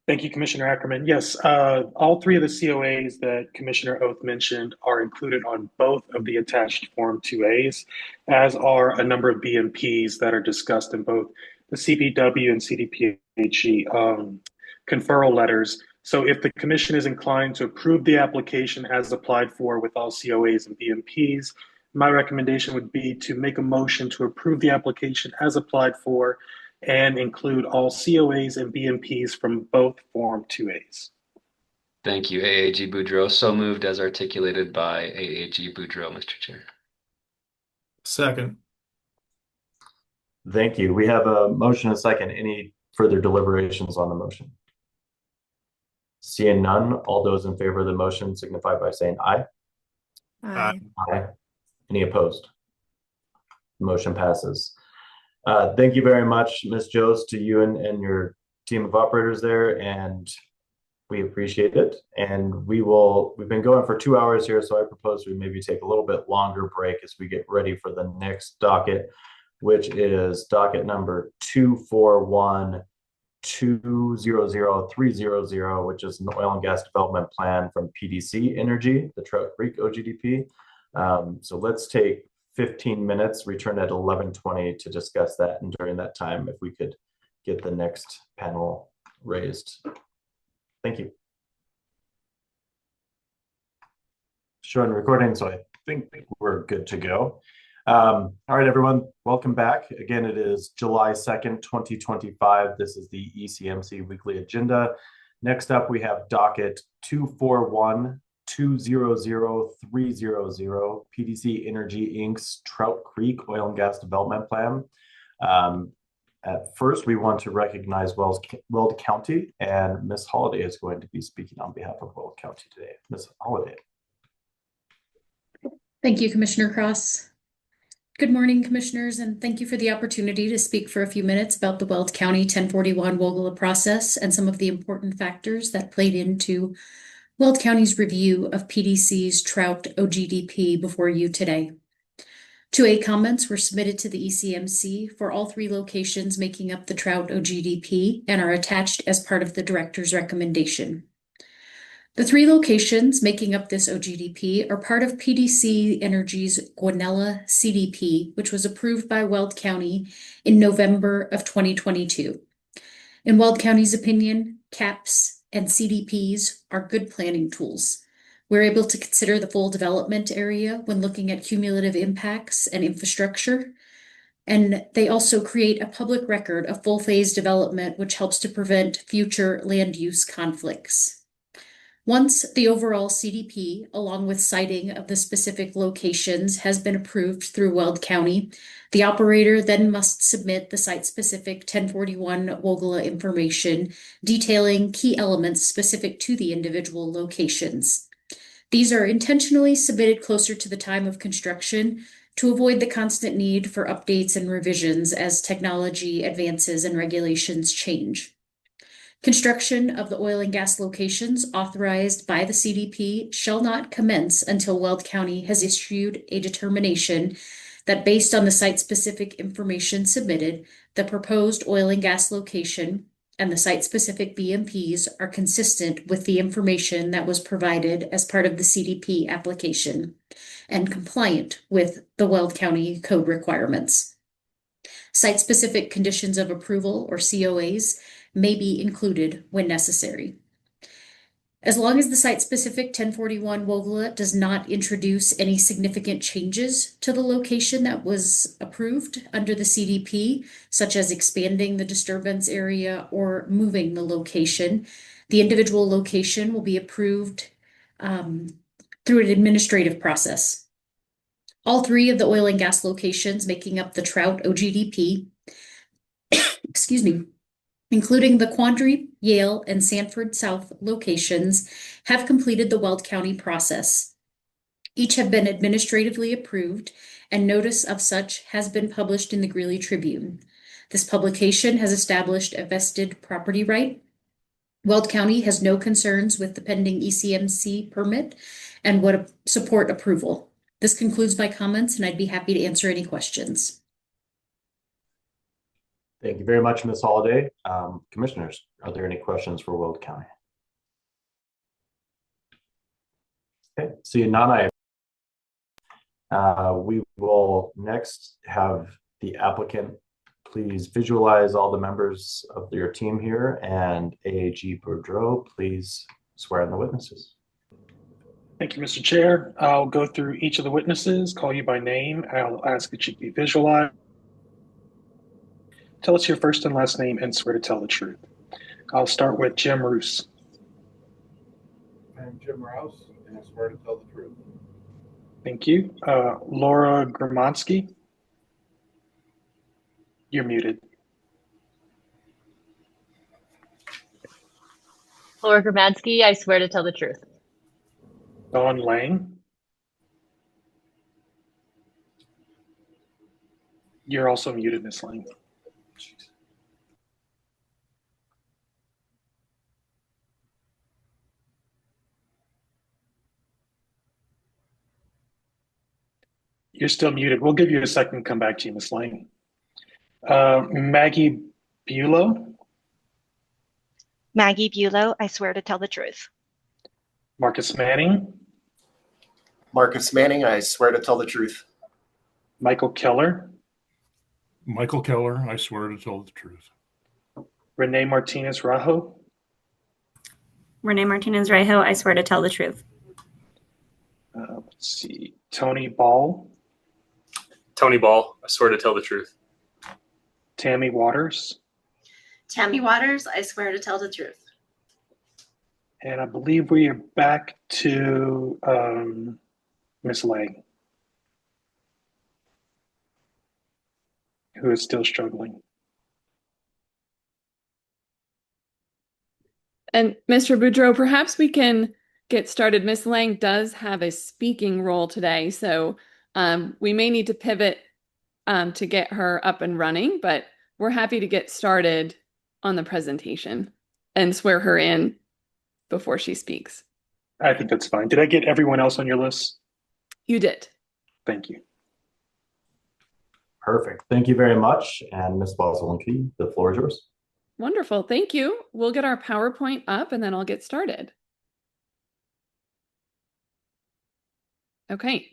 Thank you, Commissioner Ackerman. Yes, all three of the COAs that Commissioner Oath mentioned are included on both of the attached Form 2As, as are a number of BMPs that are discussed in both the CPW and CDPHE conferral letters. So if the Commission is inclined to approve the application as applied for with all COAs and BMPs, my recommendation would be to make a motion to approve the application as applied for and include all COAs and BMPs from both Form 2As. Thank you, AAG Boudreau. So moved as articulated by AAG Boudreau, Mr. Chair. Second. Thank you. We have a motion and a second. Any further deliberations on the motion? Seeing none, all those in favor of the motion signify by saying aye. Aye. Aye. Any opposed? Motion passes. Thank you very much, Ms. Joes, to you and your team of operators there, and we appreciate it. And we've been going for 2 hours here, so I propose we maybe take a little bit longer break as we get ready for the next docket, which is docket number 241-200-300, which is an oil and gas development plan from PDC Energy, the Trout Creek OGDP. So let's take 15 minutes, return at 11:20 to discuss that. And during that time, if we could get the next panel raised. Thank you. Showing recording, so I think we're good to go. All right, everyone, welcome back. Again, it is July 2nd, 2025. This is the ECMC weekly agenda. Next up, we have docket 241-200-300, PDC Energy Inc.'s Trout Creek Oil and Gas Development Plan. At first, we want to recognize Weld County, and Ms. Holliday is going to be speaking on behalf of Weld County today. Ms. Holliday. Thank you, Commissioner Cross. Good morning, Commissioners, and thank you for the opportunity to speak for a few minutes about the Weld County 1041 WOGLA process and some of the important factors that played into Weld County's review of PDC's Trout OGDP before you today. 2A comments were submitted to the ECMC for all three locations making up the Trout OGDP and are attached as part of the Director's recommendation. The three locations making up this OGDP are part of PDC Energy's Guanella CDP, which was approved by Weld County in November of 2022. In Weld County's opinion, CAPs and CDPs are good planning tools. We're able to consider the full development area when looking at cumulative impacts and infrastructure. And they also create a public record of full phase development, which helps to prevent future land use conflicts. Once the overall CDP, along with citing of the specific locations, has been approved through Weld County, the operator then must submit the site-specific 1041 WOGLA information detailing key elements specific to the individual locations. These are intentionally submitted closer to the time of construction to avoid the constant need for updates and revisions as technology advances and regulations change. Construction of the oil and gas locations authorized by the CDP shall not commence until Weld County has issued a determination that based on the site-specific information submitted, the proposed oil and gas location and the site-specific BMPs are consistent with the information that was provided as part of the CDP application and compliant with the Weld County code requirements. Site-specific conditions of approval, or COAs, may be included when necessary. As long as the site-specific 1041 WOGLA does not introduce any significant changes to the location that was approved under the CDP, such as expanding the disturbance area or moving the location, the individual location will be approved through an administrative process. All three of the oil and gas locations making up the Trout OGDP, including the Quandary, Yale, and Sanford South locations, have completed the Weld County process. Each have been administratively approved, and notice of such has been published in the Greeley Tribune. This publication has established a vested property right. Weld County has no concerns with the pending ECMC permit and would support approval. This concludes my comments, and I'd be happy to answer any questions. Thank you very much, Ms. Holliday. Commissioners, are there any questions for Weld County? Okay, seeing none, we will next have the applicant please visualize all the members of your team here, and AAG Boudreau, please swear in the witnesses. Thank you, Mr. Chair. I'll go through each of the witnesses, call you by name. I'll ask that you be visualized. Tell us your first and last name and swear to tell the truth. I'll start with Jim Roos. I'm Jim Rouse, and I swear to tell the truth. Thank you. Laura Gromonsky. You're muted. Laura Gramadsky, I swear to tell the truth. Dawn Lang. You're also muted, Ms. Lang. You're still muted. We'll give you a second to come back to you, Ms. Lang. Maggie Bulow. Maggie Bulow, I swear to tell the truth. Marcus Manning. Marcus Manning, I swear to tell the truth. Michael Keller. Michael Keller, I swear to tell the truth. Renee Martinez Rajo. Renee Martinez Rajo, I swear to tell the truth. Let's see. Tony Ball. Tony Ball, I swear to tell the truth. Tammy Waters. Tammy Waters, I swear to tell the truth. And I believe we are back to Ms. Lang, who is still struggling. And Mr. Boudreau, perhaps we can get started. Ms. Lang does have a speaking role today, so we may need to pivot to get her up and running, but we're happy to get started on the presentation and swear her in before she speaks. I think that's fine. Did I get everyone else on your list? You did. Thank you. Perfect. Thank you very much. And Ms. Balzalinki, the floor is yours. Wonderful. Thank you. We'll get our PowerPoint up and then I'll get started. Okay,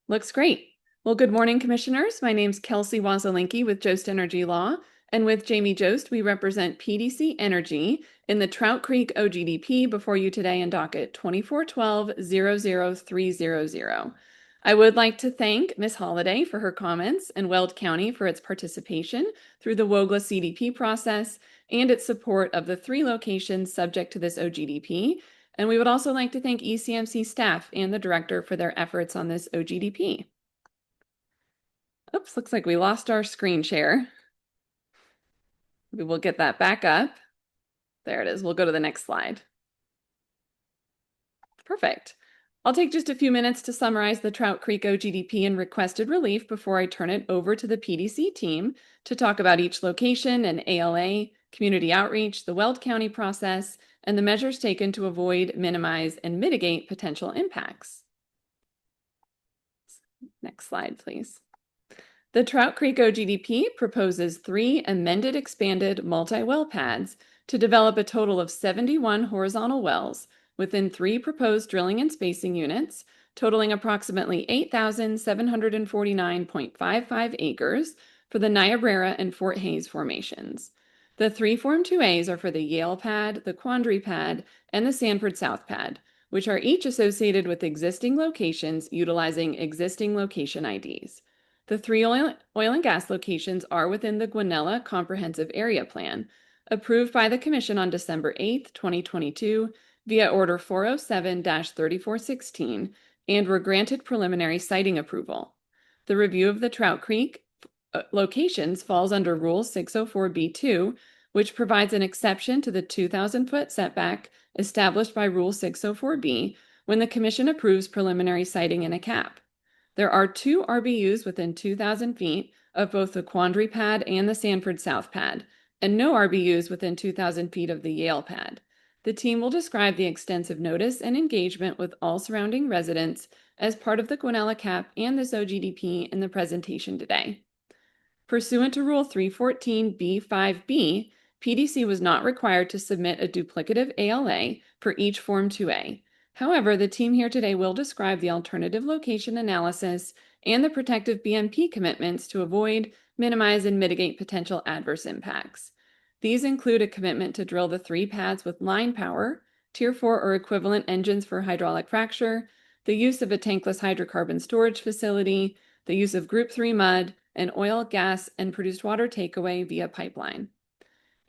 looks great. Well, good morning, commissioners. My name's Kelsey Wazalinki with Jost Energy Law. And with Jamie Jost, we represent PDC Energy in the Trout Creek OGDP before you today in docket 2412-00300. I would like to thank Ms. Holliday for her comments and Weld County for its participation through the WOGLA CDP process and its support of the 3 locations subject to this OGDP. And we would also like to thank ECMC staff and the director for their efforts on this OGDP. Oops, looks like we lost our screen share. We will get that back up. There it is. We'll go to the next slide. Perfect. I'll take just a few minutes to summarize the Trout Creek OGDP and requested relief before I turn it over to the PDC team to talk about each location and ALA, community outreach, the Weld County process, and the measures taken to avoid, minimize, and mitigate potential impacts. Next slide, please. The Trout Creek OGDP proposes 3 amended expanded multi-well pads to develop a total of 71 horizontal wells within 3 proposed drilling and spacing units, totaling approximately 8,749.55 acres for the Niobrara and Fort Hays formations. The 3 Form 2As are for the Yale pad, the Quandary pad, and the Sanford South pad, which are each associated with existing locations utilizing existing location IDs. The 3 oil and gas locations are within the Guanella Comprehensive Area Plan, approved by the Commission on December 8, 2022, via Order 407-3416, and were granted preliminary siting approval. The review of the Trout Creek locations falls under Rule 604B2, which provides an exception to the 2,000-foot setback established by Rule 604B when the Commission approves preliminary siting in a CAP. There are 2 RBUs within 2,000 feet of both the Quandary pad and the Sanford South pad, and no RBUs within 2,000 feet of the Yale pad. The team will describe the extensive notice and engagement with all surrounding residents as part of the Guanella CAP and this OGDP in the presentation today. Pursuant to Rule 314B5B, PDC was not required to submit a duplicative ALA for each Form 2A. However, the team here today will describe the alternative location analysis and the protective BMP commitments to avoid, minimize, and mitigate potential adverse impacts. These include a commitment to drill the 3 pads with line power, Tier 4 or equivalent engines for hydraulic fracture, the use of a tankless hydrocarbon storage facility, the use of Group 3 mud, and oil, gas, and produced water takeaway via pipeline.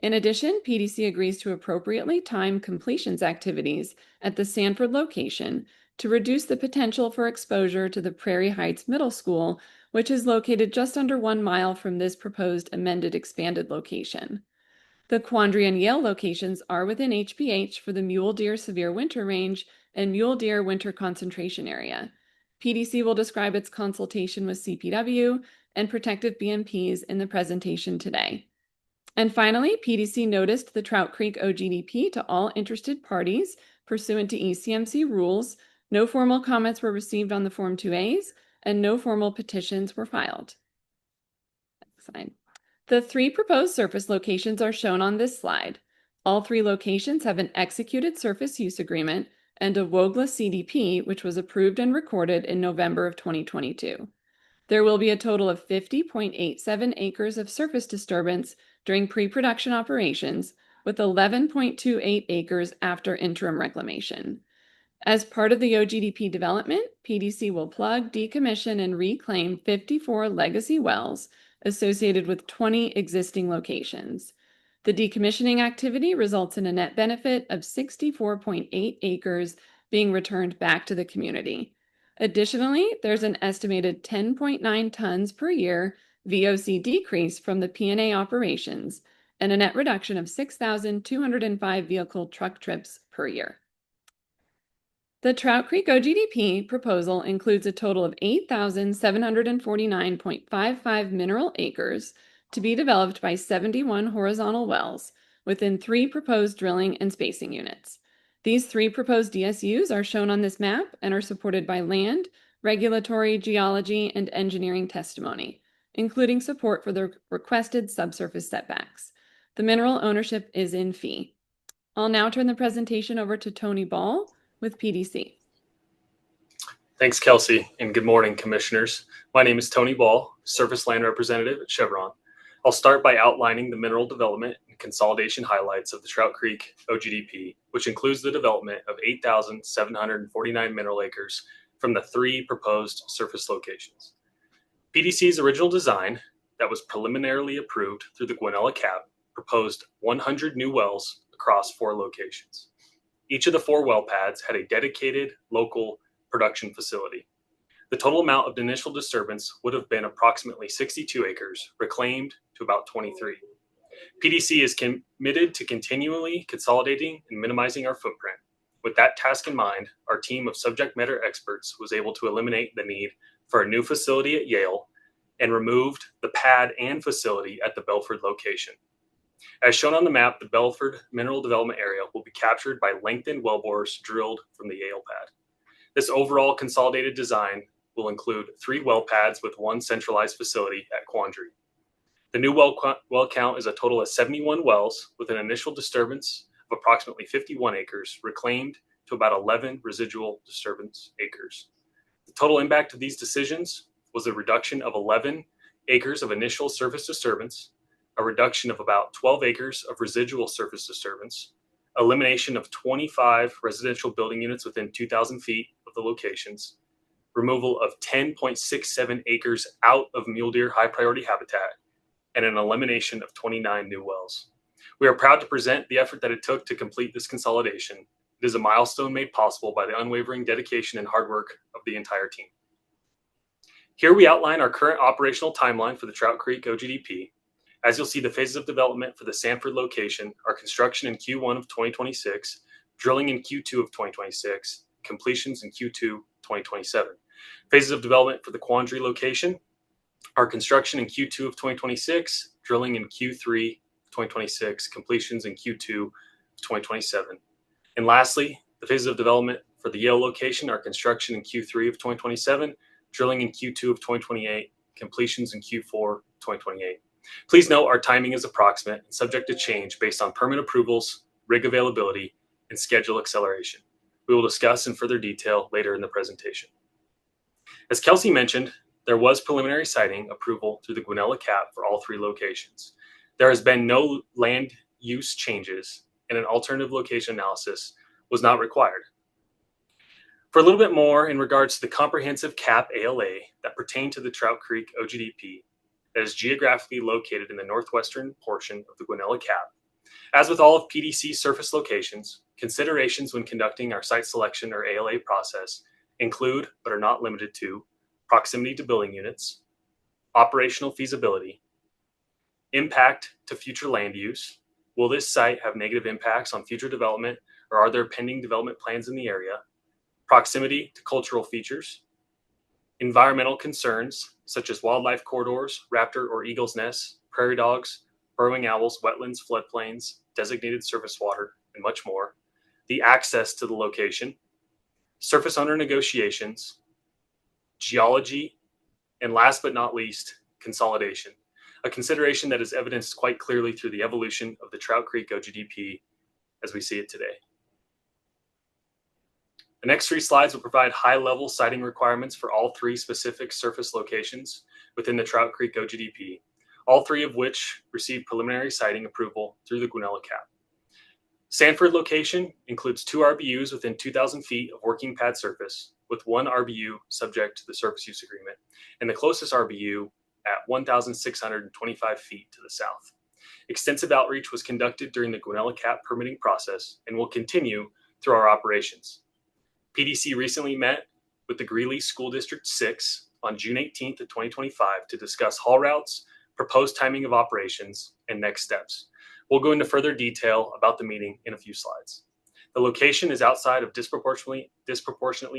In addition, PDC agrees to appropriately time completions activities at the Sanford location to reduce the potential for exposure to the Prairie Heights Middle School, which is located just under 1 mile from this proposed amended expanded location. The Quandary and Yale locations are within HPH for the Mule Deer Severe Winter Range and Mule Deer Winter Concentration Area. PDC will describe its consultation with CPW and protective BMPs in the presentation today. And finally, PDC noticed the Trout Creek OGDP to all interested parties pursuant to ECMC rules. No formal comments were received on the Form 2As, and no formal petitions were filed. Next slide. The 3 proposed surface locations are shown on this slide. All 3 locations have an executed surface use agreement and a WOGLA CDP, which was approved and recorded in November of 2022. There will be a total of 50.87 acres of surface disturbance during pre-production operations, with 11.28 acres after interim reclamation. As part of the OGDP development, PDC will plug, decommission, and reclaim 54 legacy wells associated with 20 existing locations. The decommissioning activity results in a net benefit of 64.8 acres being returned back to the community. Additionally, there's an estimated 10.9 tons per year VOC decrease from the P&A operations and a net reduction of 6,205 vehicle truck trips per year. The Trout Creek OGDP proposal includes a total of 8,749.55 mineral acres to be developed by 71 horizontal wells within 3 proposed drilling and spacing units. These 3 proposed DSUs are shown on this map and are supported by land, regulatory, geology, and engineering testimony, including support for the requested subsurface setbacks. The mineral ownership is in fee. I'll now turn the presentation over to Tony Ball with PDC. Thanks, Kelsey, and good morning, commissioners. My name is Tony Ball, Surface Land Representative at Chevron. I'll start by outlining the mineral development and consolidation highlights of the Trout Creek OGDP, which includes the development of 8,749 mineral acres from the 3 proposed surface locations. PDC's original design that was preliminarily approved through the Guanella CAP proposed 100 new wells across 4 locations. Each of the 4 well pads had a dedicated local production facility. The total amount of initial disturbance would have been approximately 62 acres, reclaimed to about 23. PDC is committed to continually consolidating and minimizing our footprint. With that task in mind, our team of subject matter experts was able to eliminate the need for a new facility at Yale and removed the pad and facility at the Belford location. As shown on the map, the Belford mineral development area will be captured by lengthened wellbores drilled from the Yale pad. This overall consolidated design will include 3 well pads with 1 centralized facility at Quandary. The new well count is a total of 71 wells with an initial disturbance of approximately 51 acres, reclaimed to about 11 residual disturbance acres. The total impact of these decisions was a reduction of 11 acres of initial surface disturbance, a reduction of about 12 acres of residual surface disturbance, elimination of 25 residential building units within 2,000 feet of the locations, removal of 10.67 acres out of mule deer high priority habitat, and an elimination of 29 new wells. We are proud to present the effort that it took to complete this consolidation. It is a milestone made possible by the unwavering dedication and hard work of the entire team. Here we outline our current operational timeline for the Trout Creek OGDP. As you'll see, the phases of development for the Sanford location are construction in Q1 of 2026, drilling in Q2 of 2026, completions in Q2 2027. Phases of development for the Quandary location are construction in Q2 of 2026, drilling in Q3 2026, completions in Q2 2027. And lastly, the phases of development for the Yale location are construction in Q3 of 2027, drilling in Q2 of 2028, completions in Q4 2028. Please note our timing is approximate and subject to change based on permit approvals, rig availability, and schedule acceleration. We will discuss in further detail later in the presentation. As Kelsey mentioned, there was preliminary siting approval through the Guanella CAP for all 3 locations. There has been no land use changes, and an alternative location analysis was not required. For a little bit more in regards to the comprehensive CAP ALA that pertain to the Trout Creek OGDP that is geographically located in the northwestern portion of the Guanella CAP. As with all of PDC surface locations, considerations when conducting our site selection or ALA process include, but are not limited to, proximity to building units, operational feasibility, impact to future land use. Will this site have negative impacts on future development, or are there pending development plans in the area? Proximity to cultural features, environmental concerns such as wildlife corridors, raptor or eagle's nests, prairie dogs, burrowing owls, wetlands, floodplains, designated surface water, and much more. The access to the location, surface owner negotiations, geology, and last but not least, consolidation, a consideration that is evidenced quite clearly through the evolution of the Trout Creek OGDP as we see it today. The next 3 slides will provide high-level siting requirements for all 3 specific surface locations within the Trout Creek OGDP, all 3 of which received preliminary siting approval through the Guanella CAP. Sanford location includes 2 RBUs within 2,000 feet of working pad surface, with 1 RBU subject to the surface use agreement, and the closest RBU at 1,625 feet to the south. Extensive outreach was conducted during the Guanella CAP permitting process and will continue through our operations. PDC recently met with the Greeley School District 6 on June 18th of 2025 to discuss haul routes, proposed timing of operations, and next steps. We'll go into further detail about the meeting in a few slides. The location is outside of disproportionately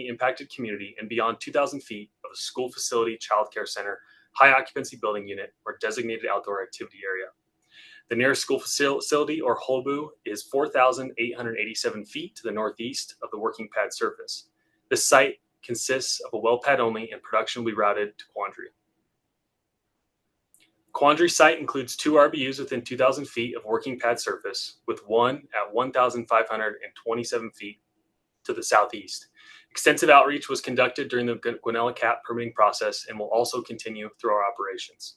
impacted community and beyond 2,000 feet of a school facility, child care center, high occupancy building unit, or designated outdoor activity area. The nearest school facility, or HOBU, is 4,887 feet to the northeast of the working pad surface. This site consists of a well pad only, and production will be routed to Quandary. Quandary site includes 2 RBUs within 2,000 feet of working pad surface, with 1 at 1,527 feet to the southeast. Extensive outreach was conducted during the Guanella CAP permitting process and will also continue through our operations.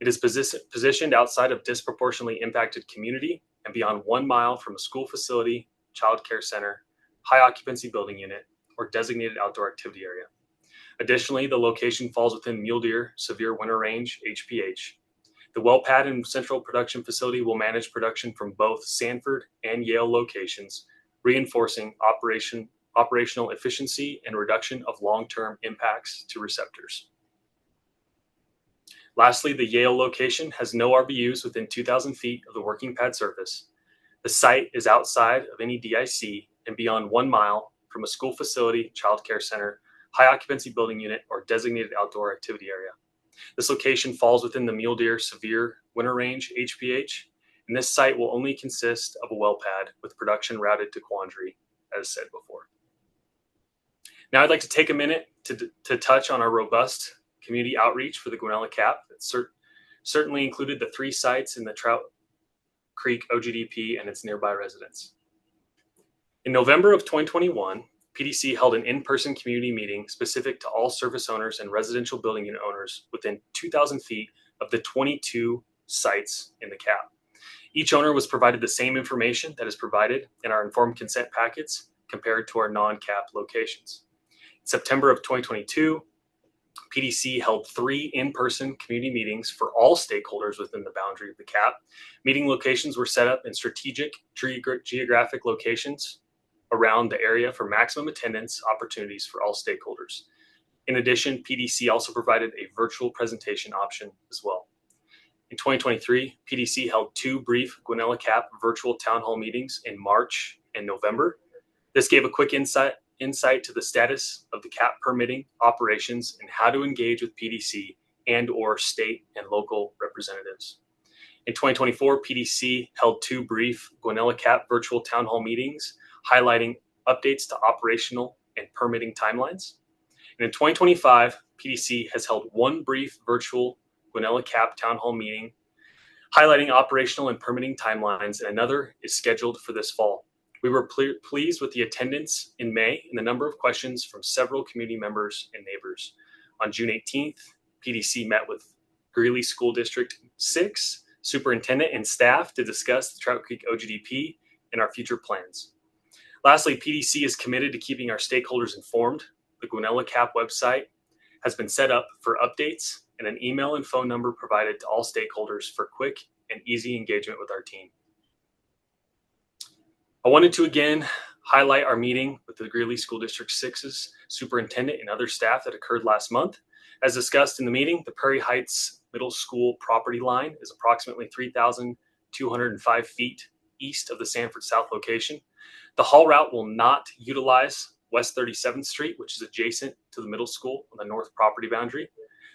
It is positioned outside of disproportionately impacted community and beyond 1 mile from a school facility, child care center, high occupancy building unit, or designated outdoor activity area. Additionally, the location falls within Mule Deer Severe Winter Range, HPH. The well pad and central production facility will manage production from both Sanford and Yale locations, reinforcing operational efficiency and reduction of long-term impacts to receptors. Lastly, the Yale location has no RBUs within 2,000 feet of the working pad surface. The site is outside of any DIC and beyond 1 mile from a school facility, child care center, high occupancy building unit, or designated outdoor activity area. This location falls within the Mule Deer Severe Winter Range, HPH, and this site will only consist of a well pad with production routed to Quandary, as said before. Now I'd like to take a minute to touch on our robust community outreach for the Guanella CAP. That certainly included the 3 sites in the Trout Creek OGDP and its nearby residents. In November of 2021, PDC held an in-person community meeting specific to all surface owners and residential building unit owners within 2,000 feet of the 22 sites in the CAP. Each owner was provided the same information that is provided in our informed consent packets compared to our non-CAP locations. In September of 2022, PDC held 3 in-person community meetings for all stakeholders within the boundary of the CAP. Meeting locations were set up in strategic geographic locations around the area for maximum attendance opportunities for all stakeholders. In addition, PDC also provided a virtual presentation option as well. In 2023, PDC held 2 brief Guanella CAP virtual town hall meetings in March and November. This gave a quick insight to the status of the CAP permitting operations and how to engage with PDC and or state and local representatives. In 2024, PDC held 2 brief Guanella CAP virtual town hall meetings highlighting updates to operational and permitting timelines. And in 2025, PDC has held 1 brief virtual Guanella Cap Town Hall meeting highlighting operational and permitting timelines, and another is scheduled for this fall. We were pleased with the attendance in May and the number of questions from several community members and neighbors. On June 18th, PDC met with Greeley School District 6 superintendent and staff to discuss the Trout Creek OGDP and our future plans. Lastly, PDC is committed to keeping our stakeholders informed. The Guanella Cap website has been set up for updates, and an email and phone number provided to all stakeholders for quick and easy engagement with our team. I wanted to again highlight our meeting with the Greeley School District 6's superintendent and other staff that occurred last month. As discussed in the meeting, the Prairie Heights Middle School property line is approximately 3,205 feet east of the Sanford South location. The haul route will not utilize West 37th Street, which is adjacent to the middle school on the north property boundary.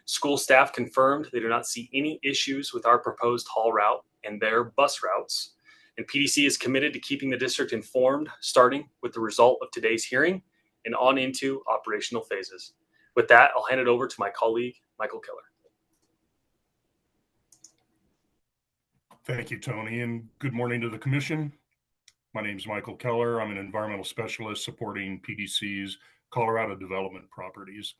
School staff confirmed they do not see any issues with our proposed haul route and their bus routes. And PDC is committed to keeping the district informed, starting with the result of today's hearing and on into operational phases. With that, I'll hand it over to my colleague, Michael Keller. Thank you, Tony, and good morning to the commission. My name is Michael Keller. I'm an environmental specialist supporting PDC's Colorado Development Properties.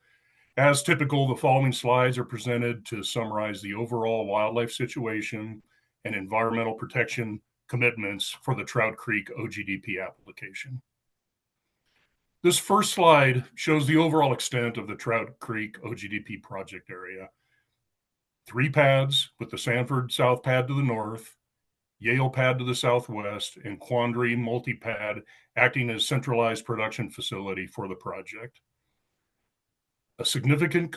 As typical, the following slides are presented to summarize the overall wildlife situation and environmental protection commitments for the Trout Creek OGDP application. This first slide shows the overall extent of the Trout Creek OGDP project area. 3 pads with the Sanford South pad to the north, Yale pad to the southwest, and Quandary multi-pad acting as centralized production facility for the project. A significant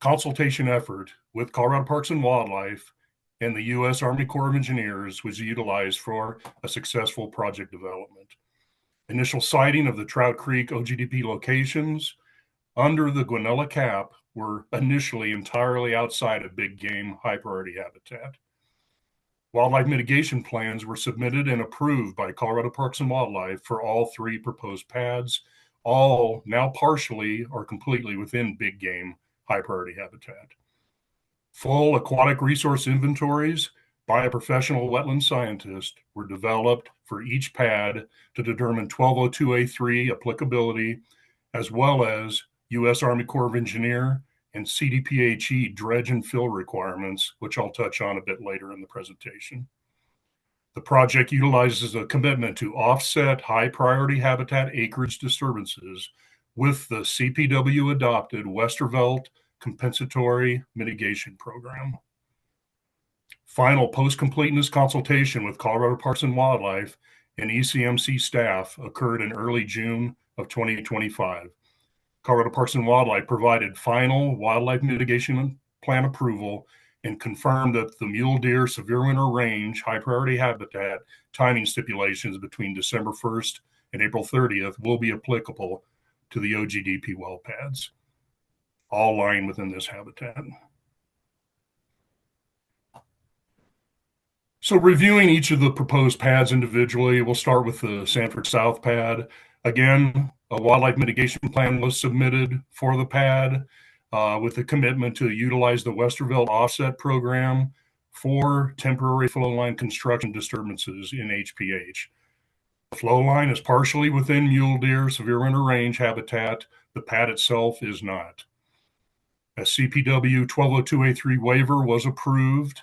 consultation effort with Colorado Parks and Wildlife and the U.S. Army Corps of Engineers was utilized for a successful project development. Initial siting of the Trout Creek OGDP locations under the Guanella Cap were initially entirely outside of big game high priority habitat. Wildlife mitigation plans were submitted and approved by Colorado Parks and Wildlife for all 3 proposed pads, all now partially or completely within big game high priority habitat. Full aquatic resource inventories by a professional wetland scientist were developed for each pad to determine 1202A3 applicability, as well as U.S. Army Corps of Engineer and CDPHE dredge and fill requirements, which I'll touch on a bit later in the presentation. The project utilizes a commitment to offset high priority habitat acreage disturbances with the CPW adopted Westervelt compensatory mitigation program. Final post-completeness consultation with Colorado Parks and Wildlife and ECMC staff occurred in early June of 2025. Colorado Parks and Wildlife provided final wildlife mitigation plan approval and confirmed that the mule deer severe winter range high priority habitat timing stipulations between December 1st and April 30th will be applicable to the OGDP well pads, all lying within this habitat. So reviewing each of the proposed pads individually, we'll start with the Sanford South pad. Again, a wildlife mitigation plan was submitted for the pad with a commitment to utilize the Westervelt offset program for temporary flow line construction disturbances in HPH. The flow line is partially within mule deer severe winter range habitat. The pad itself is not. A CPW 1202A3 waiver was approved.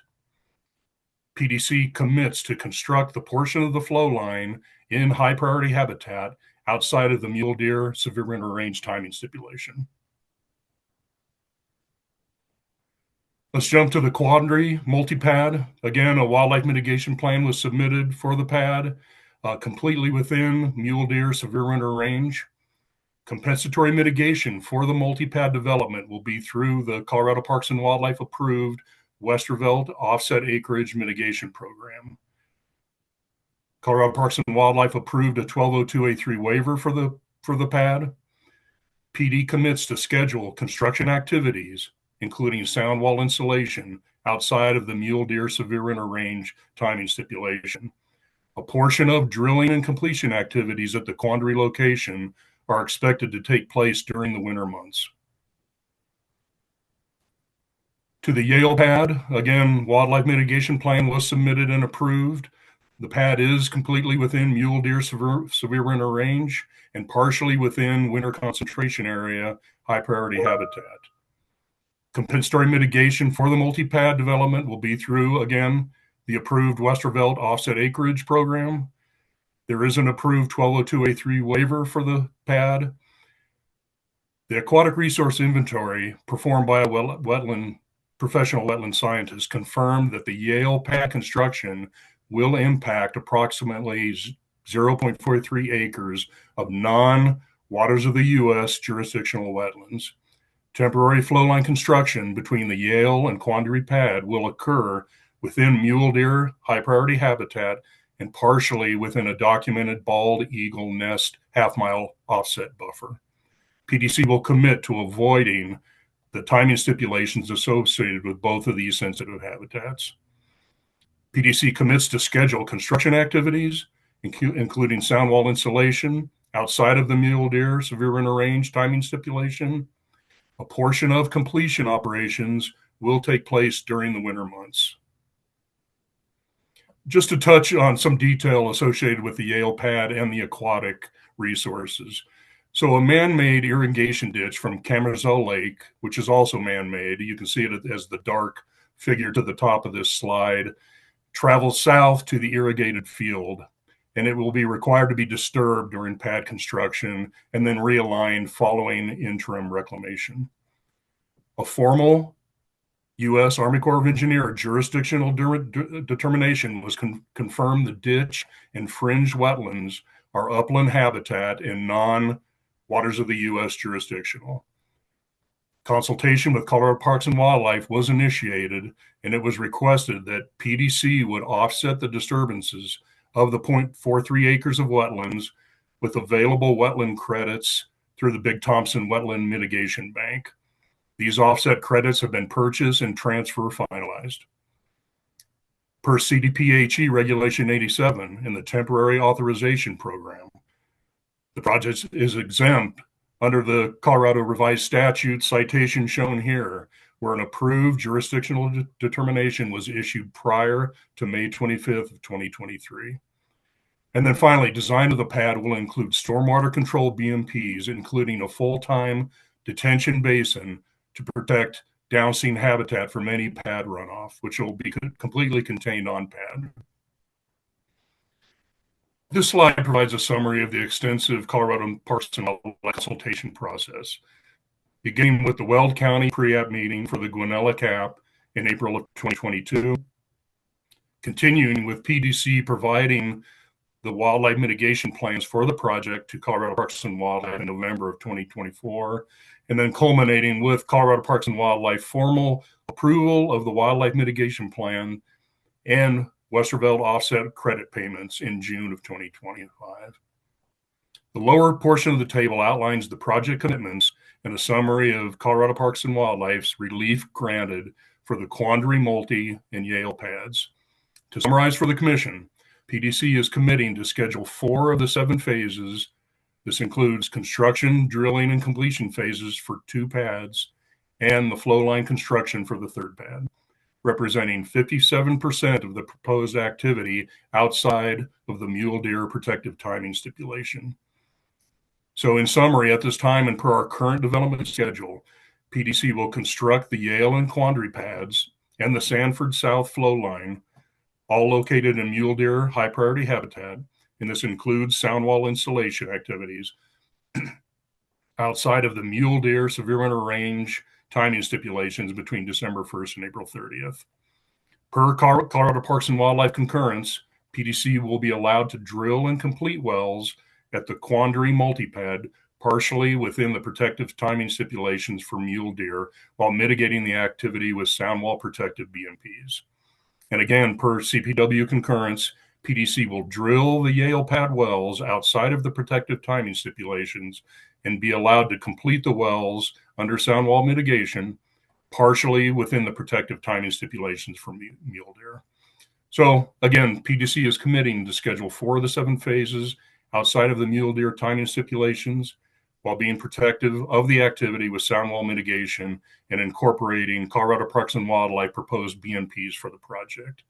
PDC commits to construct the portion of the flow line in high priority habitat outside of the mule deer severe winter range timing stipulation. Let's jump to the Quandary multi-pad. Again, a wildlife mitigation plan was submitted for the pad, completely within mule deer severe winter range. Compensatory mitigation for the multi-pad development will be through the Colorado Parks and Wildlife approved Westervelt offset acreage mitigation program. Colorado Parks and Wildlife approved a 1202A3 waiver for the pad. PD commits to schedule construction activities, including sound wall installation, outside of the mule deer severe winter range timing stipulation. A portion of drilling and completion activities at the Quandary location are expected to take place during the winter months. To the Yale pad, again, wildlife mitigation plan was submitted and approved. The pad is completely within mule deer severe winter range and partially within winter concentration area, high priority habitat. Compensatory mitigation for the multi-pad development will be through, again, the approved Westervelt offset acreage program. There is an approved 1202A3 waiver for the pad. The aquatic resource inventory performed by a professional wetland scientist confirmed that the Yale pad construction will impact approximately 0.43 acres of non-waters of the U.S. jurisdictional wetlands. Temporary flowline construction between the Yale and Quandary pad will occur within mule deer high priority habitat and partially within a documented bald eagle nest half-mile offset buffer. PDC will commit to avoiding the timing stipulations associated with both of these sensitive habitats. PDC commits to schedule construction activities, including sound wall installation outside of the mule deer severe winter range timing stipulation. A portion of completion operations will take place during the winter months. Just to touch on some detail associated with the Yale pad and the aquatic resources. So a man-made irrigation ditch from Camerzell Lake, which is also man-made, you can see it as the dark figure to the top of this slide, travels south to the irrigated field, and it will be required to be disturbed during pad construction and then realigned following interim reclamation. A formal U.S. Army Corps of Engineers jurisdictional determination was confirmed the ditch and fringe wetlands are upland habitat and non-waters of the U.S. jurisdictional. Consultation with Colorado Parks and Wildlife was initiated, and it was requested that PDC would offset the disturbances of the 0.43 acres of wetlands with available wetland credits through the Big Thompson Wetland Mitigation Bank. These offset credits have been purchased and transfer finalized. Per CDPHE Regulation 87 in the Temporary Authorization Program, the project is exempt under the Colorado Revised Statute citation shown here, where an approved jurisdictional determination was issued prior to May 25th of 2023. And then finally, design of the pad will include stormwater control BMPs, including a full-time detention basin to protect downstream habitat from any pad runoff, which will be completely contained on pad. This slide provides a summary of the extensive Colorado Parks and Wildlife consultation process, beginning with the Weld County pre-app meeting for the Guanella Cap in April of 2022, continuing with PDC providing the wildlife mitigation plans for the project to Colorado Parks and Wildlife in November of 2024, and then culminating with Colorado Parks and Wildlife formal approval of the wildlife mitigation plan and Westervelt offset credit payments in June of 2025. The lower portion of the table outlines the project commitments and a summary of Colorado Parks and Wildlife's relief granted for the Quandary Multi and Yale pads. To summarize for the Commission, PDC is committing to schedule 4 of the 7 phases. This includes construction, drilling, and completion phases for 2 pads and the flow line construction for the 3rd pad, representing 57% of the proposed activity outside of the mule deer protective timing stipulation. So in summary, at this time and per our current development schedule, PDC will construct the Yale and Quandary pads and the Sanford South flow line, all located in mule deer high priority habitat, and this includes sound wall installation activities outside of the mule deer severe winter range timing stipulations between December 1st and April 30th. Per Colorado Parks and Wildlife concurrence, PDC will be allowed to drill and complete wells at the Quandary multipad partially within the protective timing stipulations for mule deer while mitigating the activity with sound wall protective BMPs. And again, per CPW concurrence, PDC will drill the Yale pad wells outside of the protective timing stipulations and be allowed to complete the wells under sound wall mitigation partially within the protective timing stipulations for mule deer. So again, PDC is committing to schedule 4 of the 7 phases outside of the mule deer timing stipulations, while being protective of the activity with sound wall mitigation and incorporating Colorado Parks and Wildlife proposed BMPs for the project.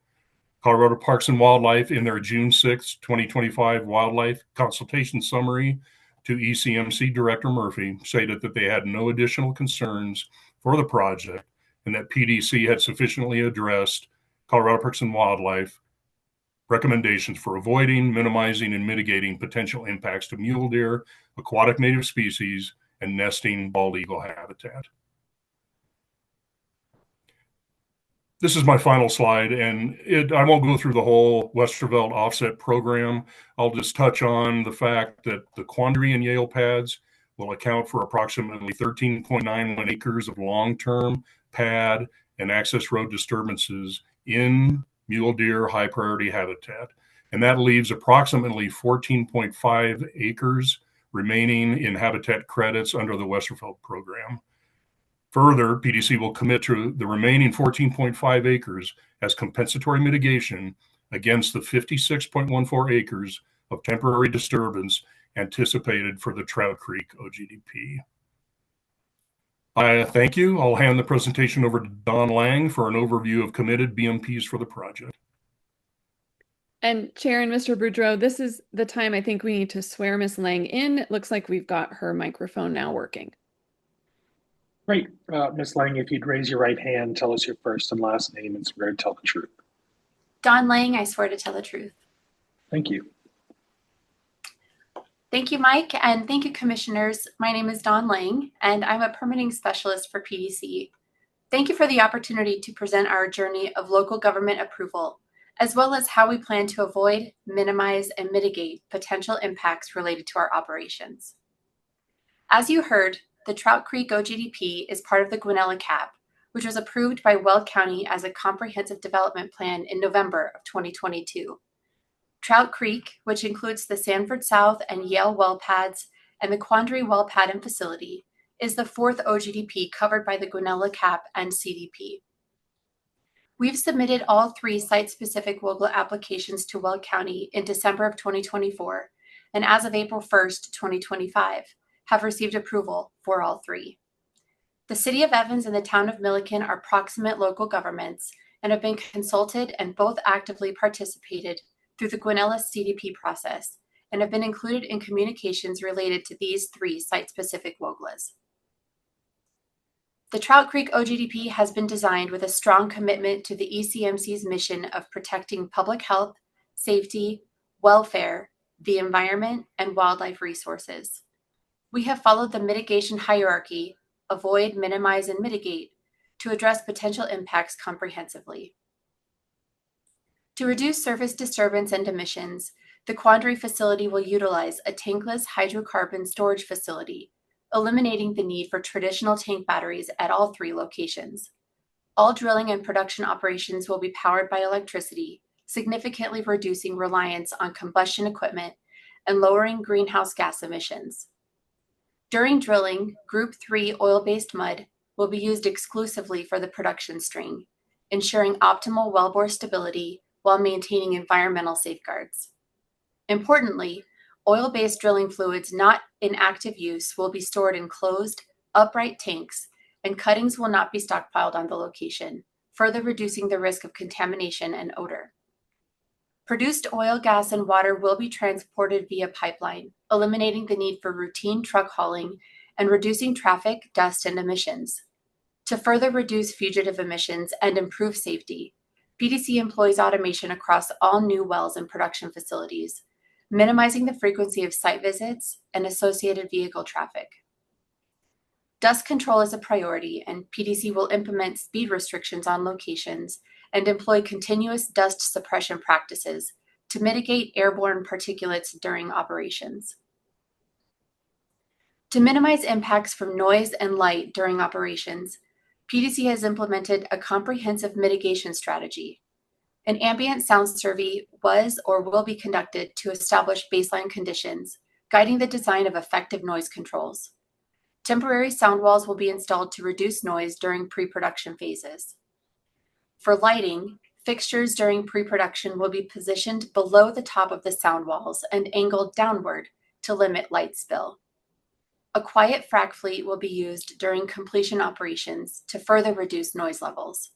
Colorado Parks and Wildlife, in their June 6, 2025 wildlife consultation summary to ECMC Director Murphy, stated that they had no additional concerns for the project and that PDC had sufficiently addressed Colorado Parks and Wildlife recommendations for avoiding, minimizing, and mitigating potential impacts to mule deer, aquatic native species, and nesting bald eagle habitat. This is my final slide, and I won't go through the whole Westervelt offset program. I'll just touch on the fact that the Quandary and Yale pads will account for approximately 13.91 acres of long-term pad and access road disturbances in mule deer high priority habitat. And that leaves approximately 14.5 acres remaining in habitat credits under the Westervelt program. Further, PDC will commit to the remaining 14.5 acres as compensatory mitigation against the 56.14 acres of temporary disturbance anticipated for the Trout Creek OGDP. I thank you. I'll hand the presentation over to Don Lang for an overview of committed BMPs for the project. And Chair and Mr. Boudreau, this is the time I think we need to swear Ms. Lang in. It looks like we've got her microphone now working. Great. Ms. Lang, if you'd raise your right hand, tell us your first and last name and swear to tell the truth. Dawn Lang, I swear to tell the truth. Thank you. Thank you, Mike, and thank you, Commissioners. My name is Dawn Lang, and I'm a permitting specialist for PDC. Thank you for the opportunity to present our journey of local government approval, as well as how we plan to avoid, minimize, and mitigate potential impacts related to our operations. As you heard, the Trout Creek OGDP is part of the Guanella CAP, which was approved by Weld County as a comprehensive development plan in November of 2022. Trout Creek, which includes the Sanford South and Yale well pads and the Quandary well pad and facility, is the fourth OGDP covered by the Guanella CAP and CDP. We've submitted all three site-specific WOGLA applications to Weld County in December of 2024, and as of April 1st, 2025, have received approval for all three. The City of Evans and the Town of Milliken are proximate local governments and have been consulted and both actively participated through the Guanella CDP process and have been included in communications related to these three site-specific WOGLAs. The Trout Creek OGDP has been designed with a strong commitment to the ECMC's mission of protecting public health, safety, welfare, the environment, and wildlife resources. We have followed the mitigation hierarchy, avoid, minimize, and mitigate, to address potential impacts comprehensively. To reduce surface disturbance and emissions, the Quandary facility will utilize a tankless hydrocarbon storage facility, eliminating the need for traditional tank batteries at all three locations. All drilling and production operations will be powered by electricity, significantly reducing reliance on combustion equipment and lowering greenhouse gas emissions. During drilling, Group 3 oil-based mud will be used exclusively for the production string, ensuring optimal wellbore stability while maintaining environmental safeguards. Importantly, oil-based drilling fluids not in active use will be stored in closed, upright tanks, and cuttings will not be stockpiled on the location, further reducing the risk of contamination and odor. Produced oil, gas, and water will be transported via pipeline, eliminating the need for routine truck hauling and reducing traffic, dust, and emissions. To further reduce fugitive emissions and improve safety, PDC employs automation across all new wells and production facilities, minimizing the frequency of site visits and associated vehicle traffic. Dust control is a priority, and PDC will implement speed restrictions on locations and employ continuous dust suppression practices to mitigate airborne particulates during operations. To minimize impacts from noise and light during operations, PDC has implemented a comprehensive mitigation strategy. An ambient sound survey was or will be conducted to establish baseline conditions, guiding the design of effective noise controls. Temporary sound walls will be installed to reduce noise during pre-production phases. For lighting, fixtures during pre-production will be positioned below the top of the sound walls and angled downward to limit light spill. A quiet frac fleet will be used during completion operations to further reduce noise levels.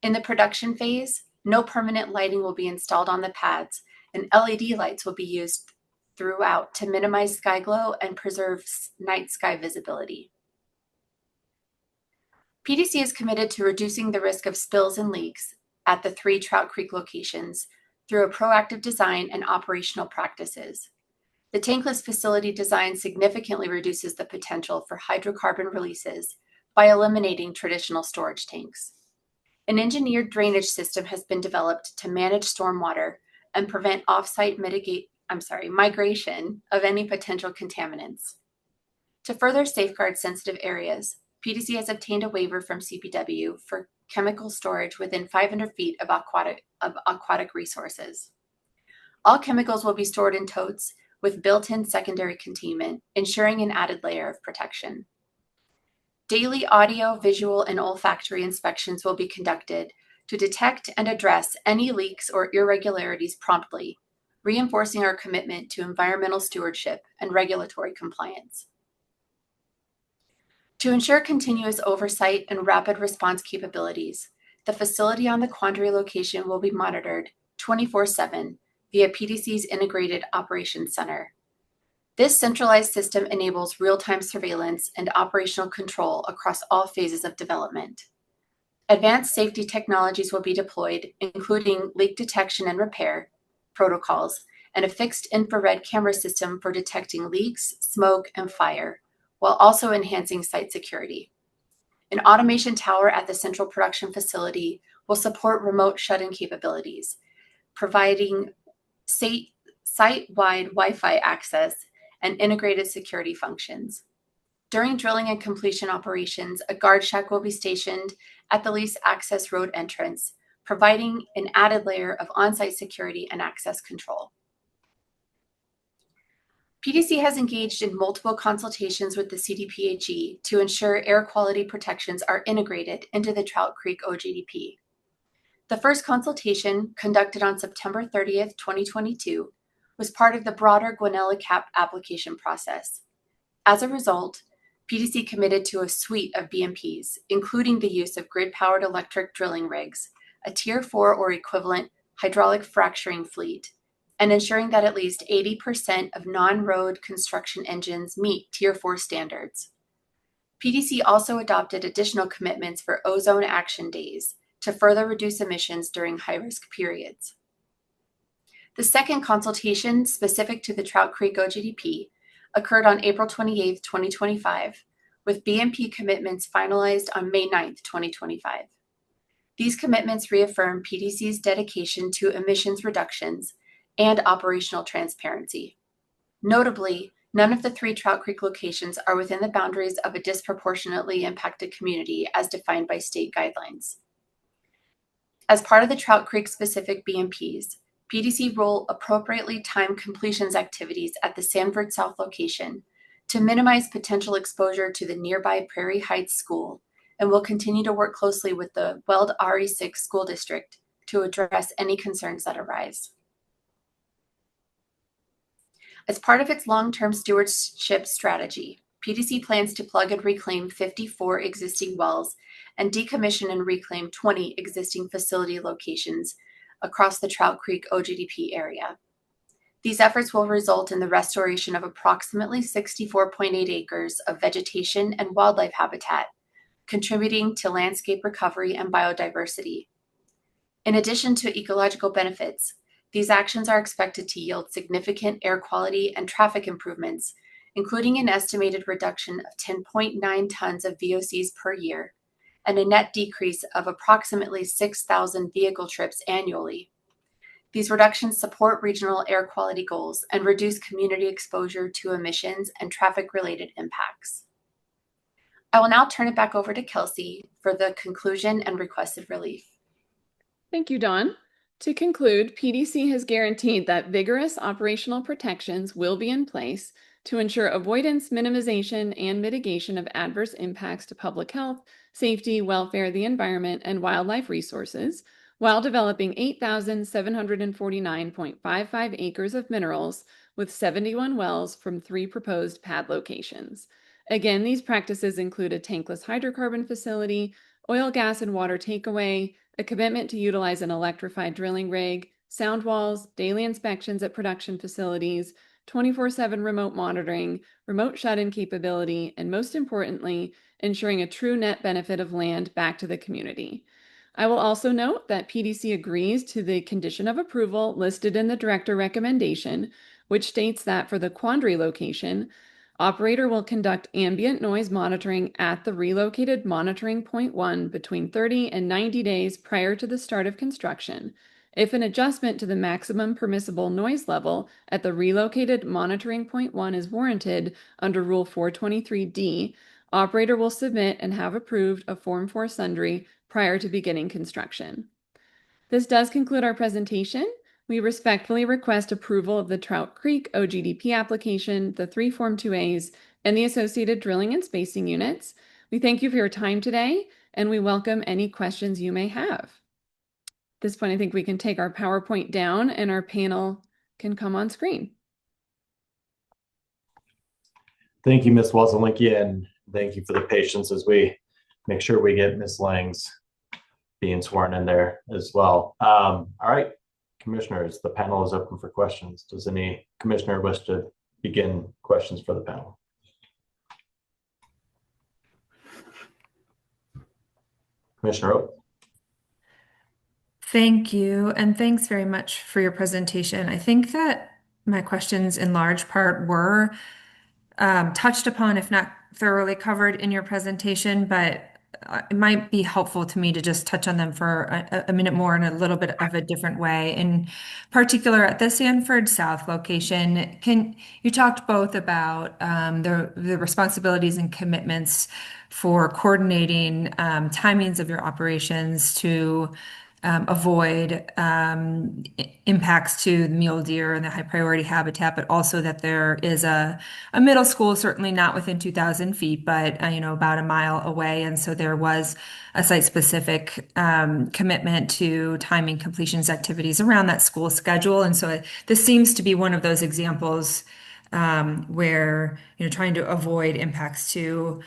In the production phase, no permanent lighting will be installed on the pads, and LED lights will be used throughout to minimize sky glow and preserve night sky visibility. PDC is committed to reducing the risk of spills and leaks at the 3 Trout Creek locations through a proactive design and operational practices. The tankless facility design significantly reduces the potential for hydrocarbon releases by eliminating traditional storage tanks. An engineered drainage system has been developed to manage stormwater and prevent off-site migration of any potential contaminants. To further safeguard sensitive areas, PDC has obtained a waiver from CPW for chemical storage within 500 feet of aquatic resources. All chemicals will be stored in totes with built-in secondary containment, ensuring an added layer of protection. Daily audio, visual, and olfactory inspections will be conducted to detect and address any leaks or irregularities promptly, reinforcing our commitment to environmental stewardship and regulatory compliance. To ensure continuous oversight and rapid response capabilities, the facility on the Quandary location will be monitored 24/7 via PDC's Integrated Operations Center. This centralized system enables real-time surveillance and operational control across all phases of development. Advanced safety technologies will be deployed, including leak detection and repair protocols and a fixed infrared camera system for detecting leaks, smoke, and fire, while also enhancing site security. An automation tower at the central production facility will support remote shut-in capabilities, providing site-wide Wi-Fi access and integrated security functions. During drilling and completion operations, a guard shack will be stationed at the lease access road entrance, providing an added layer of on-site security and access control. PDC has engaged in multiple consultations with the CDPHE to ensure air quality protections are integrated into the Trout Creek OGDP. The first consultation, conducted on September 30th, 2022, was part of the broader Guanella CAP application process. As a result, PDC committed to a suite of BMPs, including the use of grid-powered electric drilling rigs, a Tier 4 or equivalent hydraulic fracturing fleet, and ensuring that at least 80% of non-road construction engines meet Tier 4 standards. PDC also adopted additional commitments for ozone action days to further reduce emissions during high-risk periods. The second consultation, specific to the Trout Creek OGDP, occurred on April 28, 2025, with BMP commitments finalized on May 9, 2025. These commitments reaffirm PDC's dedication to emissions reductions and operational transparency. Notably, none of the 3 Trout Creek locations are within the boundaries of a disproportionately impacted community as defined by state guidelines. As part of the Trout Creek specific BMPs, PDC will appropriately time completions activities at the Sanford South location to minimize potential exposure to the nearby Prairie Heights School, and will continue to work closely with the Weld RE6 School District to address any concerns that arise. As part of its long-term stewardship strategy, PDC plans to plug and reclaim 54 existing wells and decommission and reclaim 20 existing facility locations across the Trout Creek OGDP area. These efforts will result in the restoration of approximately 64.8 acres of vegetation and wildlife habitat, contributing to landscape recovery and biodiversity. In addition to ecological benefits, these actions are expected to yield significant air quality and traffic improvements, including an estimated reduction of 10.9 tons of VOCs per year and a net decrease of approximately 6,000 vehicle trips annually. These reductions support regional air quality goals and reduce community exposure to emissions and traffic-related impacts. I will now turn it back over to Kelsey for the conclusion and requested relief. Thank you, Dawn. To conclude, PDC has guaranteed that vigorous operational protections will be in place to ensure avoidance, minimization, and mitigation of adverse impacts to public health, safety, welfare, the environment, and wildlife resources, while developing 8,749.55 acres of minerals with 71 wells from 3 proposed pad locations. Again, these practices include a tankless hydrocarbon facility, oil, gas, and water takeaway, a commitment to utilize an electrified drilling rig, sound walls, daily inspections at production facilities, 24/7 remote monitoring, remote shut-in capability, and most importantly, ensuring a true net benefit of land back to the community. I will also note that PDC agrees to the condition of approval listed in the director recommendation, which states that for the Quandary location, operator will conduct ambient noise monitoring at the relocated monitoring point 1 between 30 and 90 days prior to the start of construction. If an adjustment to the maximum permissible noise level at the relocated monitoring point 1 is warranted under Rule 423D, operator will submit and have approved a Form 4 sundry prior to beginning construction. This does conclude our presentation. We respectfully request approval of the Trout Creek OGDP application, the 3 Form 2As, and the associated drilling and spacing units. We thank you for your time today, and we welcome any questions you may have. At this point, I think we can take our PowerPoint down and our panel can come on screen. Thank you, Ms. Wazelinski, and thank you for the patience as we make sure we get Ms. Lang's being sworn in there as well. All right, commissioners, the panel is open for questions. Does any commissioner wish to begin questions for the panel? Commissioner Oates. Thank you, and thanks very much for your presentation. I think that my questions in large part were touched upon, if not thoroughly covered in your presentation, but it might be helpful to me to just touch on them for a minute more in a little bit of a different way. In particular, at the Sanford South location, you talked both about the responsibilities and commitments for coordinating timings of your operations to avoid impacts to the mule deer and the high priority habitat, but also that there is a middle school, certainly not within 2,000 feet, but about a mile away. And so there was a site-specific commitment to timing completions activities around that school schedule. And so this seems to be one of those examples where trying to avoid impacts to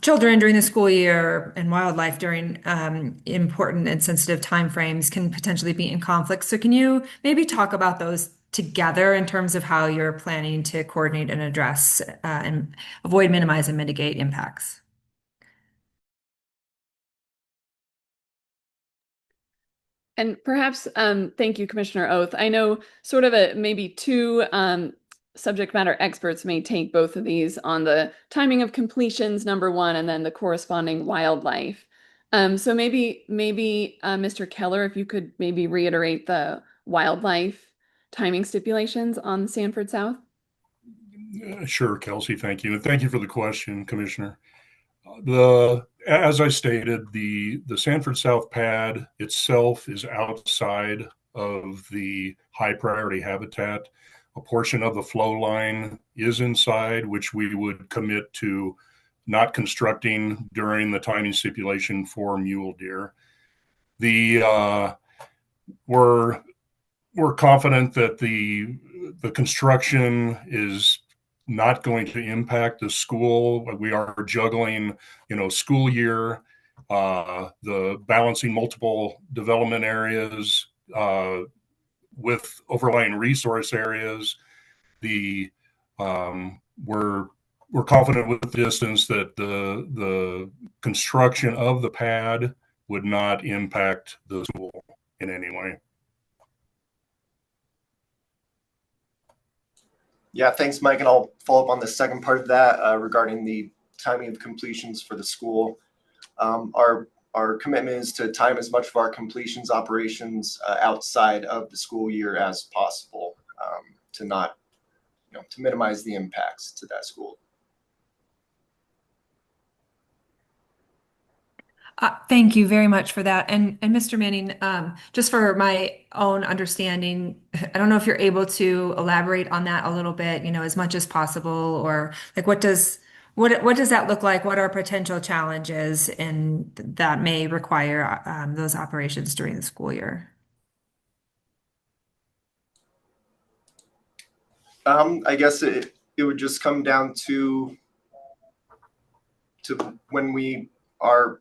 children during the school year and wildlife during important and sensitive timeframes can potentially be in conflict. So can you maybe talk about those together in terms of how you're planning to coordinate and address and avoid, minimize, and mitigate impacts? And perhaps, thank you, Commissioner Oath. I know sort of maybe two subject matter experts may take both of these on the timing of completions, number one, and then the corresponding wildlife. So maybe Mr. Keller, if you could maybe reiterate the wildlife timing stipulations on Sanford South. Sure, Kelsey, thank you. And thank you for the question, Commissioner. As I stated, the Sanford South pad itself is outside of the high priority habitat. A portion of the flow line is inside, which we would commit to not constructing during the timing stipulation for mule deer. We're confident that the construction is not going to impact the school. We are juggling, school year, the balancing multiple development areas with overlying resource areas. We're confident with the distance that the construction of the pad would not impact the school in any way. Yeah, thanks, Mike. And I'll follow up on the second part of that regarding the timing of completions for the school. Our commitment is to time as much of our completions operations outside of the school year as possible to not, to minimize the impacts to that school. Thank you very much for that. And Mr. Manning, just for my own understanding, I don't know if you're able to elaborate on that a little bit, as much as possible, or like what does that look like? What are potential challenges and that may require those operations during the school year? I guess it would just come down to when we are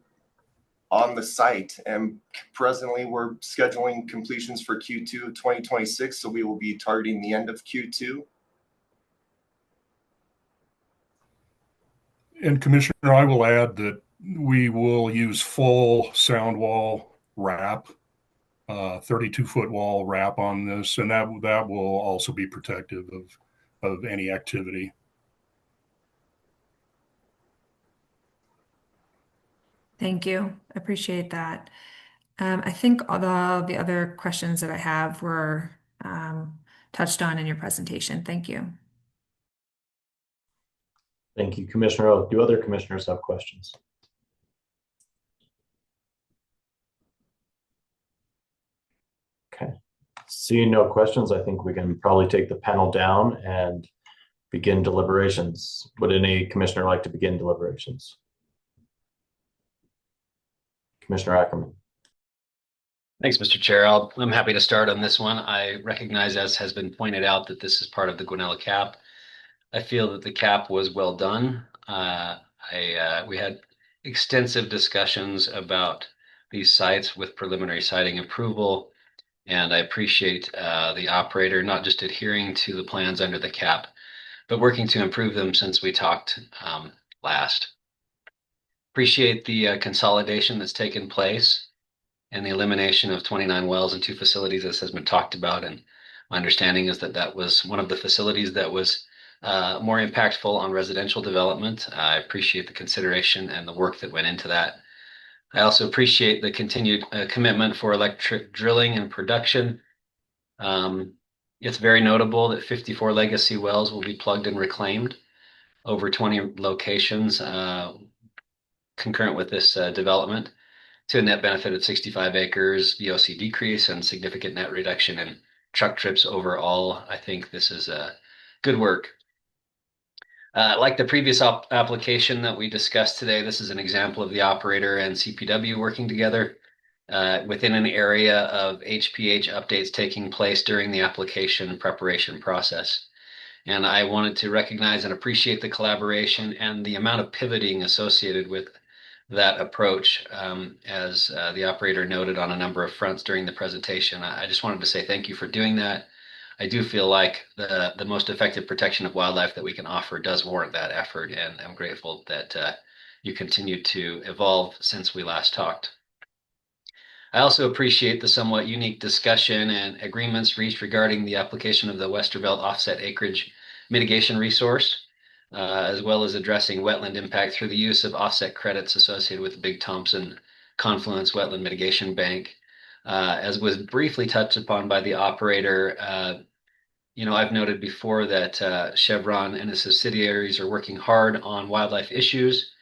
on the site, and presently we're scheduling completions for Q2 of 2026, so we will be targeting the end of Q2. And Commissioner, I will add that we will use full sound wall wrap, 32-foot wall wrap on this, and that will also be protective of any activity. Thank you. Appreciate that. I think all the other questions that I have were touched on in your presentation. Thank you. Thank you, Commissioner Oath. Do other commissioners have questions? Okay. Seeing no questions, I think we can probably take the panel down and begin deliberations. Would any commissioner like to begin deliberations? Commissioner Ackerman. Thanks, Mr. Chair. I'm happy to start on this one. I recognize, as has been pointed out, that this is part of the Guanella cap. I feel that the cap was well done. We had extensive discussions about these sites with preliminary siting approval, and I appreciate the operator not just adhering to the plans under the cap, but working to improve them since we talked last. Appreciate the consolidation that's taken place and the elimination of 29 wells and 2 facilities, as has been talked about. And my understanding is that that was one of the facilities that was more impactful on residential development. I appreciate the consideration and the work that went into that. I also appreciate the continued commitment for electric drilling and production. It's very notable that 54 legacy wells will be plugged and reclaimed over 20 locations concurrent with this development, to a net benefit of 65 acres, VOC decrease, and significant net reduction in truck trips overall. I think this is good work. Like the previous application that we discussed today, this is an example of the operator and CPW working together within an area of HPH updates taking place during the application preparation process. And I wanted to recognize and appreciate the collaboration and the amount of pivoting associated with that approach, as the operator noted on a number of fronts during the presentation. I just wanted to say thank you for doing that. I do feel like the most effective protection of wildlife that we can offer does warrant that effort, and I'm grateful that you continue to evolve since we last talked. I also appreciate the somewhat unique discussion and agreements reached regarding the application of the Westervelt offset acreage mitigation resource, as well as addressing wetland impact through the use of offset credits associated with the Big Thompson Confluence Wetland Mitigation Bank. As was briefly touched upon by the operator, I've noted before that Chevron and its subsidiaries are working hard on wildlife issues.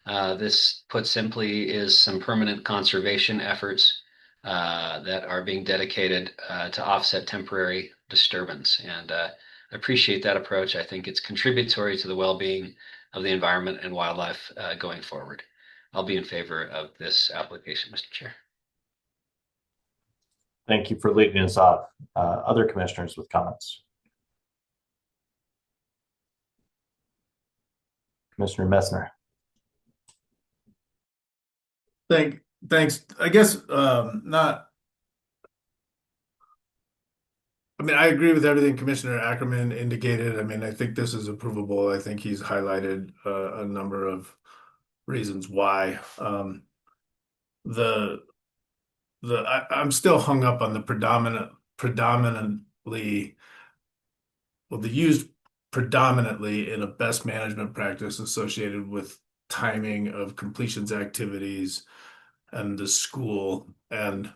This, put simply, is some permanent conservation efforts that are being dedicated to offset temporary disturbance. And I appreciate that approach. I think it's contributory to the well-being of the environment and wildlife going forward. I'll be in favor of this application, Mr. Chair. Thank you for leading us off. Other commissioners with comments? Commissioner Messner. Thanks. I guess I agree with everything Commissioner Ackerman indicated. I think this is approvable. I think he's highlighted a number of reasons why. I'm still hung up on the used predominantly in a best management practice associated with timing of completions activities and the school, and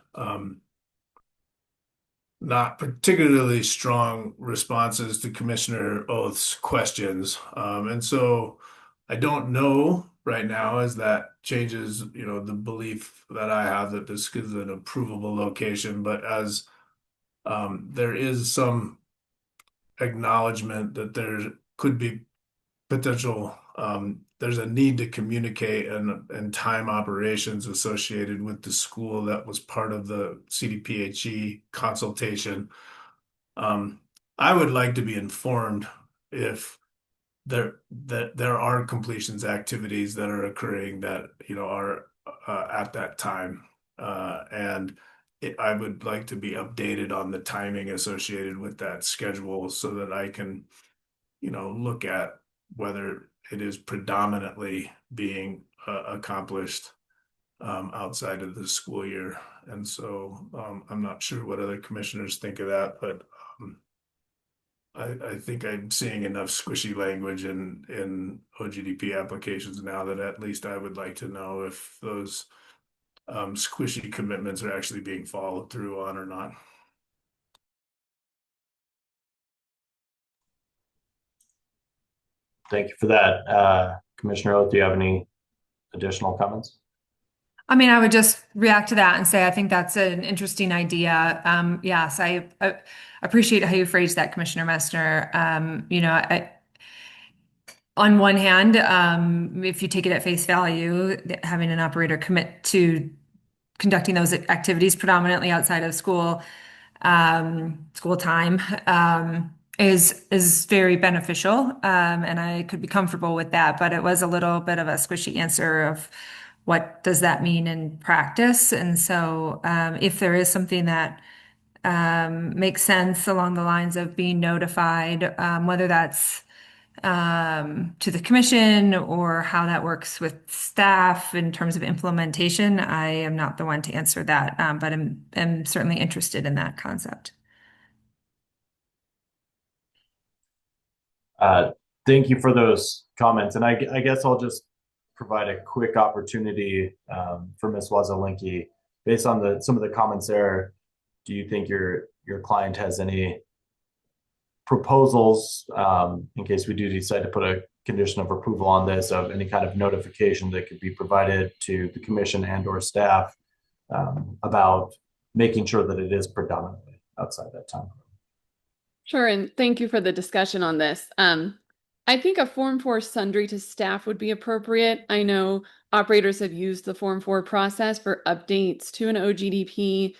not particularly strong responses to Commissioner Oath's questions. And so I don't know right now as that changes, the belief that I have that this is an approvable location, but as there is some acknowledgement that there could be potential, there's a need to communicate and time operations associated with the school that was part of the CDPHE consultation. I would like to be informed if there are completions activities that are occurring that, are at that time. And I would like to be updated on the timing associated with that schedule so that I can, look at whether it is predominantly being accomplished outside of the school year. And so I'm not sure what other commissioners think of that, but I think I'm seeing enough squishy language in OGDP applications now that at least I would like to know if those squishy commitments are actually being followed through on or not. Thank you for that. Commissioner Oath, do you have any additional comments? I mean, I would just react to that and say I think that's an interesting idea. Yes, I appreciate how you phrased that, Commissioner Messner. On one hand, if you take it at face value, having an operator commit to conducting those activities predominantly outside of school time is very beneficial, and I could be comfortable with that. But it was a little bit of a squishy answer of what does that mean in practice. And so, if there is something that makes sense along the lines of being notified, whether that's to the commission or how that works with staff in terms of implementation, I am not the one to answer that, but am certainly interested in that concept. Thank you for those comments. And I guess I'll just provide a quick opportunity for Ms. Wazelinski. Based on some of the comments there, do you think your client has any proposals in case we do decide to put a condition of approval on this, of any kind of notification that could be provided to the commission and or staff about making sure that it is predominantly outside that time? Sure, and thank you for the discussion on this. I think a Form 4 sundry to staff would be appropriate. I know operators have used the Form 4 process for updates to an OGDP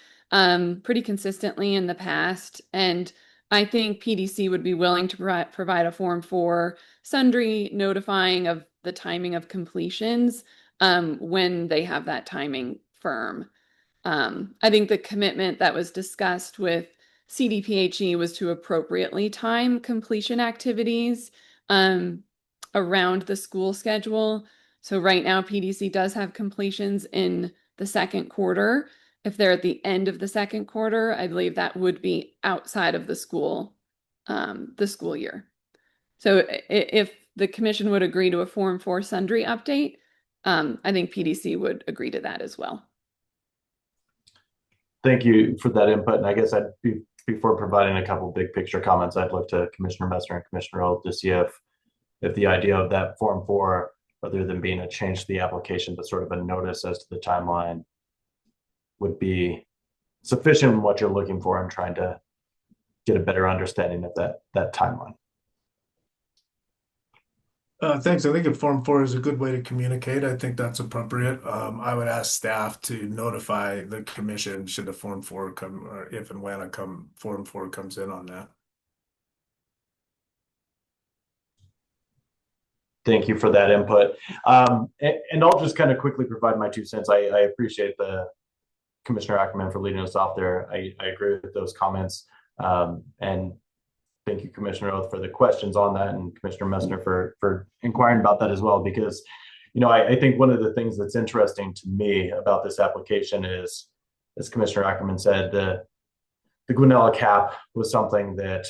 pretty consistently in the past, and I think PDC would be willing to provide a Form 4 sundry notifying of the timing of completions when they have that timing firm. I think the commitment that was discussed with CDPHE was to appropriately time completion activities around the school schedule. So right now, PDC does have completions in the second quarter. If they're at the end of the second quarter, I believe that would be outside of the school year. So if the commission would agree to a Form 4 sundry update, I think PDC would agree to that as well. Thank you for that input. And I guess before providing a couple big picture comments, I'd look to Commissioner Messner and Commissioner Oath to see if the idea of that Form 4, rather than being a change to the application, but sort of a notice as to the timeline, would be sufficient in what you're looking for and trying to get a better understanding of that timeline. Thanks. I think a Form 4 is a good way to communicate. I think that's appropriate. I would ask staff to notify the commission should a Form 4 come, or if and when Form 4 comes in on that. Thank you for that input. And I'll just kind of quickly provide my 2 cents. I appreciate the Commissioner Ackerman for leading us off there. I agree with those comments. And thank you, Commissioner Oath, for the questions on that, and Commissioner Messner for inquiring about that as well, because, I think one of the things that's interesting to me about this application is, as Commissioner Ackerman said, the Guanella cap was something that,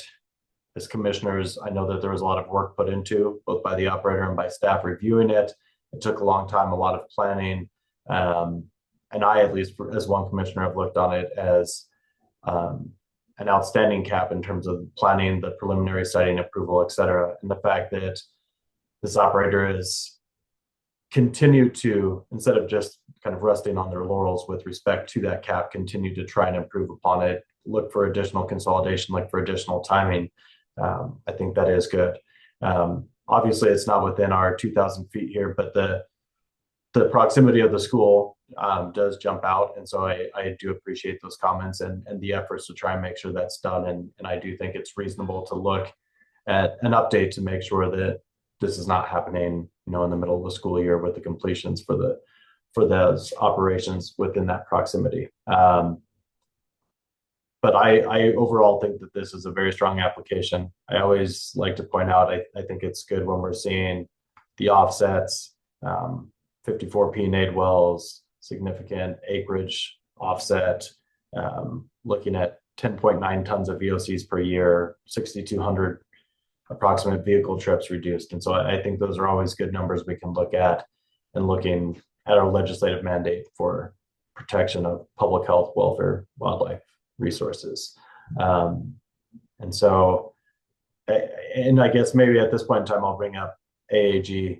as commissioners, I know that there was a lot of work put into, both by the operator and by staff reviewing it. It took a long time, a lot of planning. And I, at least as one commissioner, have looked on it as an outstanding cap in terms of planning, the preliminary siting approval, et cetera. And the fact that this operator is continue to, instead of just kind of resting on their laurels with respect to that cap, continue to try and improve upon it, look for additional consolidation, look for additional timing. I think that is good. Obviously, it's not within our 2,000 feet here, but the the proximity of the school does jump out. And so I do appreciate those comments and the efforts to try and make sure that's done. And I do think it's reasonable to look at an update to make sure that this is not happening, in the middle of the school year with the completions for those operations within that proximity. But I overall think that this is a very strong application. I always like to point out, I think it's good when we're seeing the offsets, 54 P&A wells, significant acreage offset, looking at 10.9 tons of VOCs per year, 6,200 approximate vehicle trips reduced. And so I think those are always good numbers we can look at, and looking at our legislative mandate for protection of public health, welfare, wildlife resources. And so, and I guess maybe at this point in time, I'll bring up AAG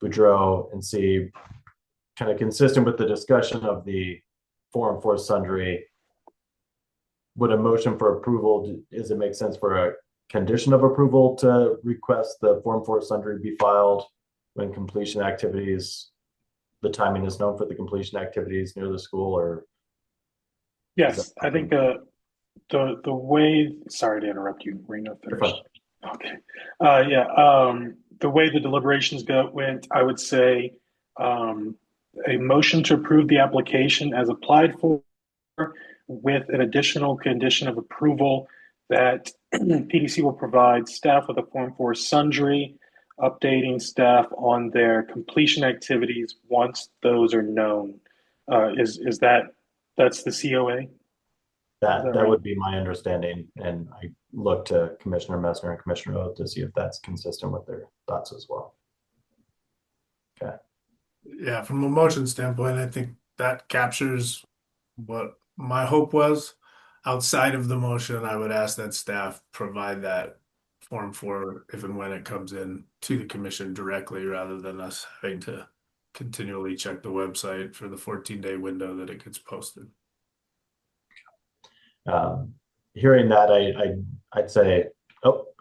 Boudreaux and see, kind of consistent with the discussion of the Form 4 sundry, would a motion for approval, does it make sense for a condition of approval to request the Form 4 sundry be filed when completion activities, the timing is known for the completion activities near the school? Or yes, I think the way, sorry to interrupt you, Reno, first. Okay. The way the deliberations went, I would say a motion to approve the application as applied for, with an additional condition of approval that PDC will provide staff with a Form 4 sundry, updating staff on their completion activities once those are known. Is that's the COA? That would be my understanding, and I look to Commissioner Messner and Commissioner Oath to see if that's consistent with their thoughts as well. Okay. Yeah, from a motion standpoint, I think that captures what my hope was. Outside of the motion, I would ask that staff provide that Form 4 if and when it comes in to the commission directly, rather than us having to continually check the website for the 14-day window that it gets posted. Hearing that, I'd say,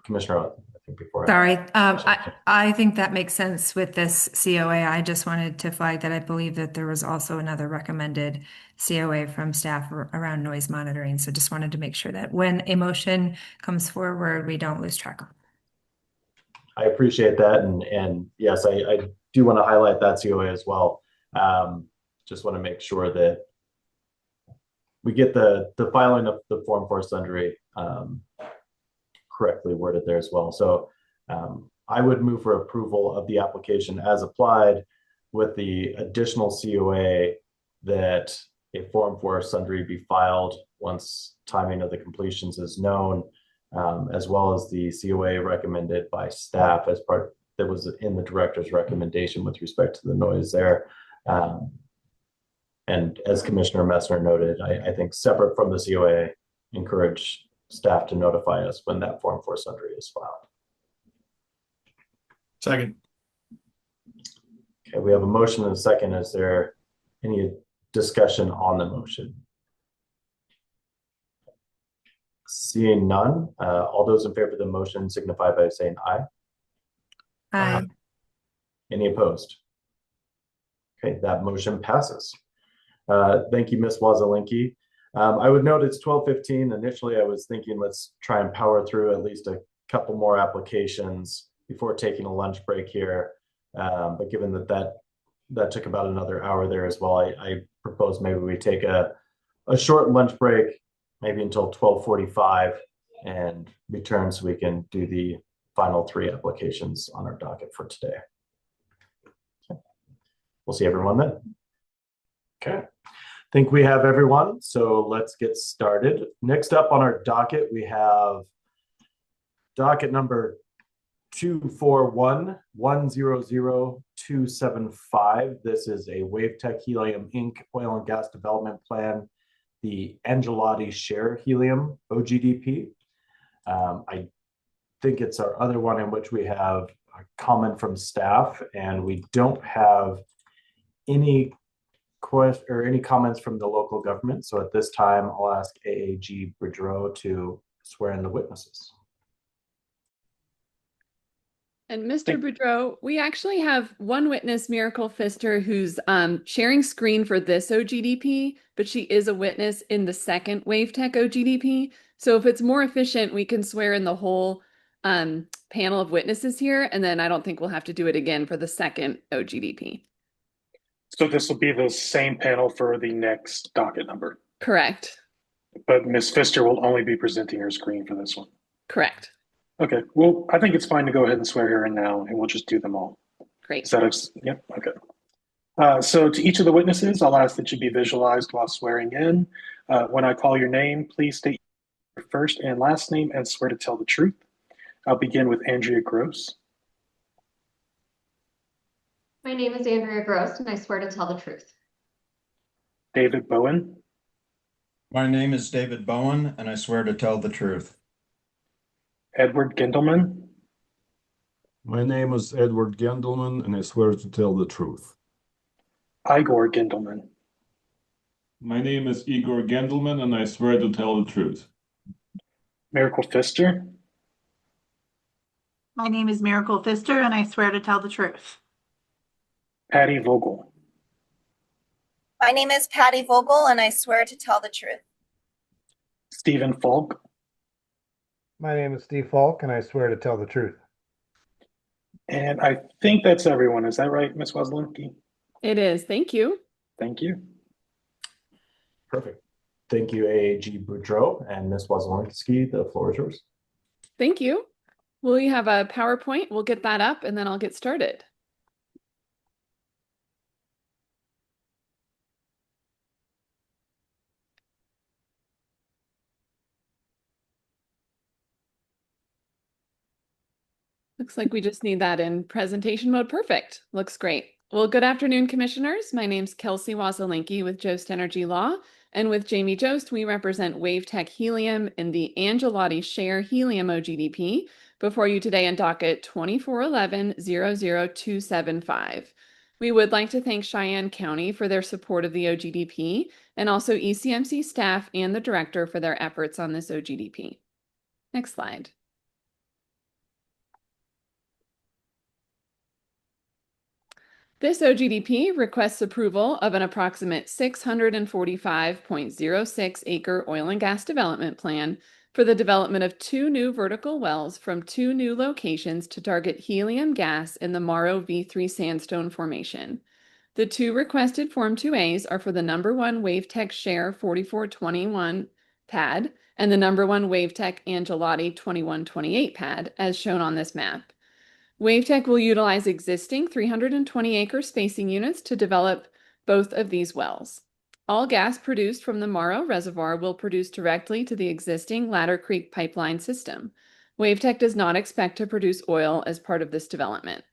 Commissioner Oath, I think before. Sorry, I think that makes sense with this COA. I just wanted to flag that I believe that there was also another recommended COA from staff around noise monitoring. So just wanted to make sure that when a motion comes forward, we don't lose track of it. I appreciate that. And yes, I do want to highlight that COA as well. Just want to make sure that we get the filing of the Form 4 sundry correctly worded there as well. So I would move for approval of the application as applied, with the additional COA that a Form 4 sundry be filed once timing of the completions is known, as well as the COA recommended by staff as part that was in the director's recommendation with respect to the noise there. And as Commissioner Messner noted, I think separate from the COA, encourage staff to notify us when that Form 4 sundry is filed. Second. Okay, we have a motion and a second. Is there any discussion on the motion? Seeing none, all those in favor of the motion signify by saying aye. Aye. Any opposed? Okay, that motion passes. Thank you, Ms. Wazelinski. I would note it's 12:15. Initially, I was thinking let's try and power through at least a couple more applications before taking a lunch break here. But given that took about another hour there as well, I propose maybe we take a short lunch break, maybe until 12:45, and return so we can do the final 3 applications on our docket for today. Okay. We'll see everyone then. Okay. I think we have everyone, so let's get started. Next up on our docket, we have docket number 241-100-275. This is a WaveTech Helium Inc. Oil and Gas Development Plan, the Angelotti Share Helium OGDP. I think it's our other one in which we have a comment from staff, and we don't have any comments from the local government. So at this time, I'll ask AAG Boudreaux to swear in the witnesses. And Mr. Boudreau, we actually have one witness, Miracle Pfister, who's sharing screen for this OGDP, but she is a witness in the second WaveTech OGDP. So if it's more efficient, we can swear in the whole panel of witnesses here, and then I don't think we'll have to do it again for the second OGDP. So this will be the same panel for the next docket number. Correct. But Ms. Pfister will only be presenting her screen for this one. Correct. Okay, well, I think it's fine to go ahead and swear her in now, and we'll just do them all. Great. Is that yep, okay. So to each of the witnesses, I'll ask that you be visualized while swearing in. When I call your name, please state your first and last name and swear to tell the truth. I'll begin with Andrea Gross. My name is Andrea Gross, and I swear to tell the truth. David Bowen. My name is David Bowen, and I swear to tell the truth. Edward Gendelman. My name is Edward Gendelman, and I swear to tell the truth. Igor Gendelman. My name is Igor Gendelman, and I swear to tell the truth. Miracle Pfister. My name is Miracle Pfister, and I swear to tell the truth. Patty Vogel. My name is Patty Vogel, and I swear to tell the truth. Stephen Falk. My name is Steve Falk, and I swear to tell the truth. And I think that's everyone. Is that right, Ms. Weslinski? It is. Thank you. Thank you. Perfect. Thank you, AAG Boudreau and Ms. Weslinski. The floor is yours. Thank you. Will you have a PowerPoint? We'll get that up, and then I'll get started. Looks like we just need that in presentation mode. Perfect. Looks great. Well, good afternoon, commissioners. My name's Kelsey Wazelinki with Jost Energy Law. And with Jamie Jost, we represent WaveTech Helium in the Angelotti Share Helium OGDP before you today in docket 2411-00275. We would like to thank Cheyenne County for their support of the OGDP and also ECMC staff and the director for their efforts on this OGDP. Next slide. This OGDP requests approval of an approximate 645.06 acre oil and gas development plan for the development of 2 new vertical wells from 2 new locations to target helium gas in the Morrow V3 sandstone formation. The 2 requested Form 2As are for the number 1 WaveTech Share 4421 pad and the number 1 WaveTech Angelotti 2128 pad, as shown on this map. WaveTech will utilize existing 320-acre spacing units to develop both of these wells. All gas produced from the Morrow Reservoir will produce directly to the existing Ladder Creek pipeline system. WaveTech does not expect to produce oil as part of this development.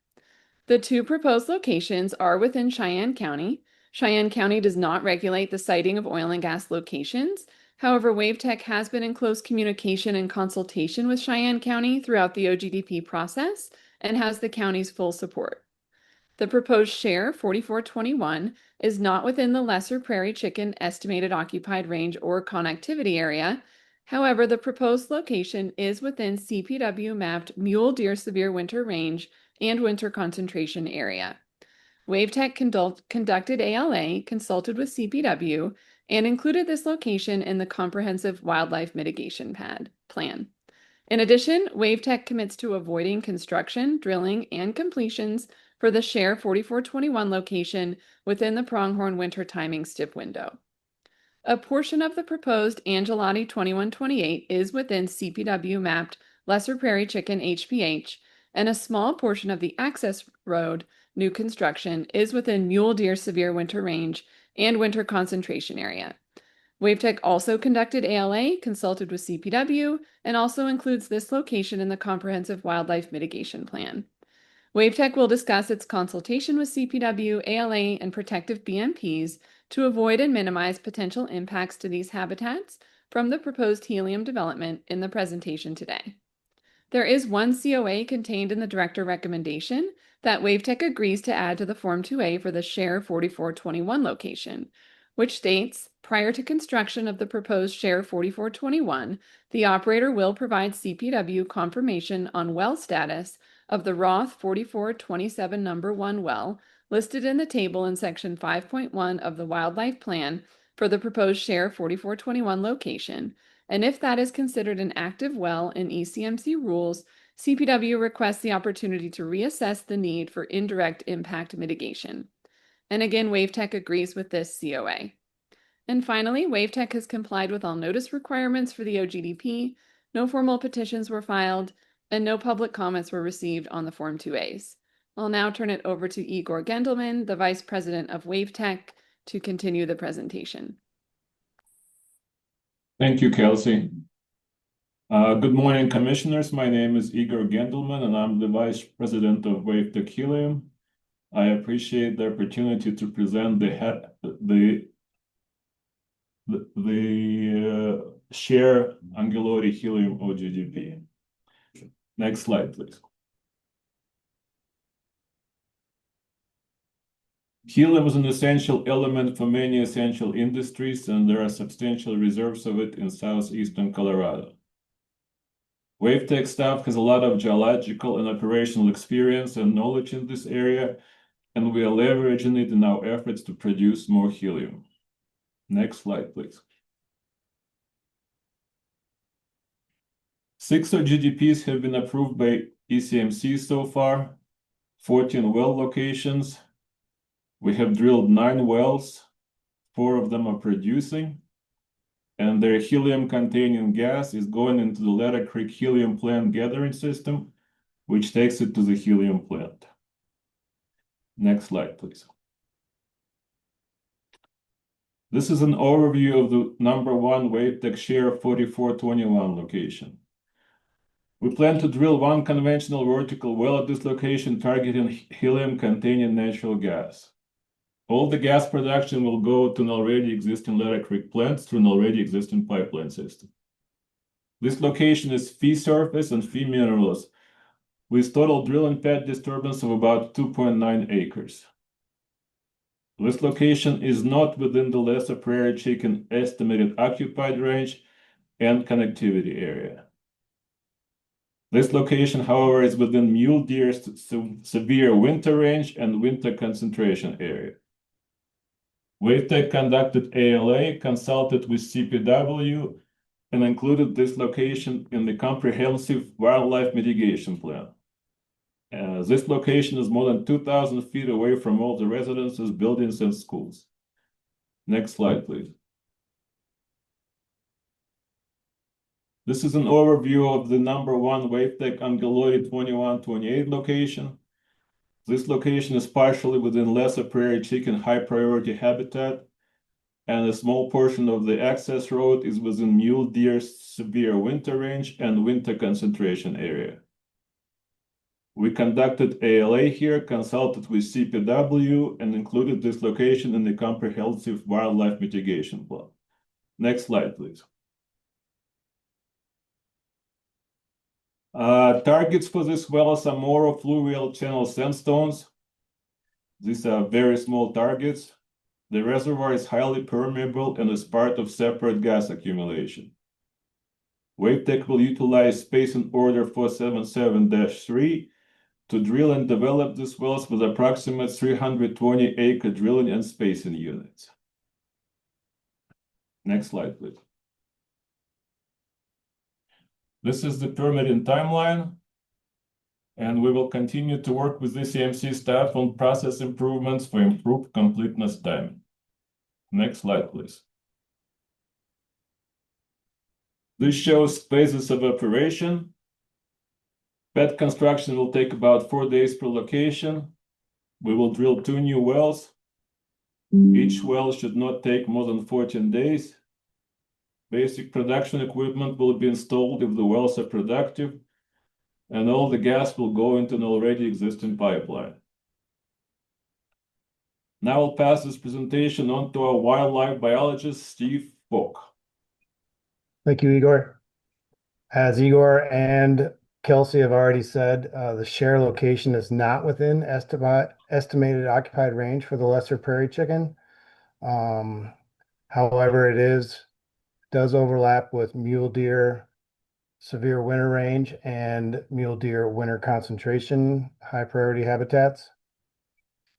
The 2 proposed locations are within Cheyenne County. Cheyenne County does not regulate the siting of oil and gas locations. However, WaveTech has been in close communication and consultation with Cheyenne County throughout the OGDP process and has the county's full support. The proposed Share 4421 is not within the Lesser Prairie Chicken Estimated Occupied Range or Connectivity Area. However, the proposed location is within CPW mapped Mule Deer Severe Winter Range and Winter Concentration Area. WaveTech conducted ALA, consulted with CPW, and included this location in the Comprehensive Wildlife Mitigation Plan. In addition, WaveTech commits to avoiding construction, drilling, and completions for the Share 4421 location within the Pronghorn winter timing STIP window. A portion of the proposed Angelotti 2128 is within CPW mapped Lesser Prairie Chicken HPH, and a small portion of the access road new construction is within Mule Deer Severe Winter Range and Winter Concentration Area. WaveTech also conducted ALA, consulted with CPW, and also includes this location in the Comprehensive Wildlife Mitigation Plan. WaveTech will discuss its consultation with CPW, ALA, and protective BMPs to avoid and minimize potential impacts to these habitats from the proposed helium development in the presentation today. There is 1 COA contained in the director recommendation that WaveTech agrees to add to the Form 2A for the Share 4421 location, which states, prior to construction of the proposed Share 4421, the operator will provide CPW confirmation on well status of the Roth 4427 number 1 well listed in the table in section 5.1 of the Wildlife Plan for the proposed Share 4421 location, and if that is considered an active well in ECMC rules, CPW requests the opportunity to reassess the need for indirect impact mitigation. And again, WaveTech agrees with this COA. And finally, WaveTech has complied with all notice requirements for the OGDP, no formal petitions were filed, and no public comments were received on the Form 2As. I'll now turn it over to Igor Gendelman, the Vice President of WaveTech, to continue the presentation. Thank you, Kelsey. Good morning, Commissioners. My name is Igor Gendelman, and I'm the Vice President of WaveTech Helium. I appreciate the opportunity to present the Share Angulory Helium OGDP. Next slide, please. Helium is an essential element for many essential industries, and there are substantial reserves of it in southeastern Colorado. WaveTech staff has a lot of geological and operational experience and knowledge in this area, and we are leveraging it in our efforts to produce more helium. Next slide, please. 6 OGDPs have been approved by ECMC so far, 14 well locations. We have drilled 9 wells, 4 of them are producing, and their helium-containing gas is going into the Ladder Creek helium plant gathering system, which takes it to the helium plant. Next slide, please. This is an overview of the number 1 WaveTech Share 4421 location. We plan to drill 1 conventional vertical well at this location targeting helium-containing natural gas. All the gas production will go to an already existing Ladder Creek plant through an already existing pipeline system. This location is fee surface and fee minerals, with total drill and pad disturbance of about 2.9 acres. This location is not within the Lesser Prairie Chicken estimated occupied range and connectivity area. This location, however, is within mule deer's severe winter range and winter concentration area. WaveTech conducted ALA, consulted with CPW, and included this location in the comprehensive wildlife mitigation plan. This location is more than 2,000 feet away from all the residences, buildings, and schools. Next slide, please. This is an overview of the number 1 WaveTech Angulory 2128 location. This location is partially within Lesser Prairie Chicken high priority habitat, and a small portion of the access road is within mule deer's severe winter range and winter concentration area. We conducted ALA here, consulted with CPW, and included this location in the comprehensive wildlife mitigation plan. Next slide, please. Targets for this wells are more fluvial channel sandstones. These are very small targets. The reservoir is highly permeable and is part of separate gas accumulation. WaveTech will utilize Spacing Order 477-3 to drill and develop these wells with approximate 320-acre drilling and spacing units. Next slide, please. This is the permitting timeline, and we will continue to work with the ECMC staff on process improvements for improved completeness timing. Next slide, please. This shows phases of operation. Pad construction will take about 4 days per location. We will drill 2 new wells. Each well should not take more than 14 days. Basic production equipment will be installed if the wells are productive, and all the gas will go into an already existing pipeline. Now I'll pass this presentation on to our wildlife biologist, Steve Falk. Thank you, Igor. As Igor and Kelsey have already said, the Share location is not within estimated occupied range for the Lesser Prairie Chicken. However, it does overlap with mule deer, severe winter range and mule deer winter concentration high priority habitats.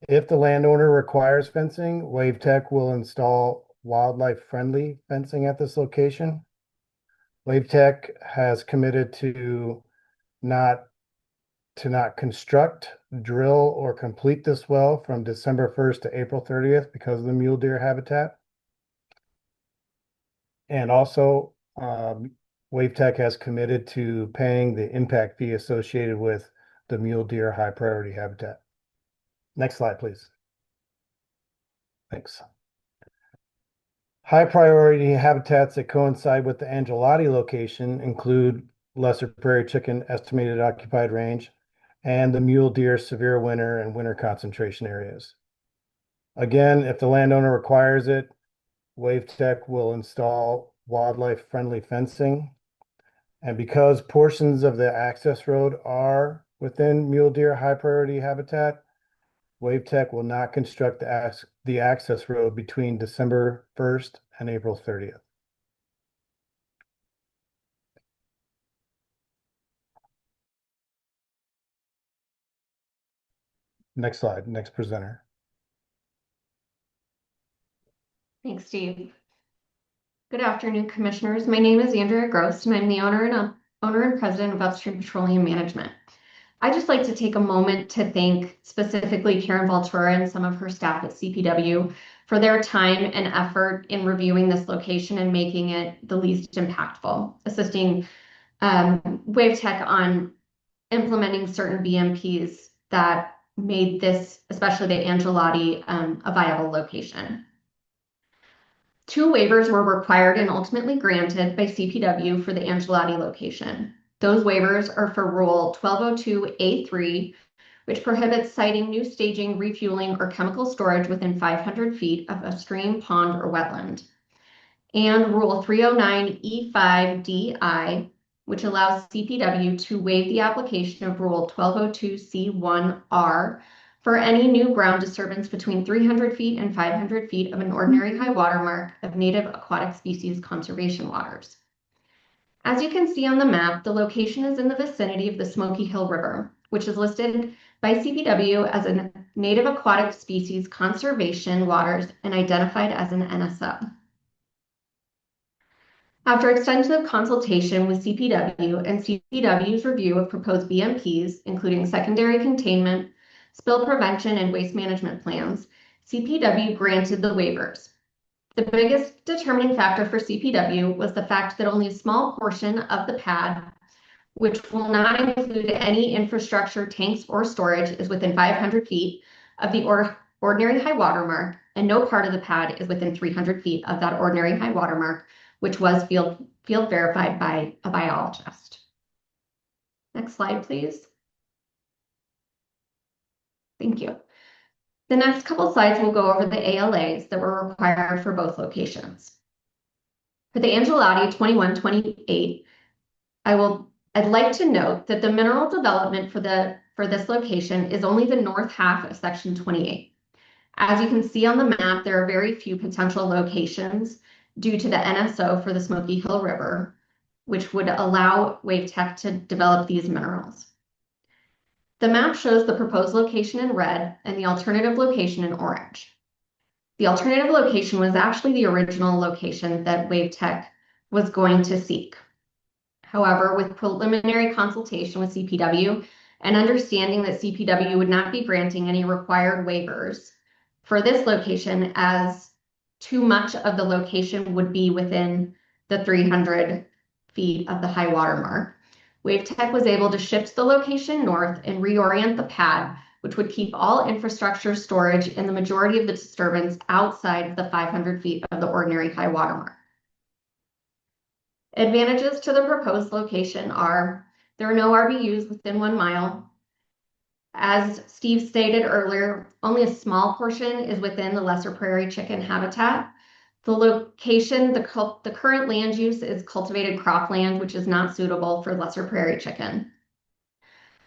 If the landowner requires fencing, WaveTech will install wildlife friendly fencing at this location. WaveTech has committed to not construct, drill, or complete this well from December 1st to April 30th because of the mule deer habitat. And also, WaveTech has committed to paying the impact fee associated with the mule deer high priority habitat. Next slide, please. Thanks. High priority habitats that coincide with the Angelotti location include lesser prairie chicken estimated occupied range and the mule deer severe winter and winter concentration areas. Again, if the landowner requires it, WaveTech will install wildlife friendly fencing. And because portions of the access road are within mule deer high priority habitat, WaveTech will not construct the access road between December 1st and April 30th. Next slide, next presenter. Thanks, Steve. Good afternoon, commissioners. My name is Andrea Gross, and I'm the owner and president of Upstream Petroleum Management. I'd just like to take a moment to thank specifically Karen Valtura and some of her staff at CPW for their time and effort in reviewing this location and making it the least impactful, assisting WaveTech on implementing certain BMPs that made this, especially the Angelotti, a viable location. 2 waivers were required and ultimately granted by CPW for the Angelotti location. Those waivers are for Rule 1202A3, which prohibits siting new staging, refueling, or chemical storage within 500 feet of a stream, pond, or wetland, and Rule 309E5DI, which allows CPW to waive the application of Rule 1202C1R for any new ground disturbance between 300 feet and 500 feet of an ordinary high water mark of native aquatic species conservation waters. As you can see on the map, the location is in the vicinity of the Smoky Hill River, which is listed by CPW as a native aquatic species conservation waters and identified as an NSO. After extensive consultation with CPW and CPW's review of proposed BMPs, including secondary containment, spill prevention, and waste management plans, CPW granted the waivers. The biggest determining factor for CPW was the fact that only a small portion of the pad, which will not include any infrastructure, tanks, or storage, is within 500 feet of the ordinary high water mark, and no part of the pad is within 300 feet of that ordinary high water mark, which was field verified by a biologist. Next slide, please. Thank you. The next couple slides will go over the ALAs that were required for both locations. For the Angelotti 2128, I'd like to note that the mineral development for this location is only the north half of section 28. As you can see on the map, there are very few potential locations due to the NSO for the Smoky Hill River, which would allow WaveTech to develop these minerals. The map shows the proposed location in red and the alternative location in orange. The alternative location was actually the original location that WaveTech was going to seek. However, with preliminary consultation with CPW and understanding that CPW would not be granting any required waivers for this location, as too much of the location would be within the 300 feet of the high water mark, WaveTech was able to shift the location north and reorient the pad, which would keep all infrastructure, storage, and the majority of the disturbance outside of the 500 feet of the ordinary high water mark. Advantages to the proposed location are there are no RBUs within 1 mile. As Steve stated earlier, only a small portion is within the lesser prairie chicken habitat. The location, the current land use is cultivated cropland, which is not suitable for lesser prairie chicken.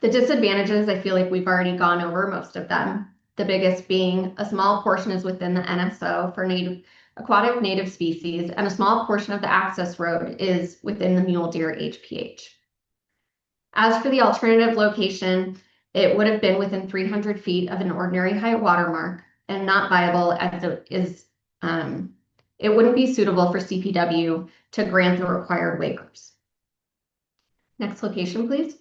The disadvantages, I feel like we've already gone over most of them. The biggest being a small portion is within the NSO for native aquatic native species, and a small portion of the access road is within the Mule Deer HPH. As for the alternative location, it would have been within 300 feet of an ordinary high water mark and not viable as it is. It wouldn't be suitable for CPW to grant the required waivers. Next location, please.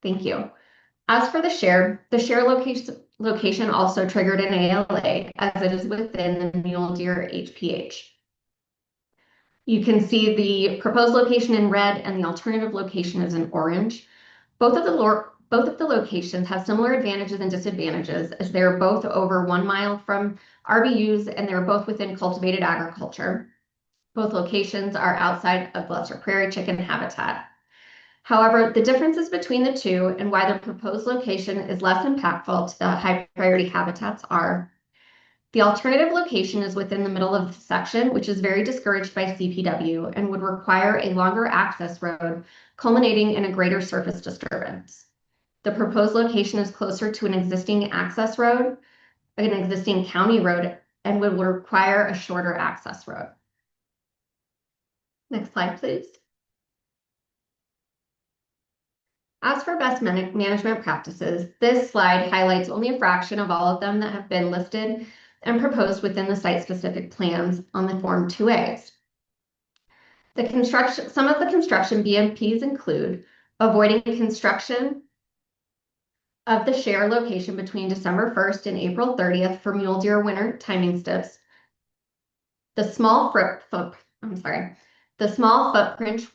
Thank you. As for the share location also triggered an ALA as it is within the Mule Deer HPH. You can see the proposed location in red and the alternative location is in orange. Both of the locations have similar advantages and disadvantages as they're both over 1 mile from RBUs and they're both within cultivated agriculture. Both locations are outside of lesser prairie chicken habitat. However, the differences between the two and why the proposed location is less impactful to the high priority habitats are: the alternative location is within the middle of the section, which is very discouraged by CPW and would require a longer access road, culminating in a greater surface disturbance. The proposed location is closer to an existing access road, an existing county road, and would require a shorter access road. Next slide, please. As for best management practices, this slide highlights only a fraction of all of them that have been listed and proposed within the site-specific plans on the Form 2As. Some of the construction BMPs include avoiding construction of the share location between December 1st and April 30th for mule deer winter timing steps. The small footprint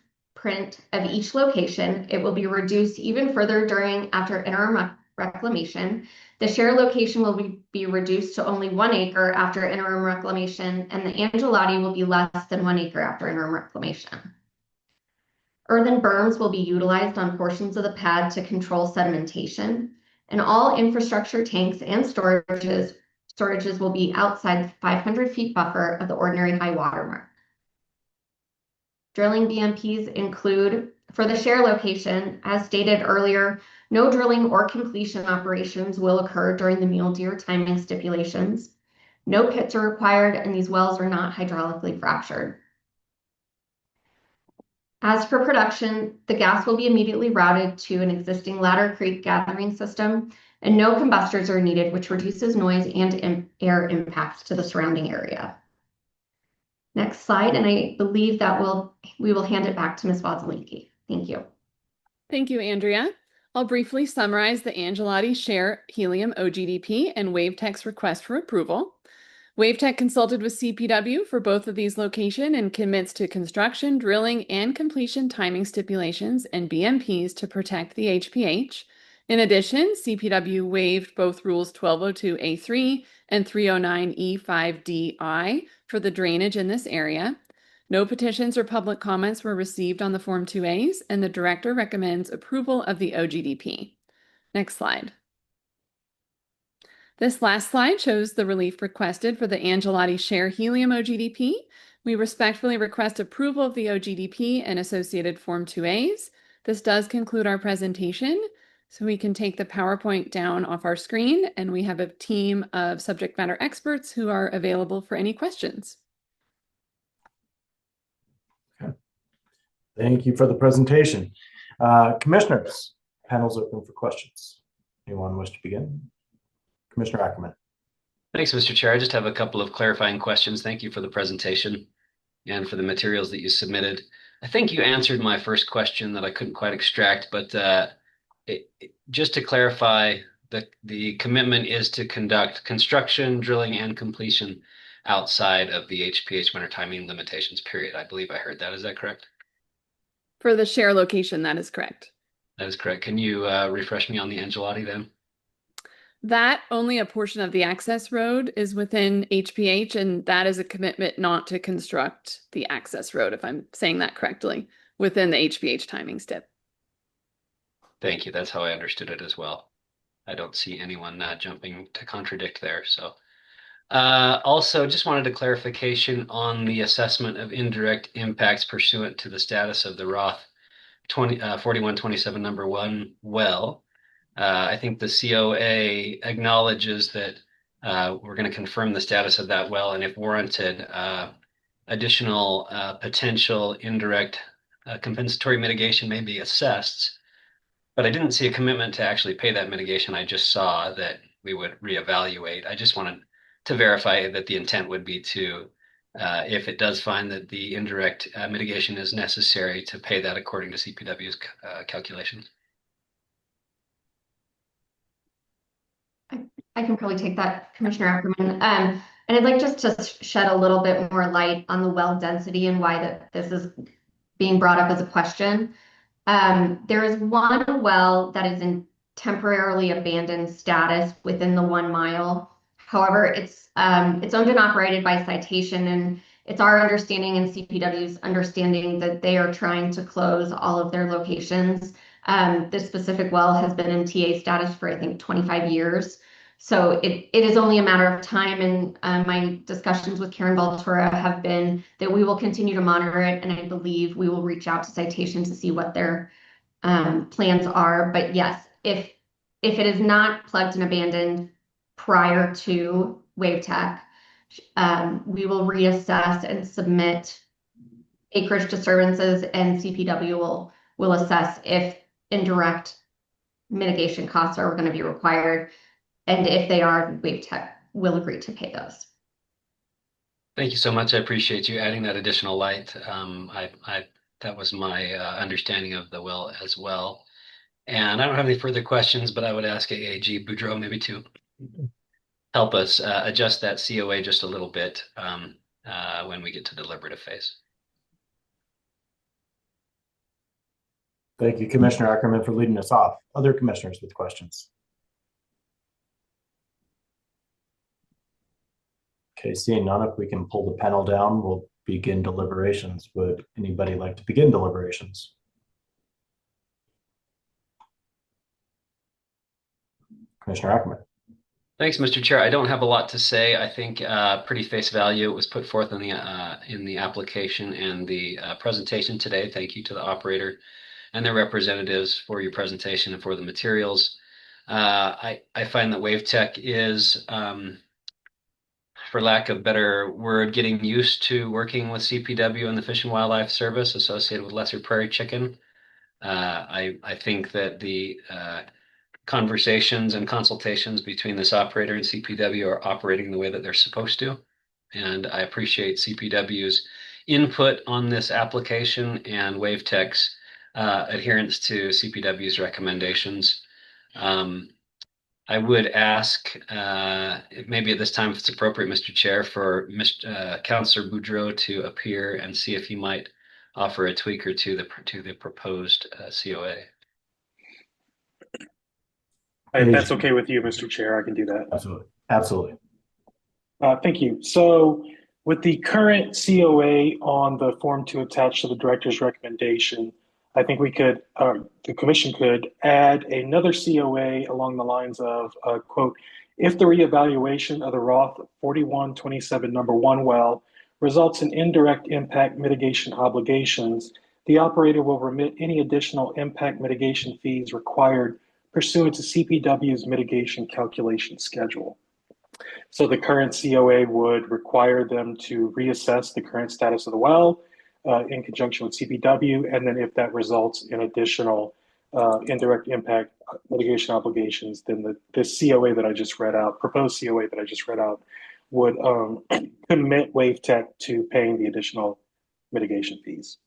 of each location, it will be reduced even further after interim reclamation. The share location will be reduced to only 1 acre after interim reclamation, and the Angelotti will be less than 1 acre after interim reclamation. Earthen berms will be utilized on portions of the pad to control sedimentation, and all infrastructure tanks and storages will be outside the 500 feet buffer of the ordinary high water mark. Drilling BMPs include, for the share location, as stated earlier, no drilling or completion operations will occur during the mule deer timing stipulations. No pits are required, and these wells are not hydraulically fractured. As for production, the gas will be immediately routed to an existing Ladder Creek gathering system, and no combustors are needed, which reduces noise and air impacts to the surrounding area. Next slide, and I believe that we will hand it back to Ms. Wodzelinski. Thank you. Thank you, Andrea. I'll briefly summarize the Angelotti Share Helium OGDP and WaveTech's request for approval. WaveTech consulted with CPW for both of these locations and commits to construction, drilling, and completion timing stipulations and BMPs to protect the HPH. In addition, CPW waived both Rules 1202A3 and 309E5DI for the drainage in this area. No petitions or public comments were received on the Form 2As, and the Director recommends approval of the OGDP. Next slide. This last slide shows the relief requested for the Angelotti Share Helium OGDP. We respectfully request approval of the OGDP and associated Form 2As. This does conclude our presentation, so we can take the PowerPoint down off our screen, and we have a team of subject matter experts who are available for any questions. Okay. Thank you for the presentation. Commissioners, panel's open for questions. Anyone wish to begin? Commissioner Ackerman. Thanks, Mr. Chair. I just have a couple of clarifying questions. Thank you for the presentation and for the materials that you submitted. I think you answered my first question that I couldn't quite extract, but just to clarify, the commitment is to conduct construction, drilling, and completion outside of the HPH winter timing limitations period. I believe I heard that. Is that correct? For the share location, that is correct. That is correct. Can you refresh me on the Angelotti then? That only a portion of the access road is within HPH, and that is a commitment not to construct the access road, if I'm saying that correctly, within the HPH timing stip. Thank you. That's how I understood it as well. I don't see anyone jumping to contradict there. So also just wanted a clarification on the assessment of indirect impacts pursuant to the status of the Roth 4127 #1 well. I think the COA acknowledges that We're going to confirm the status of that well, and if warranted, additional potential indirect compensatory mitigation may be assessed. But I didn't see a commitment to actually pay that mitigation. I just saw that we would reevaluate. I just wanted to verify that the intent would be to, if it does find that the indirect mitigation is necessary, to pay that according to CPW's calculations. I can probably take that, Commissioner Ackerman. And I'd like just to shed a little bit more light on the well density and why this is being brought up as a question. There is one well that is in temporarily abandoned status within the 1 mile. However, it's owned and operated by Citation, and it's our understanding and CPW's understanding that they are trying to close all of their locations. This specific well has been in TA status for, I think, 25 years. So it is only a matter of time, and my discussions with Karen Baltora have been that we will continue to monitor it, and I believe we will reach out to Citation to see what their plans are. But yes, if it is not plugged and abandoned prior to WaveTech, we will reassess and submit acreage disturbances, and CPW will assess if indirect mitigation costs are going to be required. And if they are, WaveTech will agree to pay those. Thank you so much. I appreciate you adding that additional light. That was my understanding of the well as well. And I don't have any further questions, but I would ask AAG Boudreau maybe to help us adjust that COA just a little bit when we get to deliberative phase. Thank you, Commissioner Ackerman, for leading us off. Other commissioners with questions? Okay, seeing none, if we can pull the panel down, we'll begin deliberations. Would anybody like to begin deliberations? Commissioner Ackerman. Thanks, Mr. Chair. I don't have a lot to say. I think pretty face value. It was put forth in the application and the presentation today. Thank you to the operator and their representatives for your presentation and for the materials. I find that WaveTech is, for lack of a better word, getting used to working with CPW and the Fish and Wildlife Service associated with lesser prairie chicken. I think that the conversations and consultations between this operator and CPW are operating the way that they're supposed to. And I appreciate CPW's input on this application and WaveTech's adherence to CPW's recommendations. I would ask, maybe at this time, if it's appropriate, Mr. Chair, for Councillor Boudreau to appear and see if he might offer a tweak or two to the proposed COA. If that's okay with you, Mr. Chair, I can do that. Absolutely. Absolutely. Thank you. So with the current COA on the form to attach to the director's recommendation, I think we could, the commission could add another COA along the lines of, quote, if the reevaluation of the Roth 4127 number 1 well results in indirect impact mitigation obligations, the operator will remit any additional impact mitigation fees required pursuant to CPW's mitigation calculation schedule. So the current COA would require them to reassess the current status of the well in conjunction with CPW, and then if that results in additional indirect impact mitigation obligations, then this COA that I just read out, proposed COA that I just read out, would commit WaveTech to paying the additional mitigation fees.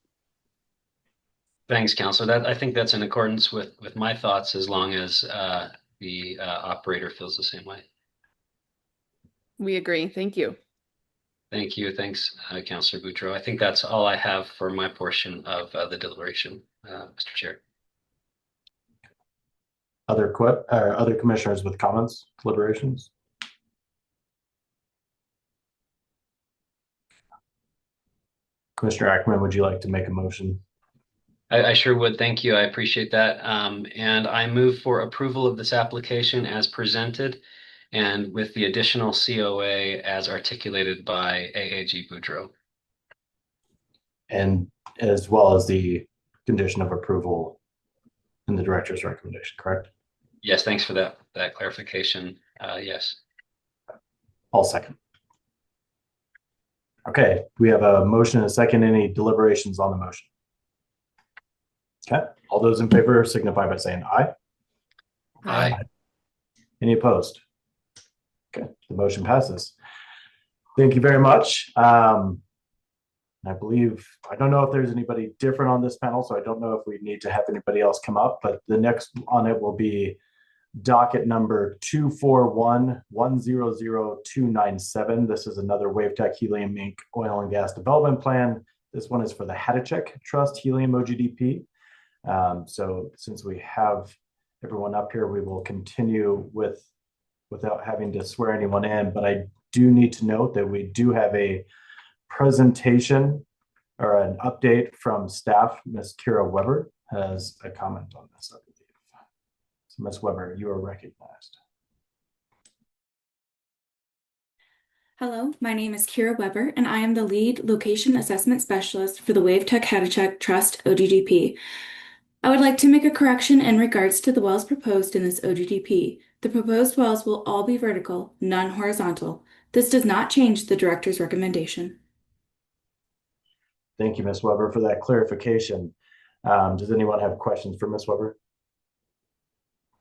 Thanks, Councilor. I think that's in accordance with my thoughts, as long as the operator feels the same way. We agree. Thank you. Thank you. Thanks, Councilor Boudreau. I think that's all I have for my portion of the deliberation, Mr. Chair. Other commissioners with comments, deliberations? Commissioner Ackerman, would you like to make a motion? I sure would. Thank you. I appreciate that. And I move for approval of this application as presented and with the additional COA as articulated by AAG Boudreau. And as well as the condition of approval in the director's recommendation, correct? Yes, thanks for that clarification. Yes. I'll second. Okay, we have a motion and a second. Any deliberations on the motion? Okay, all those in favor signify by saying aye. Aye. Any opposed? Okay, the motion passes. Thank you very much. I believe, I don't know if there's anybody different on this panel, so I don't know if we need to have anybody else come up, but the next on it will be docket number 241-100297. This is another WaveTech Helium Inc. oil and gas development plan. This one is for the Hadachek Trust Helium OGDP. So since we have everyone up here, we will continue without having to swear anyone in, but I do need to note that we do have a presentation or an update from staff. Ms. Kira Weber has a comment on this, I believe. So Ms. Weber, you are recognized. Hello, my name is Kira Weber, and I am the lead location assessment specialist for the WaveTech Hadachek Trust OGDP. I would like to make a correction in regards to the wells proposed in this OGDP. The proposed wells will all be vertical, none horizontal. This does not change the director's recommendation. Thank you, Ms. Weber, for that clarification. Does anyone have questions for Ms. Weber?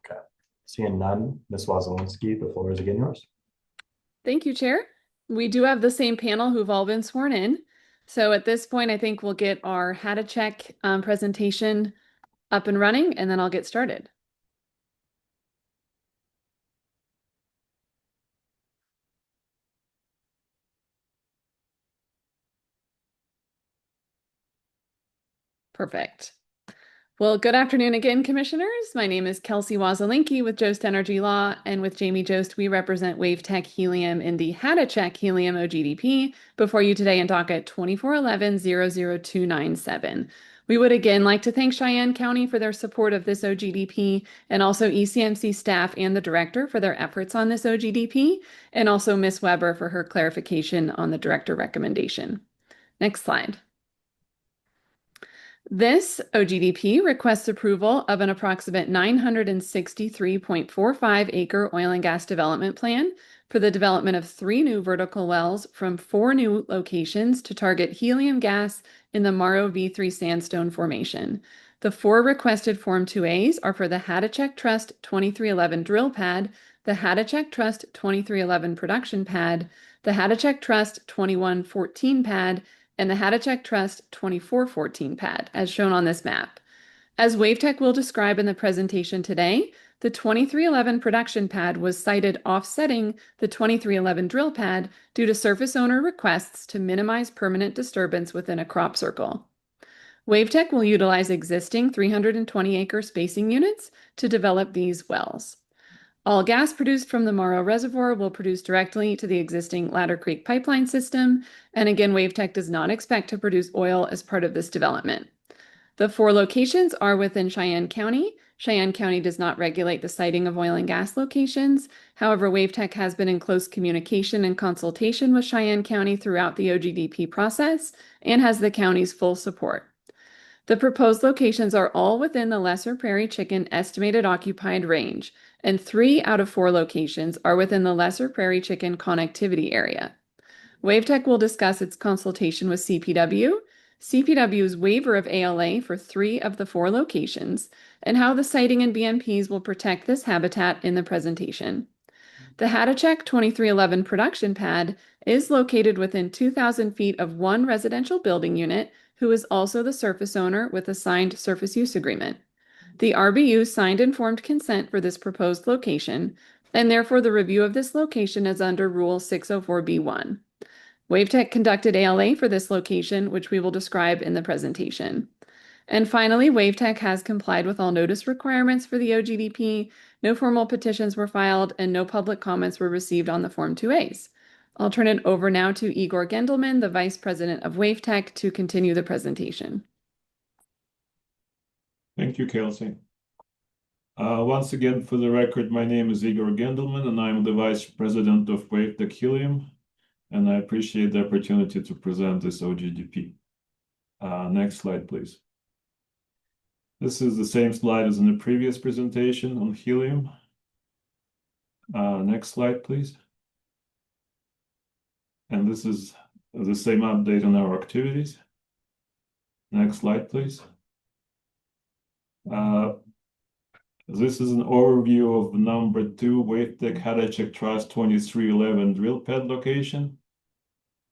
Okay, seeing none, Ms. Wazelinski, the floor is again yours. Thank you, Chair. We do have the same panel who've all been sworn in. So at this point, I think we'll get our Hadachek presentation up and running, and then I'll get started. Perfect. Well, good afternoon again, Commissioners. My name is Kelsey Wazelinski with Jost Energy Law, and with Jamie Jost, we represent WaveTech Helium in the Hadachek Helium OGDP before you today in docket 2411-00297. We would again like to thank Cheyenne County for their support of this OGDP, and also ECMC staff and the director for their efforts on this OGDP, and also Ms. Weber for her clarification on the director recommendation. Next slide. This OGDP requests approval of an approximate 963.45 acre oil and gas development plan for the development of 3 new vertical wells from 4 new locations to target helium gas in the Morrow V3 Sandstone Formation. The 4 requested Form 2As are for the Hadachek Trust 2311 drill pad, the Hadachek Trust 2311 production pad, the Hadachek Trust 2114 pad, and the Hadachek Trust 2414 pad, as shown on this map. As WaveTech will describe in the presentation today, the 2311 production pad was sited offsetting the 2311 drill pad due to surface owner requests to minimize permanent disturbance within a crop circle. WaveTech will utilize existing 320-acre spacing units to develop these wells. All gas produced from the Morrow Reservoir will produce directly to the existing Ladder Creek pipeline system, and again, WaveTech does not expect to produce oil as part of this development. The 4 locations are within Cheyenne County. Cheyenne County does not regulate the siting of oil and gas locations. However, WaveTech has been in close communication and consultation with Cheyenne County throughout the OGDP process and has the county's full support. The proposed locations are all within the Lesser Prairie Chicken estimated occupied range, and 3 out of 4 locations are within the Lesser Prairie Chicken connectivity area. WaveTech will discuss its consultation with CPW, CPW's waiver of ALA for 3 of the 4 locations, and how the siting and BMPs will protect this habitat in the presentation. The Hadachek 2311 production pad is located within 2,000 feet of 1 residential building unit, who is also the surface owner with a signed surface use agreement. The RBU signed informed consent for this proposed location, and therefore the review of this location is under Rule 604B1. WaveTech conducted ALA for this location, which we will describe in the presentation. And finally, WaveTech has complied with all notice requirements for the OGDP. No formal petitions were filed, and no public comments were received on the Form 2As. I'll turn it over now to Igor Gendelman, the Vice President of WaveTech, to continue the presentation. Thank you, Kelsey. Once again, for the record, my name is Igor Gendelman, and I'm the Vice President of WaveTech Helium, and I appreciate the opportunity to present this OGDP. Next slide, please. This is the same slide as in the previous presentation on helium. Next slide, please. And this is the same update on our activities. Next slide, please. This is an overview of number 2 WaveTech Hadachek Trust 2311 drill pad location.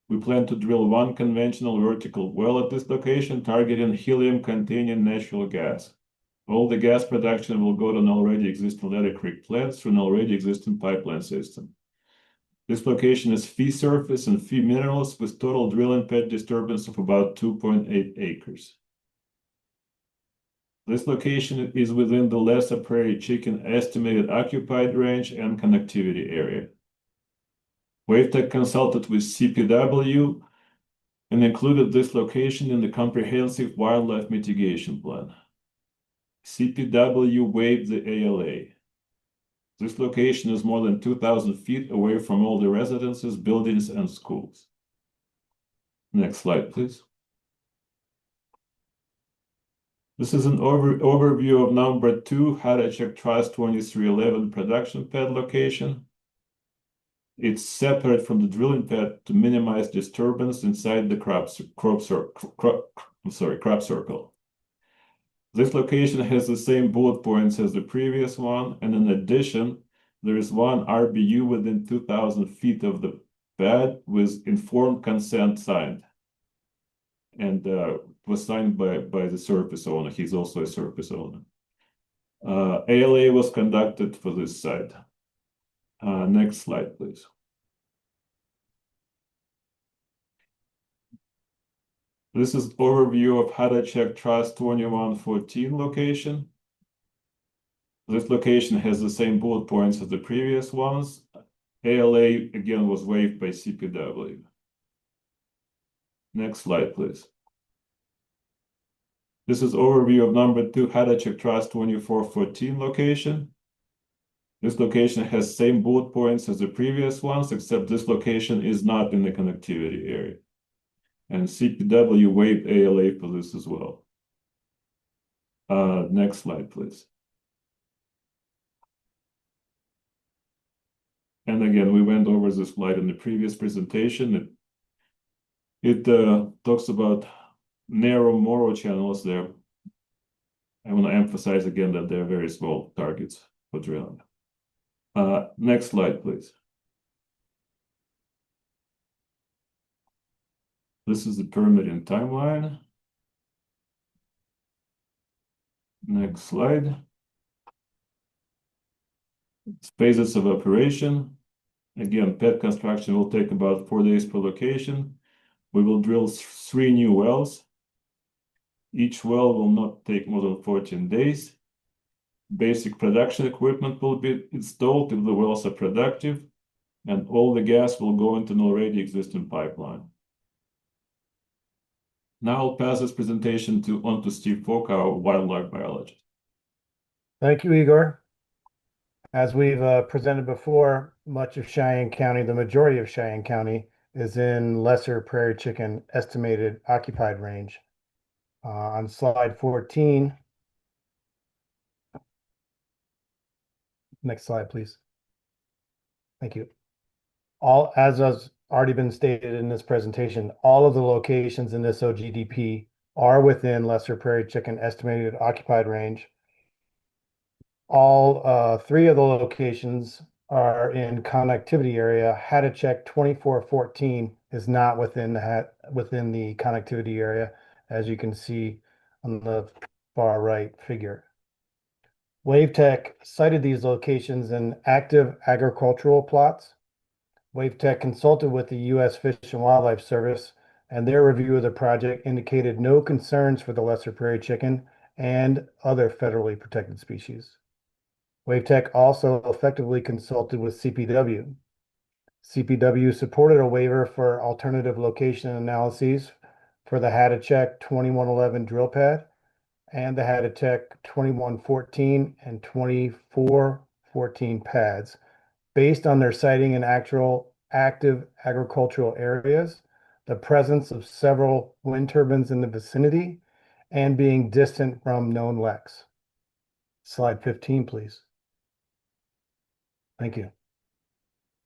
We plan to drill one conventional vertical well at this location, targeting helium-containing natural gas. All the gas production will go to an already existing ladder creek plant through an already existing pipeline system. This location is fee surface and fee minerals with total drilling pad disturbance of about 2.8 acres. This location is within the Lesser Prairie Chicken estimated occupied range and connectivity area. WaveTech consulted with CPW and included this location in the Comprehensive Wildlife Mitigation Plan. CPW waived the ALA. This location is more than 2,000 feet away from all the residences, buildings, and schools. Next slide, please. This is an overview of number 2 Hadachek Trust 2311 production pad location. It's separate from the drilling pad to minimize disturbance inside the crop circle. This location has the same bullet points as the previous one, and in addition, there is one RBU within 2,000 feet of the pad with informed consent signed. And was signed by the surface owner. He's also a surface owner. ALA was conducted for this site. Next slide, please. This is overview of Hadachek Trust 2114 location. This location has the same bullet points as the previous ones. ALA again was waived by CPW. Next slide, please. This is overview of number 2 Hadachek Trust 2414 location. This location has same bullet points as the previous ones, except this location is not in the connectivity area. And CPW waived ALA for this as well. Next slide, please. And again, we went over this slide in the previous presentation. It talks about narrow Morrow channels there. I want to emphasize again that they're very small targets for drilling. Next slide, please. This is the permitting timeline. Next slide. Phases of operation. Again, pad construction will take about 4 days per location. We will drill 3 new wells. Each well will not take more than 14 days. Basic production equipment will be installed if the wells are productive, and all the gas will go into an already existing pipeline. Now I'll pass this presentation on to Steve Falk, our wildlife biologist. Thank you, Igor. As we've presented before, much of Cheyenne County, the majority of Cheyenne County, is in lesser prairie chicken estimated occupied range. On slide 14, next slide, please. Thank you. As has already been stated in this presentation, all of the locations in this OGDP are within lesser prairie chicken estimated occupied range. All 3 of the locations are in connectivity area. Hadachek 2414 is not within the connectivity area, as you can see on the far right figure. WaveTech cited these locations in active agricultural plots. WaveTech consulted with the U.S. Fish and Wildlife Service, and their review of the project indicated no concerns for the lesser prairie chicken and other federally protected species. WaveTech also effectively consulted with CPW. CPW supported a waiver for alternative location analyses for the Hadachek 2111 drill pad and the Hadachek 2114 and 2414 pads, based on their siting in actual active agricultural areas, the presence of several wind turbines in the vicinity, and being distant from known leks. Slide 15, please. Thank you.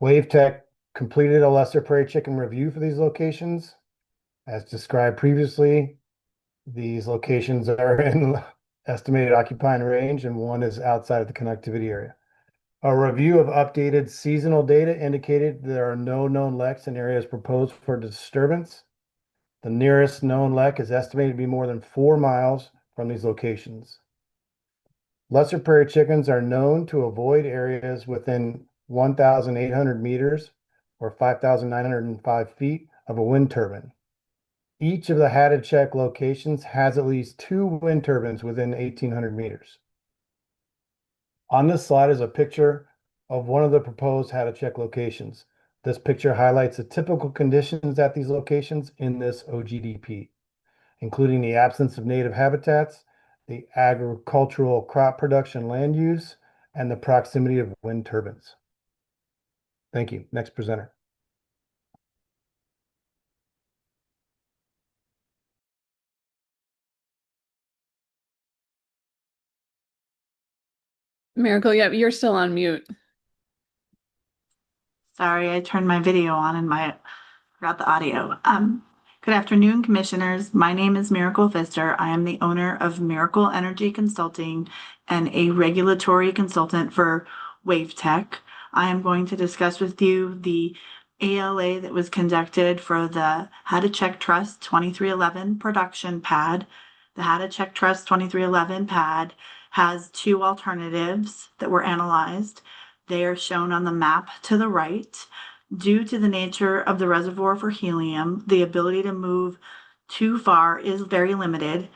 WaveTech completed a lesser prairie chicken review for these locations. As described previously, these locations are in estimated occupying range and one is outside of the connectivity area. A review of updated seasonal data indicated there are no known leks in areas proposed for disturbance. The nearest known lek is estimated to be more than 4 miles from these locations. Lesser prairie chickens are known to avoid areas within 1,800 meters or 5,905 feet of a wind turbine. Each of the Hattachek locations has at least 2 wind turbines within 1,800 meters. On this slide is a picture of one of the proposed Hattachek locations. This picture highlights the typical conditions at these locations in this OGDP, including the absence of native habitats, the agricultural crop production land use, and the proximity of wind turbines. Thank you. Next presenter. Miracle, yep, you're still on mute. Sorry, I turned my video on and forgot the audio. Good afternoon, commissioners. My name is Miracle Pfister. I am the owner of Miracle Energy Consulting and a regulatory consultant for WaveTech. I am going to discuss with you the ALA that was conducted for the Hattachek Trust 2311 production pad. The Hattachek Trust 2311 pad has 2 alternatives that were analyzed. They are shown on the map to the right. Due to the nature of the reservoir for helium, the ability to move too far is very limited.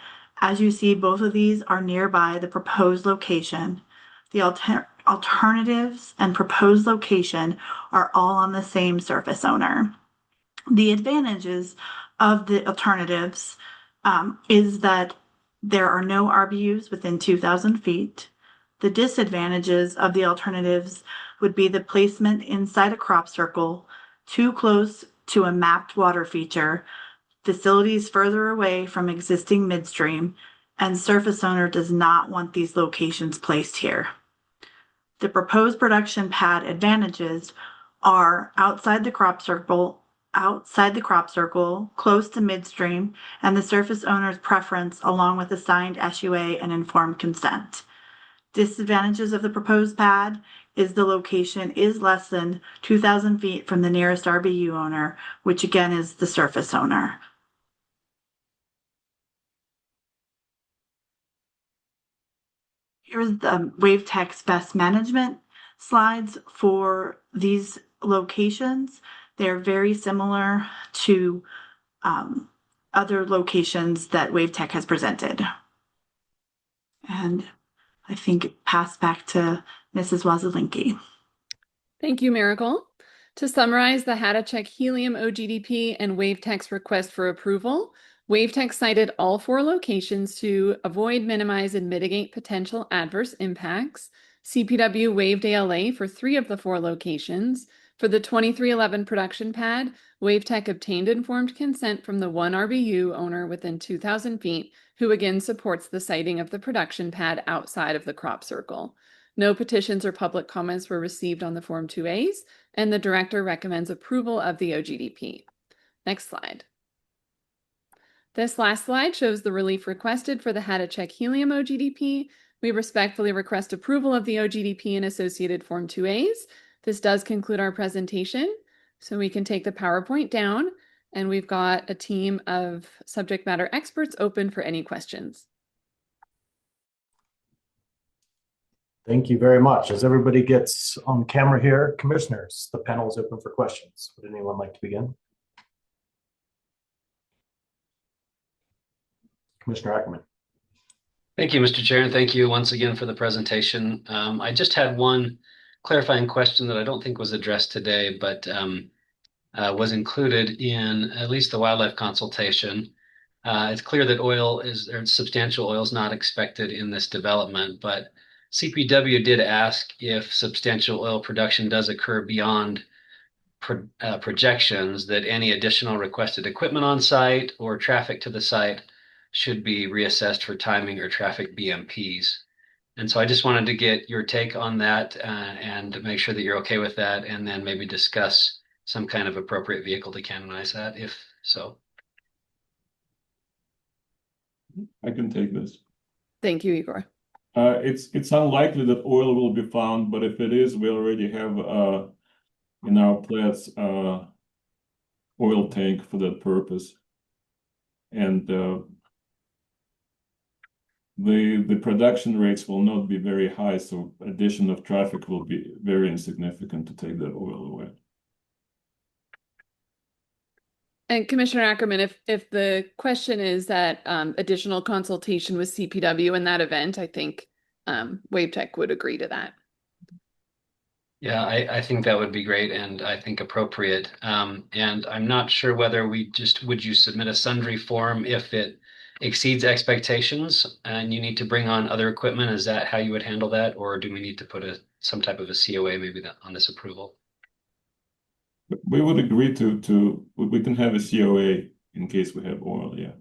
As you see, both of these are nearby the proposed location. The alternatives and proposed location are all on the same surface owner. The advantages of the alternatives is that there are no RBUs within 2,000 feet. The disadvantages of the alternatives would be the placement inside a crop circle, too close to a mapped water feature, facilities further away from existing midstream, and surface owner does not want these locations placed here. The proposed production pad advantages are outside the crop circle, close to midstream, and the surface owner's preference along with assigned SUA and informed consent. Disadvantages of the proposed pad is the location is less than 2,000 feet from the nearest RBU owner, which again is the surface owner. Here's the WaveTech's best management slides for these locations. They're very similar to other locations that WaveTech has presented. And I think pass back to Mrs. Wazelinski. Thank you, Miracle. To summarize the Hattachek Helium OGDP and WaveTech's request for approval, WaveTech cited all 4 locations to avoid, minimize, and mitigate potential adverse impacts. CPW waived ALA for 3 of the 4 locations. For the 2311 production pad, WaveTech obtained informed consent from the 1 RBU owner within 2,000 feet, who again supports the siting of the production pad outside of the crop circle. No petitions or public comments were received on the Form 2As, and the director recommends approval of the OGDP. Next slide. This last slide shows the relief requested for the Hattachek Helium OGDP. We respectfully request approval of the OGDP and associated Form 2As. This does conclude our presentation, so we can take the PowerPoint down, and we've got a team of subject matter experts open for any questions. Thank you very much. As everybody gets on camera here, commissioners, the panel is open for questions. Would anyone like to begin? Commissioner Ackerman. Thank you, Mr. Chair, and thank you once again for the presentation. I just had one clarifying question that I don't think was addressed today, but was included in at least the wildlife consultation. It's clear that substantial oil is not expected in this development, but CPW did ask if substantial oil production does occur beyond projections, that any additional requested equipment on site or traffic to the site should be reassessed for timing or traffic BMPs. And so I just wanted to get your take on that and make sure that you're okay with that, and then maybe discuss some kind of appropriate vehicle to canonize that, if so. I can take this. Thank you, Igor. It's unlikely that oil will be found, but if it is, we already have in our plants oil tank for that purpose, and the production rates will not be very high, so addition of traffic will be very insignificant to take that oil away. And Commissioner Ackerman, if the question is that additional consultation with CPW in that event, I think WaveTech would agree to that. Yeah, I think that would be great and I think appropriate. And I'm not sure whether would you submit a sundry form if it exceeds expectations and you need to bring on other equipment? Is that how you would handle that? Or do we need to put some type of a COA maybe on this approval? We would agree we can have a COA in case we have oil, yeah.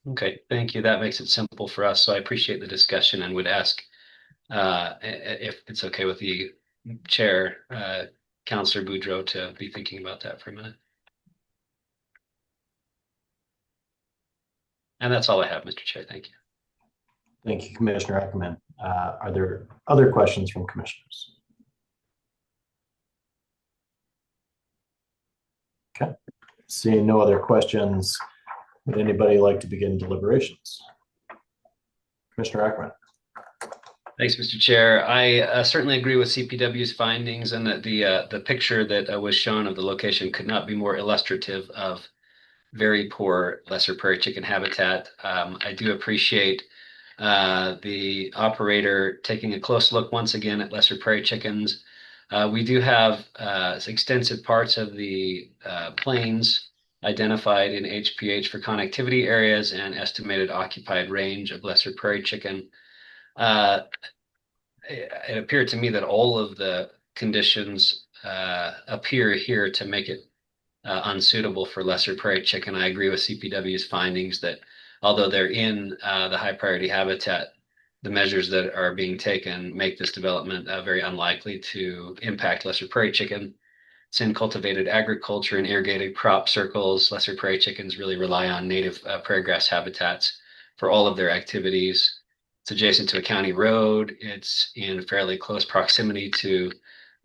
Okay, thank you. That makes it simple for us. So I appreciate the discussion and would ask if it's okay with the chair, Councillor Boudreau, to be thinking about that for a minute. And that's all I have, Mr. Chair. Thank you. Thank you, Commissioner Ackerman. Are there other questions from commissioners? Okay, seeing no other questions, would anybody like to begin deliberations? Commissioner Ackerman. Thanks, Mr. Chair. I certainly agree with CPW's findings and that the picture that was shown of the location could not be more illustrative of very poor lesser prairie chicken habitat. I do appreciate the operator taking a close look once again at lesser prairie chickens. We do have extensive parts of the plains identified in HPH for connectivity areas and estimated occupied range of lesser prairie chicken. It appeared to me that all of the conditions appear here to make it unsuitable for lesser prairie chicken. I agree with CPW's findings that although they're in the high priority habitat, the measures that are being taken make this development very unlikely to impact lesser prairie chicken. It's in cultivated agriculture and irrigated crop circles. Lesser prairie chickens really rely on native prairie grass habitats for all of their activities. It's adjacent to a county road. It's in fairly close proximity to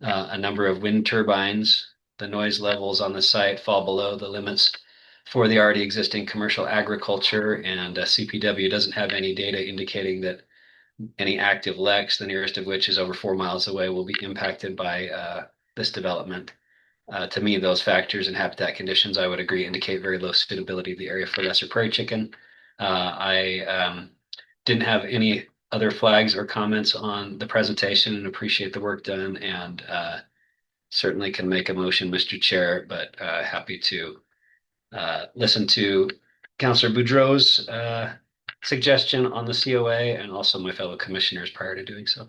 a number of wind turbines. The noise levels on the site fall below the limits for the already existing commercial agriculture, and CPW doesn't have any data indicating that any active leks, the nearest of which is over 4 miles away, will be impacted by this development. To me, those factors and habitat conditions, I would agree, indicate very low suitability of the area for lesser prairie chicken. I didn't have any other flags or comments on the presentation and appreciate the work done, and certainly can make a motion, Mr. Chair, but happy to listen to Councillor Boudreau's suggestion on the COA and also my fellow commissioners prior to doing so.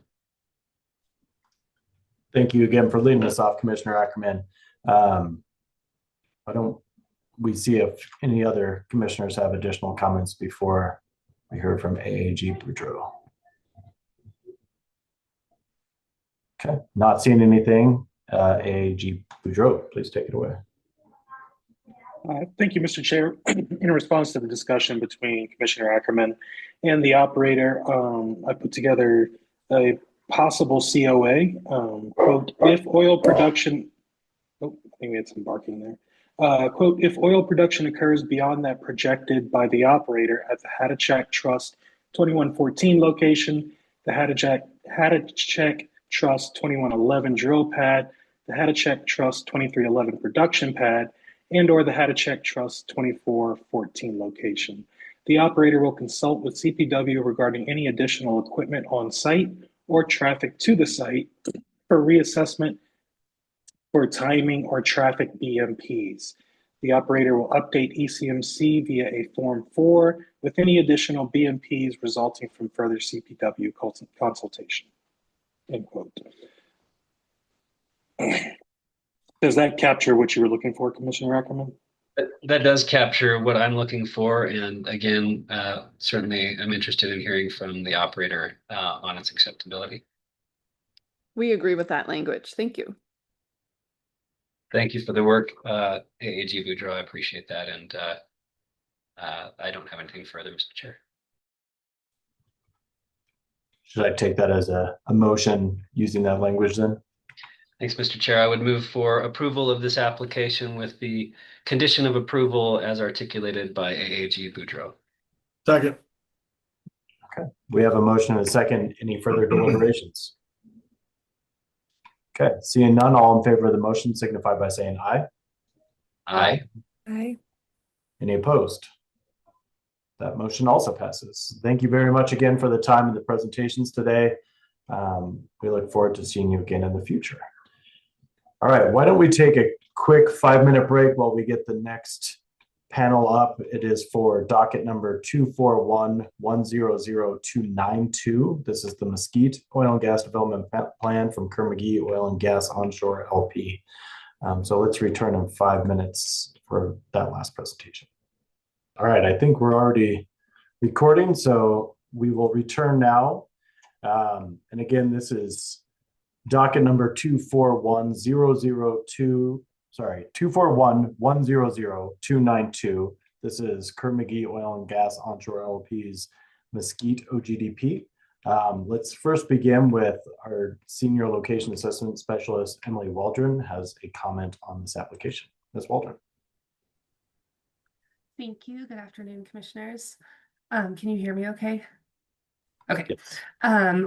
Thank you again for leading us off, Commissioner Ackerman. We see if any other commissioners have additional comments before we hear from AAG Boudreau. Okay, not seeing anything. AAG Boudreau, please take it away. Thank you, Mr. Chair. In response to the discussion between Commissioner Ackerman and the operator, I put together a possible COA. Quote, if oil production, I think we had some barking there. Quote, if oil production occurs beyond that projected by the operator at the Hattachak Trust 2114 location, the Hattachak Trust 2111 drill pad, the Hattachak Trust 2311 production pad, and or the Hattachak Trust 2414 location. The operator will consult with CPW regarding any additional equipment on site or traffic to the site for reassessment for timing or traffic BMPs. The operator will update ECMC via a Form 4 with any additional BMPs resulting from further CPW consultation. End quote. Does that capture what you were looking for, Commissioner Ackerman? That does capture what I'm looking for. And again, certainly I'm interested in hearing from the operator on its acceptability. We agree with that language. Thank you. Thank you for the work, AAG Boudreaux. I appreciate that. And I don't have anything further, Mr. Chair. Should I take that as a motion using that language then? Thanks, Mr. Chair. I would move for approval of this application with the condition of approval as articulated by AAG Boudreaux. Second. Okay, we have a motion and a second. Any further deliberations? Okay, seeing none, all in favor of the motion signify by saying aye. Aye. Aye. Any opposed? That motion also passes. Thank you very much again for the time and the presentations today. We look forward to seeing you again in the future. All right, why don't we take a quick 5-minute break while we get the next panel up. It is for docket number 241-100292. This is the Mesquite Oil and Gas Development Plan from Kerr-McGee Oil and Gas Onshore LP. So let's return in 5 minutes for that last presentation. All right, I think we're already recording, so we will return now. And again, this is docket number 241-100292. This is Kerr-McGee Oil and Gas Onshore LP's Mesquite OGDP. Let's first begin with our Senior Location Assessment Specialist, Emily Waldron, has a comment on this application. Ms. Waldron. Thank you. Good afternoon, commissioners. Can you hear me okay? Okay. Yes.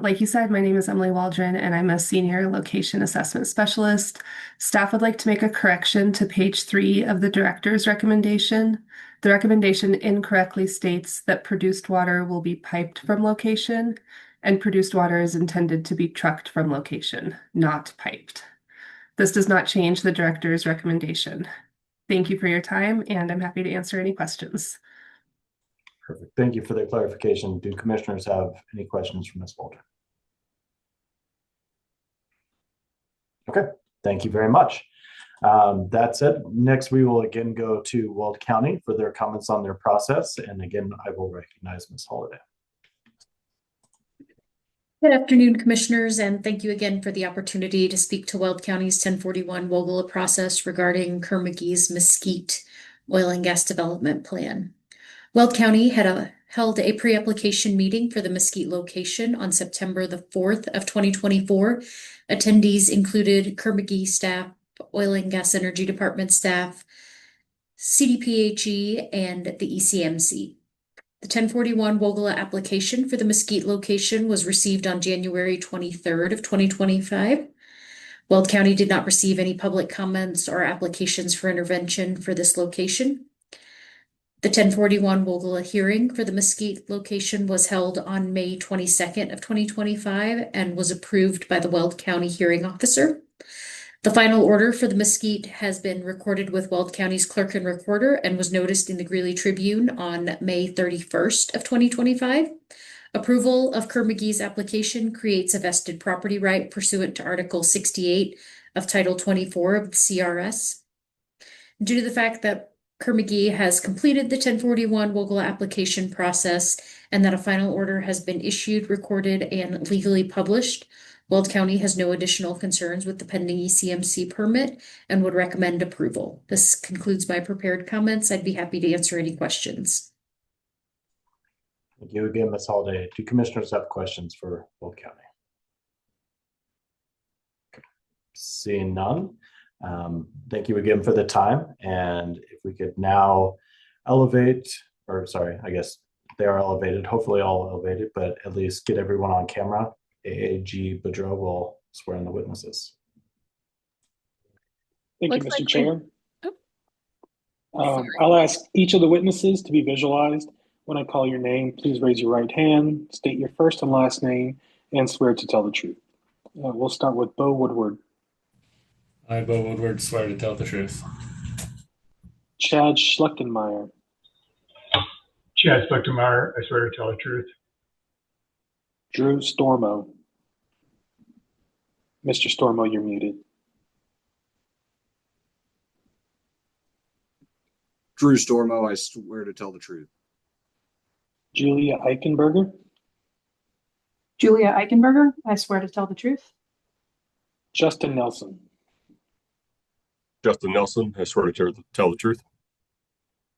Like you said, my name is Emily Waldron, and I'm a Senior Location Assessment Specialist. Staff would like to make a correction to page 3 of the director's recommendation. The recommendation incorrectly states that produced water will be piped from location, and produced water is intended to be trucked from location, not piped. This does not change the director's recommendation. Thank you for your time, and I'm happy to answer any questions. Perfect. Thank you for the clarification. Do commissioners have any questions for Ms. Waldron? Okay, thank you very much. That said, next we will again go to Weld County for their comments on their process. And again, I will recognize Ms. Holliday. Good afternoon, commissioners, and thank you again for the opportunity to speak to Weld County's 1041 WOGLA process regarding Kerr-McGee's Mesquite Oil and Gas Development Plan. Weld County held a pre-application meeting for the Mesquite location on September the 4th of 2024. Attendees included Kerr-McGee staff, Oil and Gas Energy Department staff, CDPHE, and the ECMC. The 1041 WOGLA application for the Mesquite location was received on January 23rd of 2025. Weld County did not receive any public comments or applications for intervention for this location. The 1041 WOGLA hearing for the Mesquite location was held on May 22nd of 2025 and was approved by the Weld County hearing officer. The final order for the Mesquite has been recorded with Weld County's clerk and recorder and was noticed in the Greeley Tribune on May 31st of 2025. Approval of Kerr-McGee's application creates a vested property right pursuant to Article 68 of Title 24 of the CRS. Due to the fact that Kerr-McGee has completed the 1041 WOGLA application process and that a final order has been issued, recorded, and legally published, Weld County has no additional concerns with the pending ECMC permit and would recommend approval. This concludes my prepared comments. I'd be happy to answer any questions. Thank you again, Ms. Holliday. Do commissioners have questions for Weld County? Okay. Seeing none. Thank you again for the time. And if we could now elevate, or sorry, I guess they are elevated, hopefully all elevated, but at least get everyone on camera. AAG Boudreaux will swear in the witnesses. Thank you, Looks Mr. like Chair. Sorry. I'll ask each of the witnesses to be visualized. When I call your name, please raise your right hand, state your first and last name, and swear to tell the truth. We'll start with Bo Woodward. I, Bo Woodward, swear to tell the truth. Chad Schlechtenmeyer. Chad Schlechtenmeyer, I swear to tell the truth. Drew Stormo. Mr. Stormo, you're muted. Drew Stormo, I swear to tell the truth. Julia Eichenberger. Julia Eichenberger, I swear to tell the truth. Justin Nelson. Justin Nelson, I swear to tell the truth.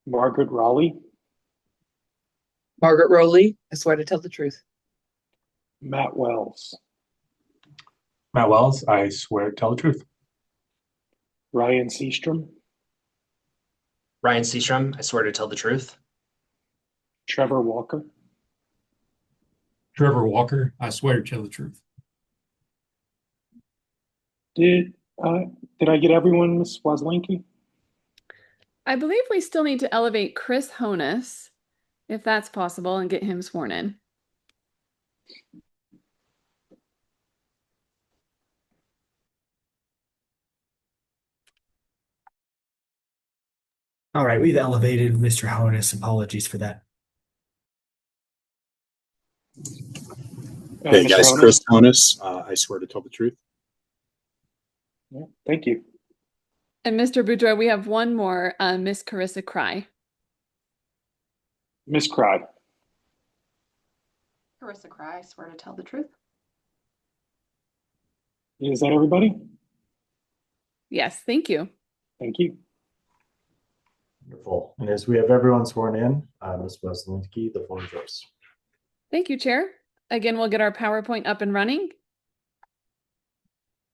Margaret Raleigh. Margaret Rowley, I swear to tell the truth. Matt Wells. Matt Wells, I swear to tell the truth. Ryan Seastrom. Ryan Seastrom, I swear to tell the truth. Trevor Walker. Trevor Walker, I swear to tell the truth. Did I get everyone, Ms. Wozlinski? I believe we still need to elevate Chris Honus, if that's possible, and get him sworn in. All right, we've elevated Mr. Honus. Apologies for that. Hey Mr. guys, Honus? Chris Honus, I swear to tell the truth. Yeah, thank you. And Mr. Boudreau, we have one more, Miss Carissa Cry. Miss Cry. Carissa Cry, I swear to tell the truth. Is that everybody? Yes, thank you. Thank you. Wonderful. And as we have everyone sworn in, Ms. Wozlinski, the floor is yours. Thank you, Chair. Again, we'll get our PowerPoint up and running.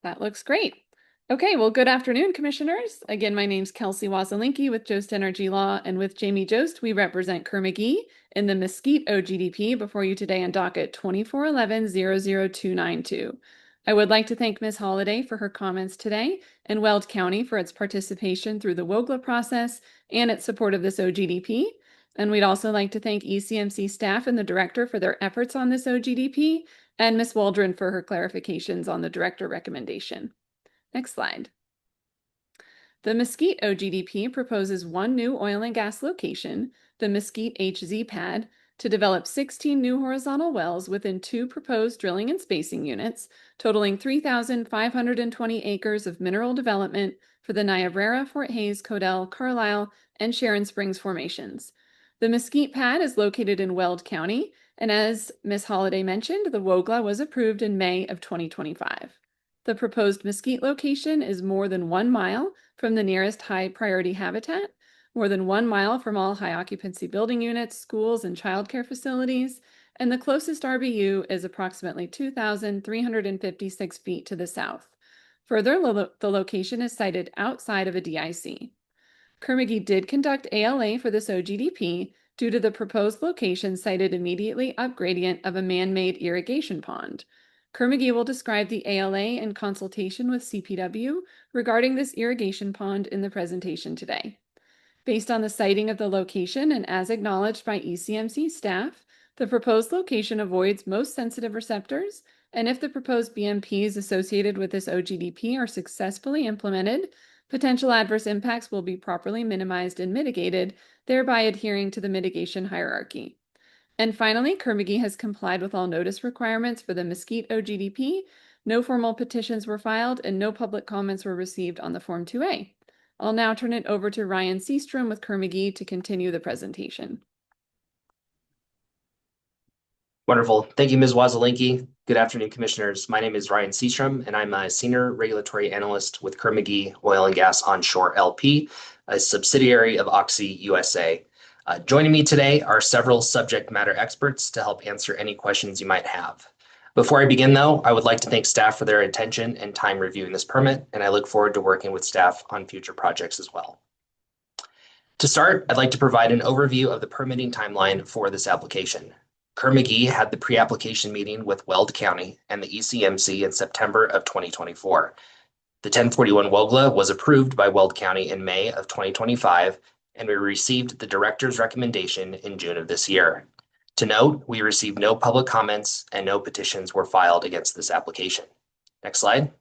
That looks great. Okay, well, good afternoon, Commissioners. Again, my name's Kelsey Wozlinski with Jost Energy Law, and with Jamie Jost, we represent Kerr-McGee in the Mesquite OGDP before you today on docket 2411-00292. I would like to thank Ms. Holliday for her comments today and Weld County for its participation through the WOGLA process and its support of this OGDP. And we'd also like to thank ECMC staff and the director for their efforts on this OGDP, and Ms. Waldron for her clarifications on the director recommendation. Next slide. The Mesquite OGDP proposes one new oil and gas location, the Mesquite HZ pad, to develop 16 new horizontal wells within 2 proposed drilling and spacing units, totaling 3,520 acres of mineral development for the Niobrara, Fort Hays, Codell, Carlisle, and Sharon Springs formations. The Mesquite pad is located in Weld County, and as Ms. Holliday mentioned, the WOGLA was approved in May of 2025. The proposed Mesquite location is more than 1 mile from the nearest high priority habitat, more than 1 mile from all high occupancy building units, schools, and childcare facilities, and the closest RBU is approximately 2,356 feet to the south. Further, the location is sited outside of a DIC. Kerr-McGee did conduct ALA for this OGDP due to the proposed location sited immediately upgradient of a man-made irrigation pond. Kerr-McGee will describe the ALA in consultation with CPW regarding this irrigation pond in the presentation today. Based on the siting of the location and as acknowledged by ECMC staff, the proposed location avoids most sensitive receptors, and if the proposed BMPs associated with this OGDP are successfully implemented, potential adverse impacts will be properly minimized and mitigated, thereby adhering to the mitigation hierarchy. And finally, Kerr-McGee has complied with all notice requirements for the Mesquite OGDP. No formal petitions were filed and no public comments were received on the Form 2A. I'll now turn it over to Ryan Seastrom with Kerr-McGee to continue the presentation. Wonderful. Thank you, Ms. Wozlinski. Good afternoon, Commissioners. My name is Ryan Seastrom, and I'm a Senior Regulatory Analyst with Kerr-McGee Oil and Gas Onshore LP, a subsidiary of Oxy USA. Joining me today are several subject matter experts to help answer any questions you might have. Before I begin, though, I would like to thank staff for their attention and time reviewing this permit, and I look forward to working with staff on future projects as well. To start, I'd like to provide an overview of the permitting timeline for this application. Kerr-McGee had the pre-application meeting with Weld County and the ECMC in September of 2024. The 1041 WOGLA was approved by Weld County in May of 2025, and we received the director's recommendation in June of this year. To note, we received no public comments and no petitions were filed against this application. Next slide.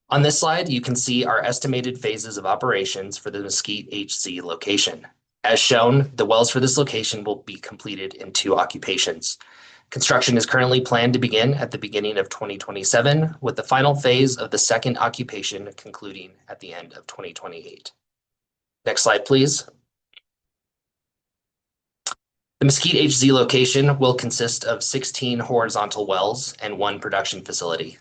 On this slide, you can see our estimated phases of operations for the Mesquite HC location. As shown, the wells for this location will be completed in 2 occupations. Construction is currently planned to begin at the beginning of 2027, with the final phase of the second occupation concluding at the end of 2028. Next slide, please. The Mesquite HZ location will consist of 16 horizontal wells and 1 production facility.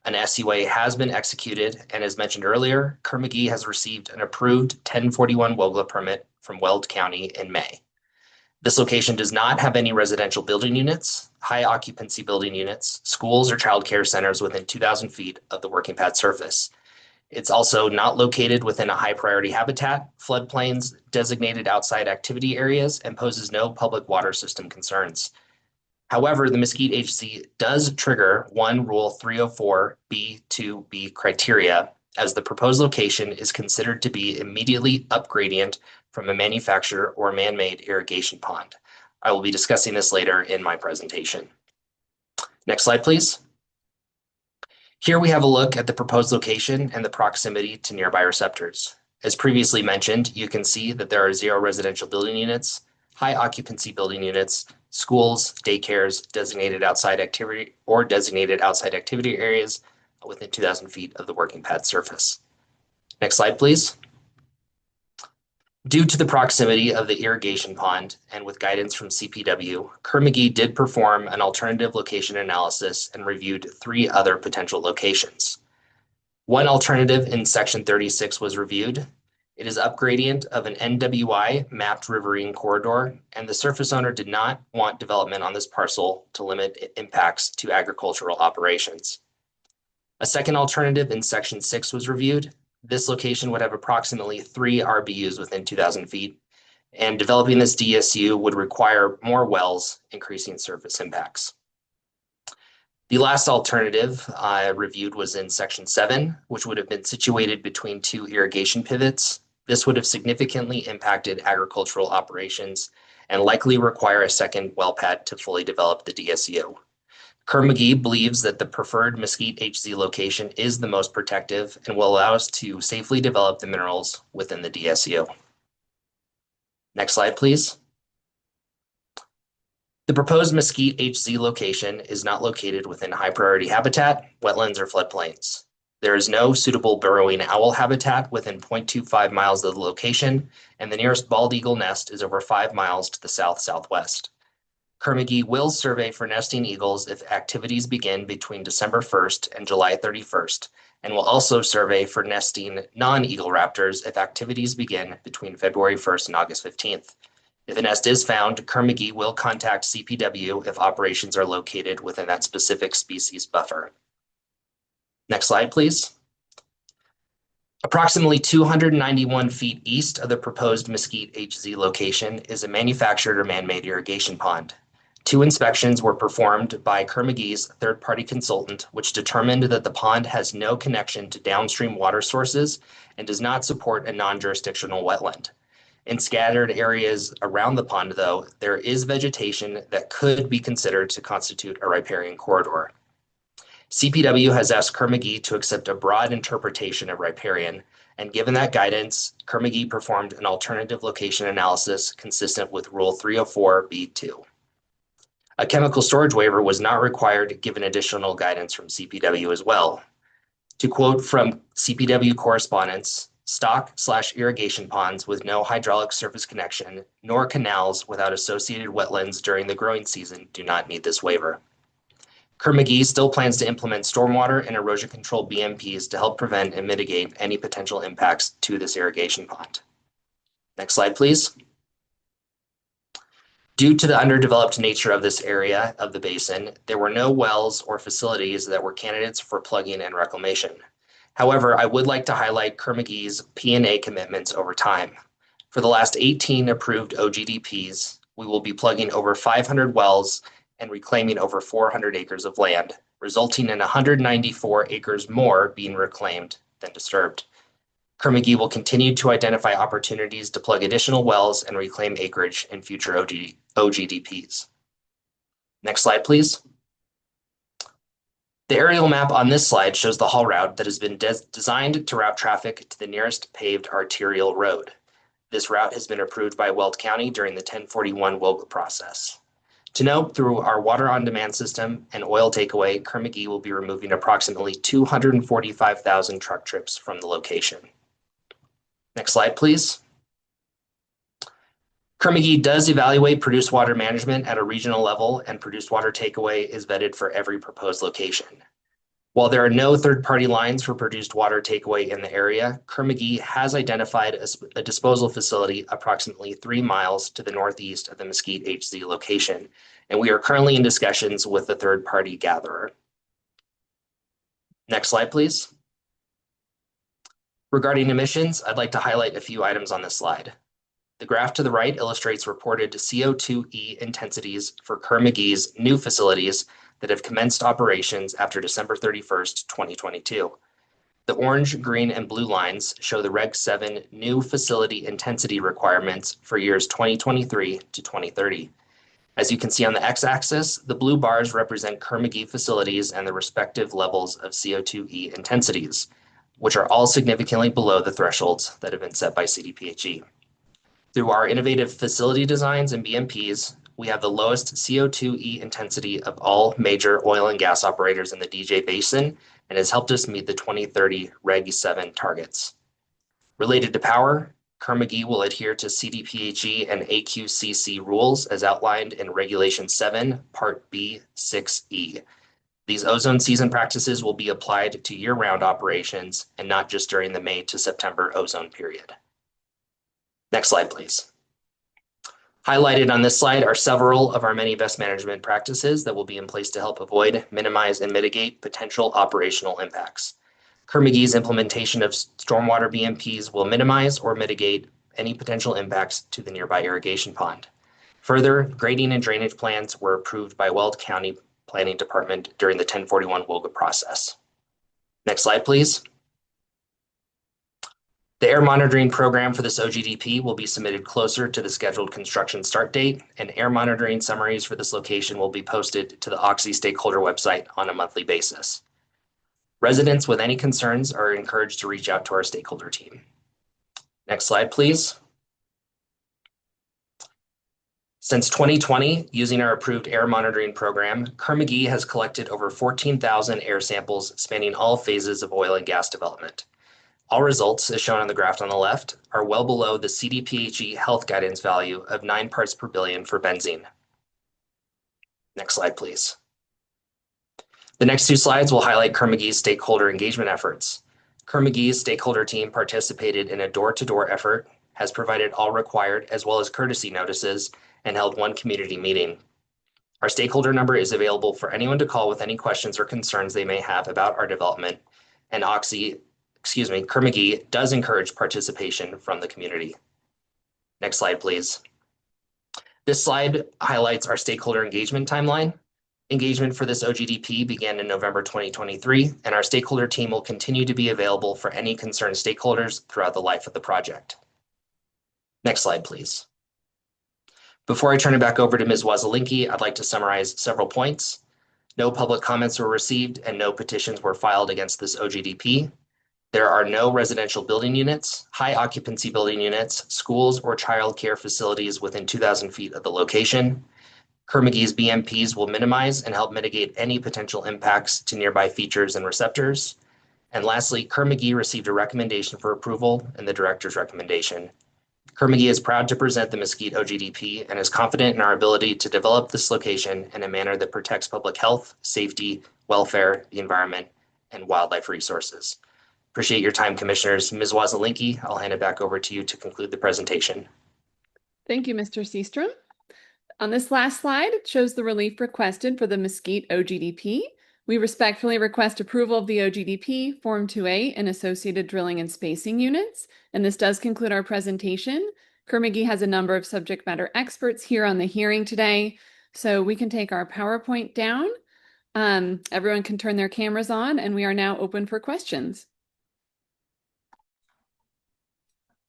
An SUA has been executed, and as mentioned earlier, Kerr-McGee has received an approved 1041 WOGLA permit from Weld County in May. This location does not have any residential building units, high occupancy building units, schools, or child care centers within 2,000 feet of the working pad surface. It's also not located within a high priority habitat, floodplains, designated outside activity areas, and poses no public water system concerns. However, the Mesquite HZ does trigger one Rule 304 B2B criteria, as the proposed location is considered to be immediately upgradient from a manufactured or man-made irrigation pond. I will be discussing this later in my presentation. Next slide, please. Here we have a look at the proposed location and the proximity to nearby receptors. As previously mentioned, you can see that there are 0 residential building units, high occupancy building units, schools, daycares, designated outside activity areas within 2,000 feet of the working pad surface. Next slide, please. Due to the proximity of the irrigation pond and with guidance from CPW, Kerr-McGee did perform an alternative location analysis and reviewed 3 other potential locations. One alternative in section 36 was reviewed. It is upgradient of an NWI mapped riverine corridor, and the surface owner did not want development on this parcel to limit impacts to agricultural operations. A second alternative in section 6 was reviewed. This location would have approximately 3 RBUs within 2,000 feet, and developing this DSU would require more wells, increasing surface impacts. The last alternative I reviewed was in section 7, which would have been situated between 2 irrigation pivots. This would have significantly impacted agricultural operations and likely require a second well pad to fully develop the DSU. Kerr-McGee believes that the preferred Mesquite HZ location is the most protective and will allow us to safely develop the minerals within the DSU. Next slide, please. The proposed Mesquite HZ location is not located within high priority habitat, wetlands, or floodplains. There is no suitable burrowing owl habitat within 0.25 miles of the location, and the nearest bald eagle nest is over 5 miles to the south-southwest. Kerr-McGee will survey for nesting eagles if activities begin between December 1st and July 31st, and will also survey for nesting non-eagle raptors if activities begin between February 1st and August 15th. If a nest is found, Kerr-McGee will contact CPW if operations are located within that specific species buffer. Next slide, please. Approximately 291 feet east of the proposed Mesquite HZ location is a manufactured or man-made irrigation pond. 2 inspections were performed by Kerr-McGee's third-party consultant, which determined that the pond has no connection to downstream water sources and does not support a non-jurisdictional wetland. In scattered areas around the pond, though, there is vegetation that could be considered to constitute a riparian corridor. CPW has asked Kerr-McGee to accept a broad interpretation of riparian, and given that guidance, Kerr-McGee performed an alternative location analysis consistent with Rule 304B2. A chemical storage waiver was not required given additional guidance from CPW as well. To quote from CPW correspondence, stock/irrigation ponds with no hydraulic surface connection, nor canals without associated wetlands during the growing season do not need this waiver. Kerr-McGee still plans to implement stormwater and erosion control BMPs to help prevent and mitigate any potential impacts to this irrigation pond. Next slide, please. Due to the underdeveloped nature of this area of the basin, there were no wells or facilities that were candidates for plugging and reclamation. However, I would like to highlight Kerr-McGee's P&A commitments over time. For the last 18 approved OGDPs, we will be plugging over 500 wells and reclaiming over 400 acres of land, resulting in 194 acres more being reclaimed than disturbed. Kerr-McGee will continue to identify opportunities to plug additional wells and reclaim acreage in future OGDPs. Next slide, please. The aerial map on this slide shows the haul route that has been designed to route traffic to the nearest paved arterial road. This route has been approved by Weld County during the 1041 WOGA process. To note, through our water on demand system and oil takeaway, Kerr-McGee will be removing approximately 245,000 truck trips from the location. Next slide, please. Kerr-McGee does evaluate produced water management at a regional level, and produced water takeaway is vetted for every proposed location. While there are no third-party lines for produced water takeaway in the area, Kerr-McGee has identified a disposal facility approximately 3 miles to the northeast of the Mesquite HZ location, and we are currently in discussions with the third-party gatherer. Next slide, please. Regarding emissions, I'd like to highlight a few items on this slide. The graph to the right illustrates reported CO2e intensities for Kerr-McGee's new facilities that have commenced operations after December 31st, 2022. The orange, green, and blue lines show the Reg 7 new facility intensity requirements for years 2023 to 2030. As you can see on the x-axis, the blue bars represent Kerr-McGee facilities and the respective levels of CO2e intensities, which are all significantly below the thresholds that have been set by CDPHE. Through our innovative facility designs and BMPs, we have the lowest CO2e intensity of all major oil and gas operators in the DJ Basin and has helped us meet the 2030 Reg 7 targets. Related to power, Kerr-McGee will adhere to CDPHE and AQCC rules as outlined in Regulation 7, Part B, 6E. These ozone season practices will be applied to year-round operations and not just during the May to September ozone period. Next slide, please. Highlighted on this slide are several of our many best management practices that will be in place to help avoid, minimize, and mitigate potential operational impacts. Kerr-McGee's implementation of stormwater BMPs will minimize or mitigate any potential impacts to the nearby irrigation pond. Further, grading and drainage plans were approved by Weld County Planning Department during the 1041 WOGA process. Next slide, please. The air monitoring program for this OGDP will be submitted closer to the scheduled construction start date, and air monitoring summaries for this location will be posted to the Oxy stakeholder website on a monthly basis. Residents with any concerns are encouraged to reach out to our stakeholder team. Next slide, please. Since 2020, using our approved air monitoring program, Kerr-McGee has collected over 14,000 air samples spanning all phases of oil and gas development. All results, as shown on the graph on the left, are well below the CDPHE health guidance value of 9 parts per billion for benzene. Next slide, please. The next 2 slides will highlight Kerr-McGee's stakeholder engagement efforts. Kerr-McGee's stakeholder team participated in a door-to-door effort, has provided all required as well as courtesy notices, and held 1 community meeting. Our stakeholder number is available for anyone to call with any questions or concerns they may have about our development, and Kerr-McGee does encourage participation from the community. Next slide, please. This slide highlights our stakeholder engagement timeline. Engagement for this OGDP began in November 2023, and our stakeholder team will continue to be available for any concerned stakeholders throughout the life of the project. Next slide, please. Before I turn it back over to Ms. Wazelinski, I'd like to summarize several points. No public comments were received and no petitions were filed against this OGDP. There are no residential building units, high occupancy building units, schools, or child care facilities within 2,000 feet of the location. Kerr-McGee's BMPs will minimize and help mitigate any potential impacts to nearby features and receptors. And lastly, Kerr-McGee received a recommendation for approval in the director's recommendation. Kerr-McGee is proud to present the Mesquite OGDP and is confident in our ability to develop this location in a manner that protects public health, safety, welfare, the environment, and wildlife resources. Appreciate your time, commissioners. Ms. Wazelinski, I'll hand it back over to you to conclude the presentation. Thank you, Mr. Seastrom. On this last slide, it shows the relief requested for the Mesquite OGDP. We respectfully request approval of the OGDP, Form 2A, and associated drilling and spacing units. And this does conclude our presentation. Kerr-McGee has a number of subject matter experts here on the hearing today, so we can take our PowerPoint down. Everyone can turn their cameras on, and we are now open for questions.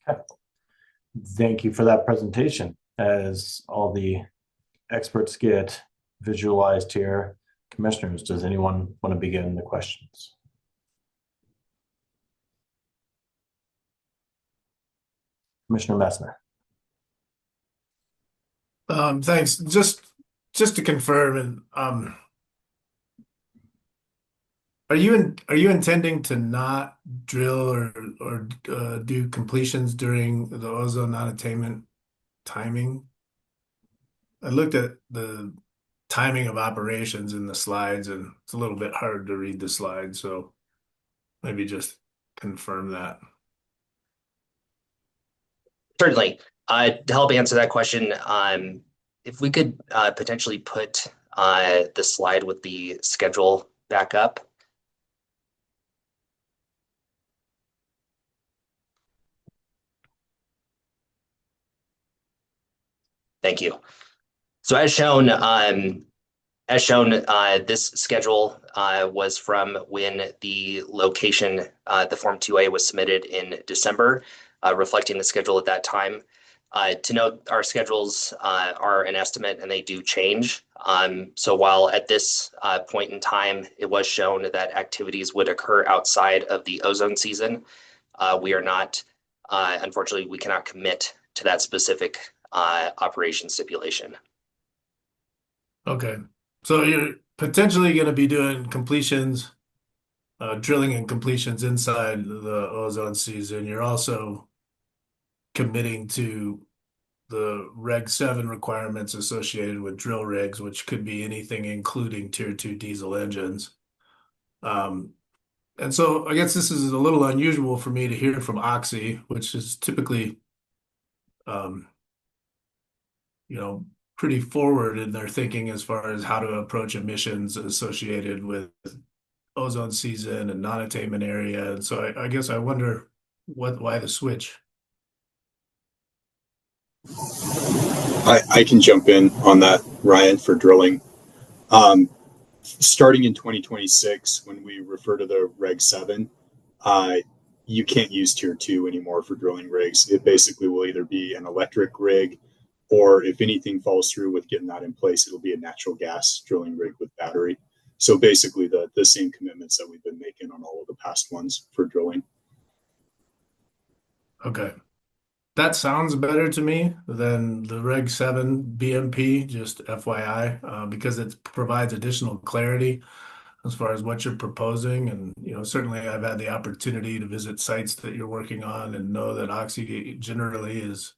Okay. Thank you for that presentation. As all the experts get visualized here, commissioners, does anyone want to begin the questions? Commissioner Messner. Thanks. Just to confirm, and are you intending to not drill or do completions during the ozone non-attainment timing? I looked at the timing of operations in the slides, and it's a little bit hard to read the slides, so maybe just confirm that. Certainly. To help answer that question, if we could potentially put the slide with the schedule back up. Thank you. So as shown, this schedule was from when the location, the Form 2A was submitted in December, reflecting the schedule at that time. To note, our schedules are an estimate and they do change. So while at this point in time, it was shown that activities would occur outside of the ozone season, we are not, unfortunately, we cannot commit to that specific operation stipulation. Okay. So you're potentially going to be doing completions, drilling and completions inside the ozone season. You're also committing to the Reg 7 requirements associated with drill rigs, which could be anything including Tier 2 diesel engines. And so I guess this is a little unusual for me to hear from Oxy, which is typically, pretty forward in their thinking as far as how to approach emissions associated with ozone season and non-attainment area. And so I guess I wonder why the switch? I can jump in on that, Ryan, for drilling. Starting in 2026, when we refer to the Reg 7, you can't use Tier 2 anymore for drilling rigs. It basically will either be an electric rig, or if anything falls through with getting that in place, it'll be a natural gas drilling rig with battery. So basically the same commitments that we've been making on all of the past ones for drilling. Okay. That sounds better to me than the Reg 7 BMP, just FYI, because it provides additional clarity as far as what you're proposing. And, certainly I've had the opportunity to visit sites that you're working on and know that Oxy generally is,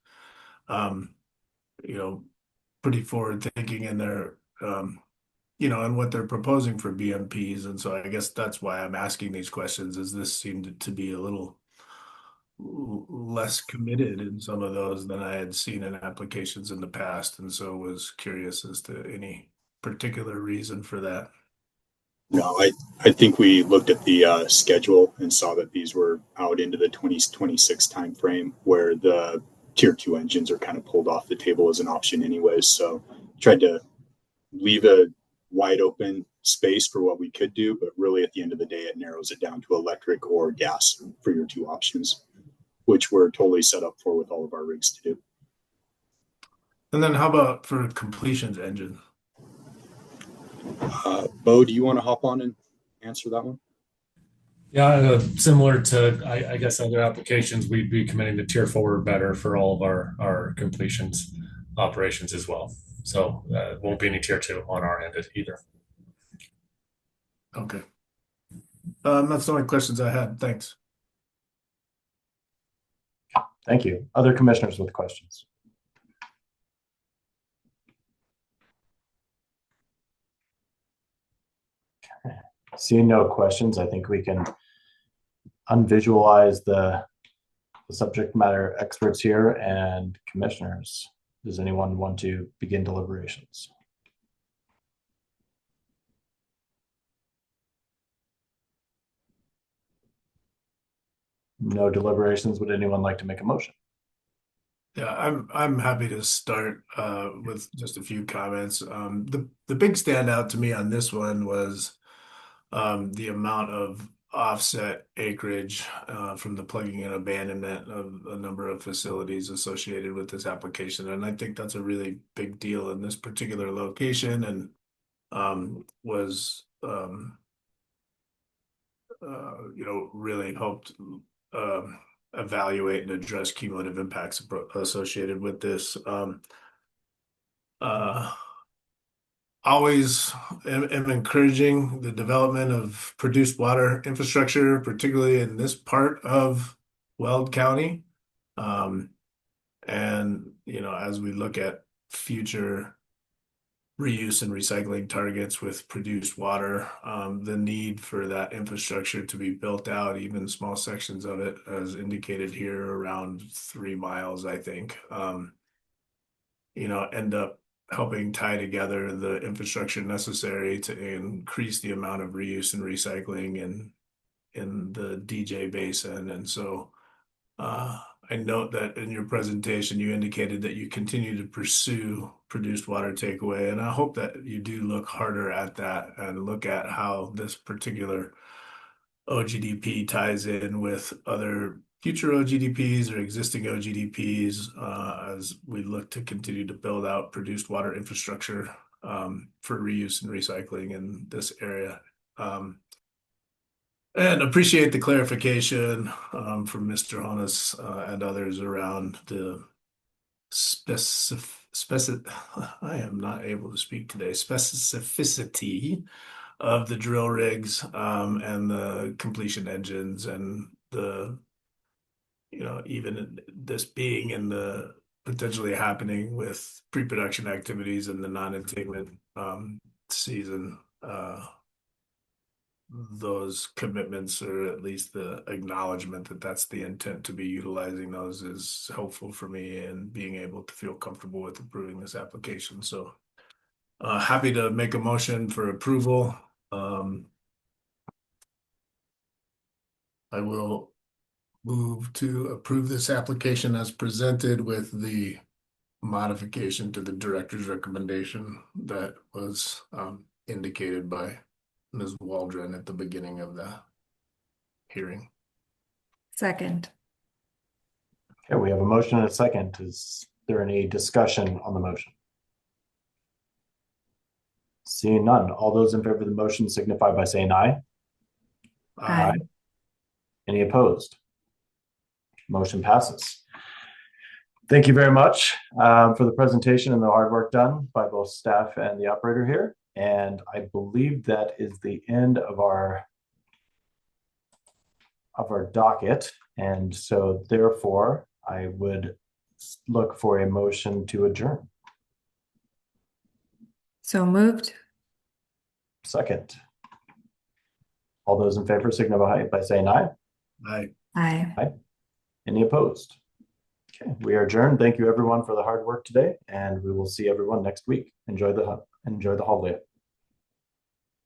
pretty forward thinking in their, and what they're proposing for BMPs. And so I guess that's why I'm asking these questions, is this seemed to be a little less committed in some of those than I had seen in applications in the past, and so was curious as to any particular reason for that. No, I think we looked at the schedule and saw that these were out into the 2026 timeframe, where the Tier 2 engines are kind of pulled off the table as an option anyways. So tried to leave a wide open space for what we could do, but really at the end of the day, it narrows it down to electric or gas for your two options, which we're totally set up for with all of our rigs to do. And then how about for completions engine? Bo, do you want to hop on and answer that one? Yeah, similar to, I guess, other applications, we'd be committing to Tier 4 or better for all of our completions operations as well. So it won't be any Tier 2 on our end either. Okay. That's the only questions I had. Thanks. Thank you. Other commissioners with questions? Seeing no questions, I think we can unvisualize the subject matter experts here and commissioners. Does anyone want to begin deliberations? No deliberations. Would anyone like to make a motion? Yeah, I'm happy to start with just a few comments. The big standout to me on this one was the amount of offset acreage from the plugging and abandonment of a number of facilities associated with this application. And I think that's a really big deal in this particular location, and was really helped evaluate and address cumulative impacts associated with this. Always am encouraging the development of produced water infrastructure, particularly in this part of Weld County. And, as we look at future reuse and recycling targets with produced water, the need for that infrastructure to be built out, even small sections of it, as indicated here, around 3 miles, I think, end up helping tie together the infrastructure necessary to increase the amount of reuse and recycling in the DJ Basin. And so I note that in your presentation, you indicated that you continue to pursue produced water takeaway, and I hope that you do look harder at that and look at how this particular OGDP ties in with other future OGDPs or existing OGDPs as we look to continue to build out produced water infrastructure for reuse and recycling in this area. And appreciate the clarification from Mr. Honus and others around the I am not able to speak today, specificity of the drill rigs and the completion engines, and the, even this being in the potentially happening with pre-production activities in the non-attainment season. Those commitments, or at least the acknowledgement that that's the intent to be utilizing those, is helpful for me in being able to feel comfortable with approving this application. So happy to make a motion for approval. I will move to approve this application as presented with the modification to the director's recommendation that was indicated by Ms. Waldron at the beginning of the hearing. Second. Okay, we have a motion and a second. Is there any discussion on the motion? Seeing none, all those in favor of the motion signify by saying aye. Aye. Any opposed? Motion passes. Thank you very much for the presentation and the hard work done by both staff and the operator here. And I believe that is the end of our docket. And so therefore, I would look for a motion to adjourn. So moved. Second. All those in favor signify by saying aye. Aye. Aye. Aye. Any opposed? Okay, we are adjourned. Thank you everyone for the hard work today, and we will see everyone next week. Enjoy the holiday.